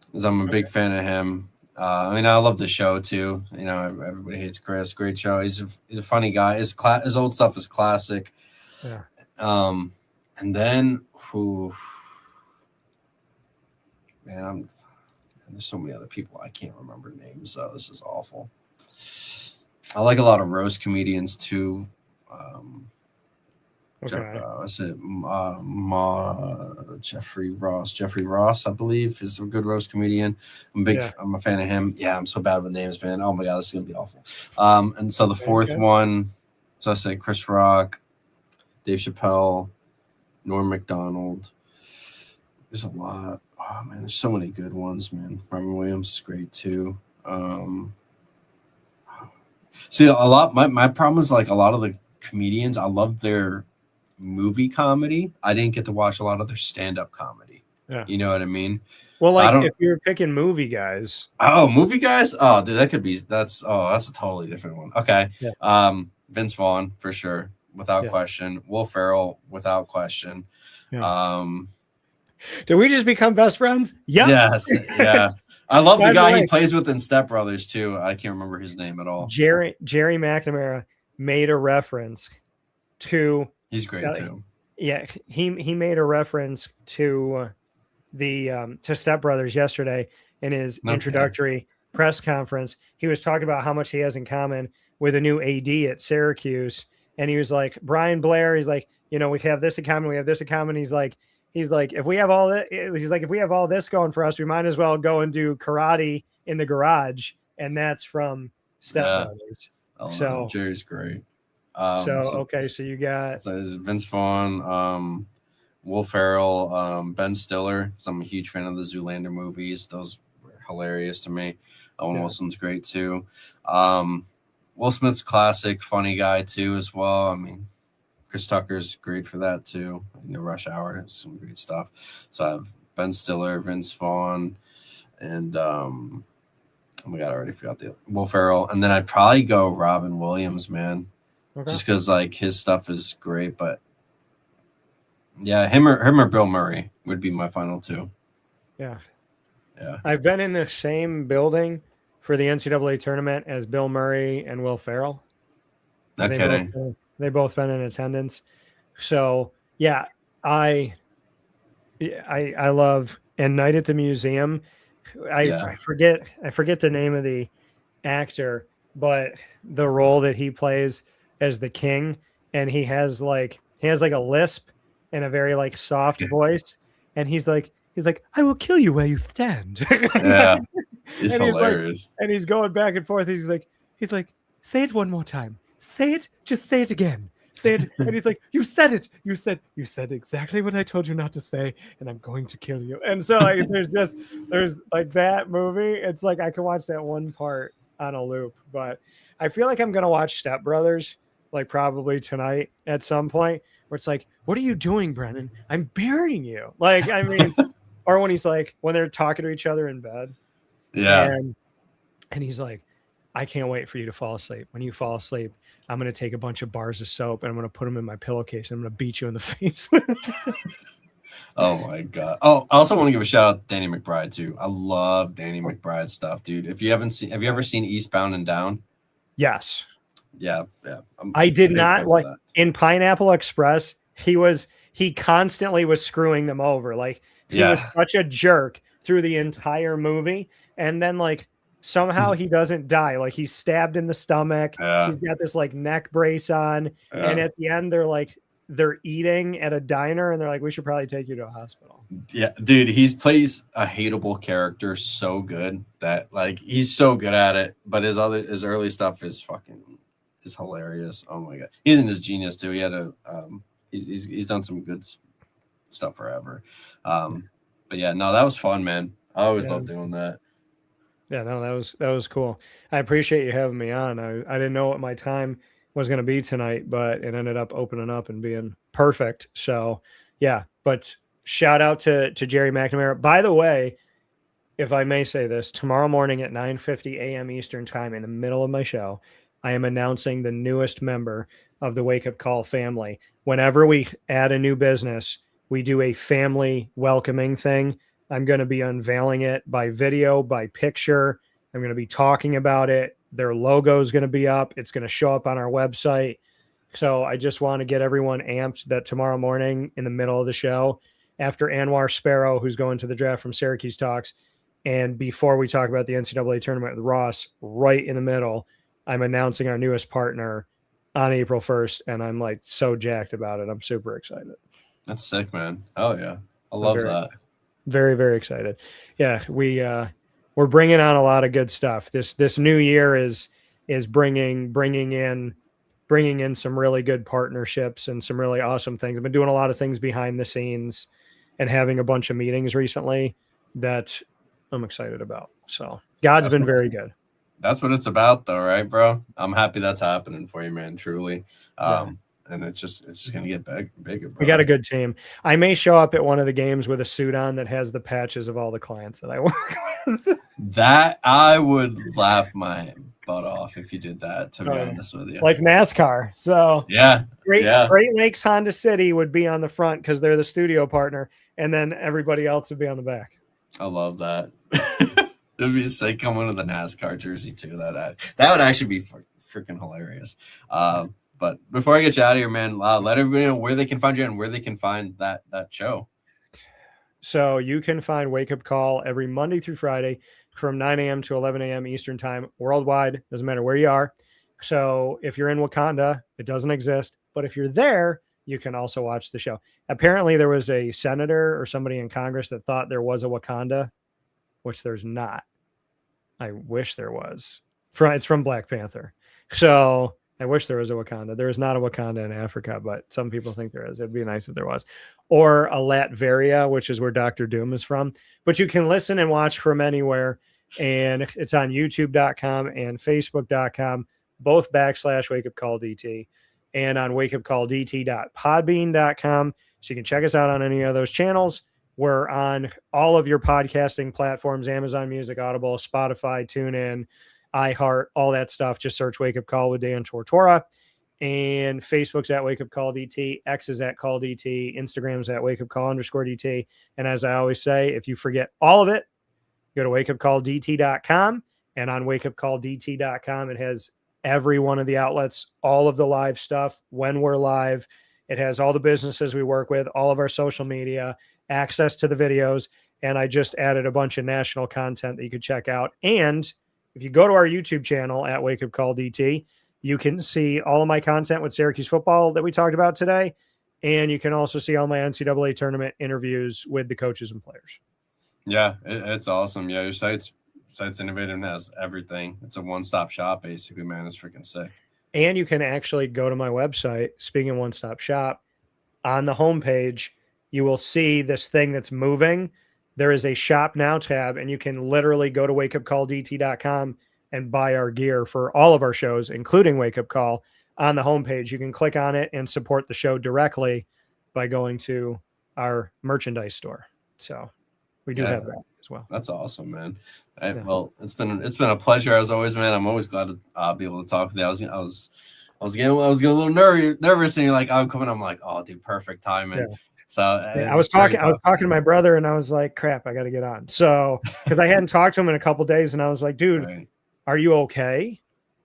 Because I'm a big fan of him. I mean, I love the show too. You know, everybody hates Chris. Great show. He's a funny guy. His old stuff is classic. Yeah. And then, man, there's so many other people I can't remember names. So this is awful. I like a lot of roast comedians too. Jeffrey Ross, I believe, is a good roast comedian. I'm a fan of him. Yeah, I'm so bad with names, man. Oh my god, this is gonna be awful. And so the fourth one, so I say Chris Rock, Dave Chappelle, Norm Macdonald. There's a lot. Oh man, there's so many good ones, man. Robin Williams is great too. See, a lot. My problem is like a lot of the comedians. I love their movie comedy. I didn't get to watch a lot of their stand-up comedy. Yeah, you know what I mean. Well, like if you're picking movie guys. Oh, movie guys. Oh, dude, that's a totally different one. Okay. Yeah. Vince Vaughn for sure, without question. Will Ferrell without question. Yeah. Did we just become best friends? Yep. Yes. Yeah. I love the guy he plays with in Step Brothers too. I can't remember his name at all. Jerry McNamara made a reference to. He's great too. Yeah, he made a reference to to Step Brothers yesterday in his introductory press conference. He was talking about how much he has in common with a new AD at Syracuse, and he was like, Brian Blair. He's like, you know, we have this in common. We have this in common. He's like, if we have all that, if we have all this going for us, we might as well go and do karate in the garage, and that's from Step Brothers. Oh, so Jerry's great. So you got Vince Vaughn, Will Ferrell, Ben Stiller, because I'm a huge fan of the Zoolander movies. Those were hilarious to me. Owen Wilson's great too. Will Smith's classic, funny guy too as well. I mean, Chris Tucker's great for that too. You know, Rush Hour, some great stuff. So I have Ben Stiller, Vince Vaughn, and oh my god, I already forgot the Will Ferrell. And then I'd probably go Robin Williams, man. Okay. Just because like his stuff is great, but yeah, him or Bill Murray would be my final two. Yeah. I've been in the same building for the NCAA tournament as Bill Murray and Will Ferrell. No kidding. They both been in attendance. So yeah, I love and Night at the Museum. I forget the name of the actor, but the role that he plays as the king, and he has like a lisp and a very like soft voice, and he's like I will kill you where you stand. Yeah, it's hilarious. And he's going back and forth. He's like say it one more time. Say it, just say it again. Say it. And he's like, you said it. You said exactly what I told you not to say, and I'm going to kill you. And so like there's like that movie. It's like I can watch that one part on a loop, but I feel like I'm gonna watch Step Brothers like probably tonight at some point, where it's like, what are you doing, Brandyn? I'm burying you. Like, I mean, or when they're talking to each other in bed. Yeah. And he's like, I can't wait for you to fall asleep. When you fall asleep, I'm going to take a bunch of bars of soap and I'm going to put them in my pillowcase and I'm going to beat you in the face. Oh my God. Oh, I also want to give a shout out to Danny McBride too. I love Danny McBride stuff, dude. Have you ever seen Eastbound and Down? Yes. Yeah. I did not in Pineapple Express. He constantly was screwing them over. Like He was such a jerk through the entire movie. And then like somehow he doesn't die. Like he's stabbed in the stomach. Yeah. He's got this like neck brace on. Yeah. And at the end, they're eating at a diner and they're like, we should probably take you to a hospital. Yeah, dude, he plays a hateable character so good that like he's so good at it. But his early stuff is hilarious. Oh my god, he's in his genius too. He had he's done some good stuff forever. But yeah, no, that was fun, man. I always love doing that. Yeah, no, that was cool. I appreciate you having me on. I didn't know what my time was going to be tonight, but it ended up opening up and being perfect. So yeah, but shout out to Jerry McNamara. By the way, if I may say this, tomorrow morning at 9:50 a.m. Eastern time, in the middle of my show, I am announcing the newest member of the Wake Up Call family. Whenever we add a new business, we do a family welcoming thing. I'm going to be unveiling it by video, by picture. I'm going to be talking about it. Their logo is going to be up. It's going to show up on our website. So I just want to get everyone amped that tomorrow morning in the middle of the show, after Anwar Sparrow, who's going to the draft from Syracuse, talks, and before we talk about the NCAA tournament with Ross, right in the middle, I'm announcing our newest partner on April 1st, and I'm like so jacked about it. I'm super excited. That's sick, man. Oh yeah, I love that. Very, very excited. Yeah, we're bringing on a lot of good stuff. This new year is bringing in some really good partnerships and some really awesome things. I've been doing a lot of things behind the scenes and having a bunch of meetings recently that I'm excited about. So God's been very good. That's what it's about though, right, bro? I'm happy that's happening for you, man, truly. And it's just going to get bigger, bro. We got a good team. I may show up at one of the games with a suit on that has the patches of all the clients that I work with. That I would laugh my butt off if you did that, to be honest with you. Like NASCAR. So yeah. Great Lakes Honda City would be on the front because they're the studio partner, and then everybody else would be on the back. I love that. It'd be sick coming with the NASCAR jersey too. That would actually be freaking hilarious. But before I get you out of here, man, let everybody know where they can find you and where they can find that show. So you can find Wake Up Call every Monday through Friday from 9 a.m. to 11 a.m. Eastern time, worldwide. Doesn't matter where you are. So if you're in Wakanda, it doesn't exist. But if you're there, you can also watch the show. Apparently, there was a senator or somebody in Congress that thought there was a Wakanda, which there's not. I wish there was. It's from Black Panther. So I wish there was a Wakanda. There is not a Wakanda in Africa, but some people think there is. It'd be nice if there was. Or a Latveria, which is where Dr. Doom is from. But you can listen and watch from anywhere. And it's on youtube.com and facebook.com, both /WakeUpCallDT, and on wakeupcalldt.podbean.com. So you can check us out on any of those channels. We're on all of your podcasting platforms, Amazon Music, Audible, Spotify, TuneIn, iHeart, all that stuff. Just search Wake Up Call with Dan Tortora. And Facebook's at Wake Up Call DT, X is at Call DT, Instagram's at Wake Up Call _DT. And as I always say, if you forget all of it, go to wakeupcalldt.com. And on wakeupcalldt.com, it has every one of the outlets, all of the live stuff, when we're live. It has all the businesses we work with, all of our social media, access to the videos. And I just added a bunch of national content that you could check out. And if you go to our YouTube channel at Wake Up Call DT, you can see all of my content with Syracuse football that we talked about today. And you can also see all my NCAA tournament interviews with the coaches and players. Yeah, it's awesome. Yeah, your site's innovative and has everything. It's a one-stop shop, basically, man. It's freaking sick. And you can actually go to my website, speaking of one-stop shop, on the homepage, you will see this thing that's moving. There is a shop now tab, and you can literally go to wakeupcalldt.com and buy our gear for all of our shows, including Wake Up Call, on the homepage. You can click on it and support the show directly by going to our merchandise store. So we do have that as well. That's awesome, man. Well, it's been a pleasure as always, man. I'm always glad to be able to talk with you. I was getting a little nervous, and you're like, I'm coming. I'm like, oh, dude, perfect timing. Yeah. So I was talking to my brother, and I was like, crap, I got to get on. So because I hadn't talked to him in a couple of days, and I was like, dude, are you okay?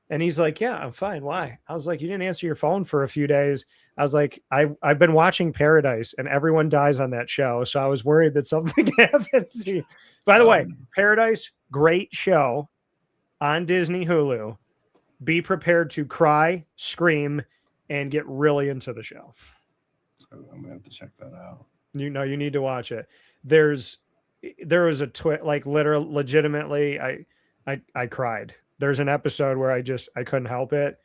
And he's like, yeah, I'm fine. Why? I was like, you didn't answer your phone for a few days. I was like, I've been watching Paradise and everyone dies on that show. So I was worried that something happened to you. By the way, Paradise, great show on Disney Hulu. Be prepared to cry, scream, and get really into the show. I'm gonna have to check that out. You need to watch it. There was a twist, like legitimately, I cried. There's an episode where I couldn't help it.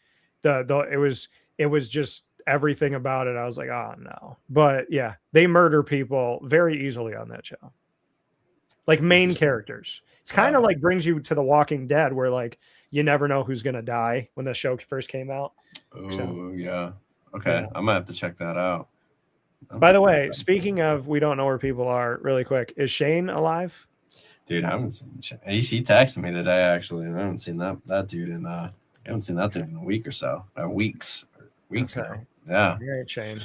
It was just everything about it. I was like, oh no. But yeah, they murder people very easily on that show. Like main characters. It's kind of like brings you to The Walking Dead, where like you never know who's gonna die when the show first came out. Oh yeah. Okay. Yeah. I'm gonna have to check that out. By the way, speaking of we don't know where people are, really quick, is Shane alive? Dude, I haven't seen Shane. He texted me today, actually. I haven't seen that dude in I haven't seen that dude in a week or so. Weeks now. Yeah. All right, Shane.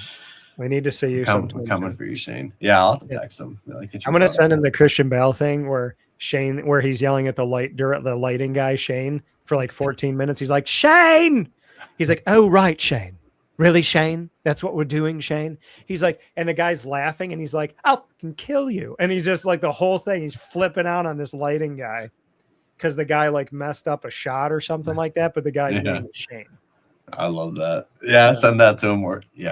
We need to see you sometime. I'm coming for you, Shane. Yeah, I'll have to text him. Like, I'm gonna send him the Christian Bale thing where he's yelling at the lighting guy, Shane, for like 14 minutes. He's like, Shane! He's like, oh right, Shane. Really, Shane? That's what we're doing, Shane? He's like, and the guy's laughing and he's like, I'll fucking kill you. And he's just like the whole thing, he's flipping out on this lighting guy because the guy like messed up a shot or something like that, but the guy's name is Shane. I love that. Yeah, send that to him.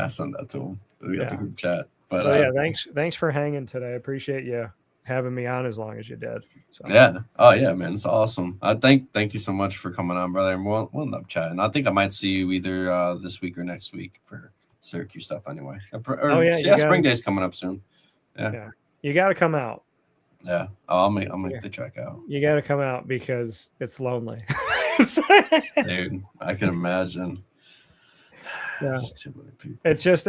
Send that to him. We got the group chat. But thanks for hanging today. I appreciate you having me on as long as you did. So. Yeah. Oh yeah, man. It's awesome. Thank you so much for coming on, brother. And we'll end up chatting. I think I might see you either this week or next week for Syracuse stuff anyway. Spring Day's coming up soon. Yeah. You gotta come out. Yeah. I'll make the trek out. You gotta come out because it's lonely. Dude, I can imagine. Yeah. Too many people. It's just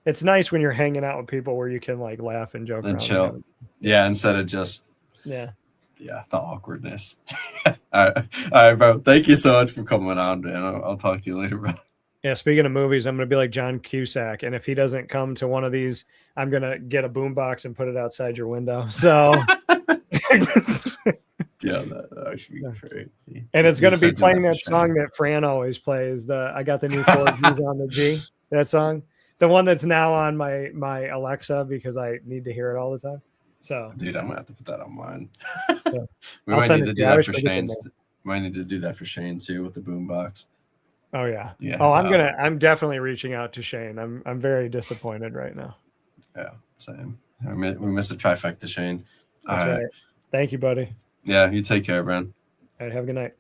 it's nice when you're hanging out with people where you can like laugh and joke and chill. Yeah, instead of just the awkwardness. All right, bro. Thank you so much for coming on, man. I'll talk to you later, bro. Yeah, speaking of movies, I'm gonna be like John Cusack, and if he doesn't come to one of these, I'm gonna get a boombox and put it outside your window. So yeah, that actually be crazy. And it's going to be playing that song that Fran always plays. I got the new 4Gs on the G. That song, the one that's now on my Alexa because I need to hear it all the time. So, dude, I'm gonna have to put that on mine. We I'll might need to do that for Shane. Might need to do that for Shane too with the boombox. Oh yeah. Oh, I'm definitely reaching out to Shane. I'm very disappointed right now. Yeah, same. We missed the trifecta, Shane. That's right. Thank you, buddy. Yeah, you take care, Brandyn. All right, have a good night.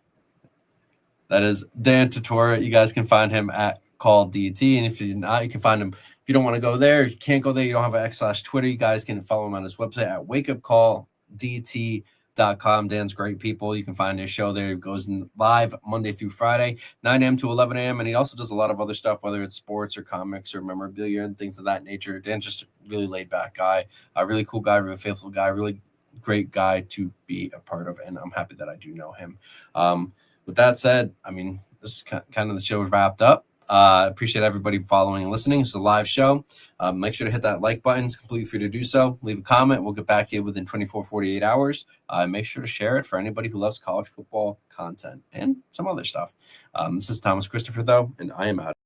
That is Dan Tortora. You guys can find him at Call DT, and if you're not, you can find him. If you don't want to go there, you can't go there. You don't have an X/Twitter. You guys can follow him on his website at WakeUpCallDT.com. Dan's great people. You can find his show there. It goes live Monday through Friday, 9 a.m. to 11 a.m. And he also does a lot of other stuff, whether it's sports or comics or memorabilia and things of that nature. Dan's just a really laid back guy, a really cool guy, really faithful guy, really great guy to be a part of, and I'm happy that I do know him. With that said, I mean, this is kind of the show wrapped up. Appreciate everybody following and listening. It's a live show. Make sure to hit that like button. It's completely free to do so. Leave a comment. We'll get back to you within 48 hours. Make sure to share it for anybody who loves college football content and some other stuff. This is Thomas Christopher, though, and I am out.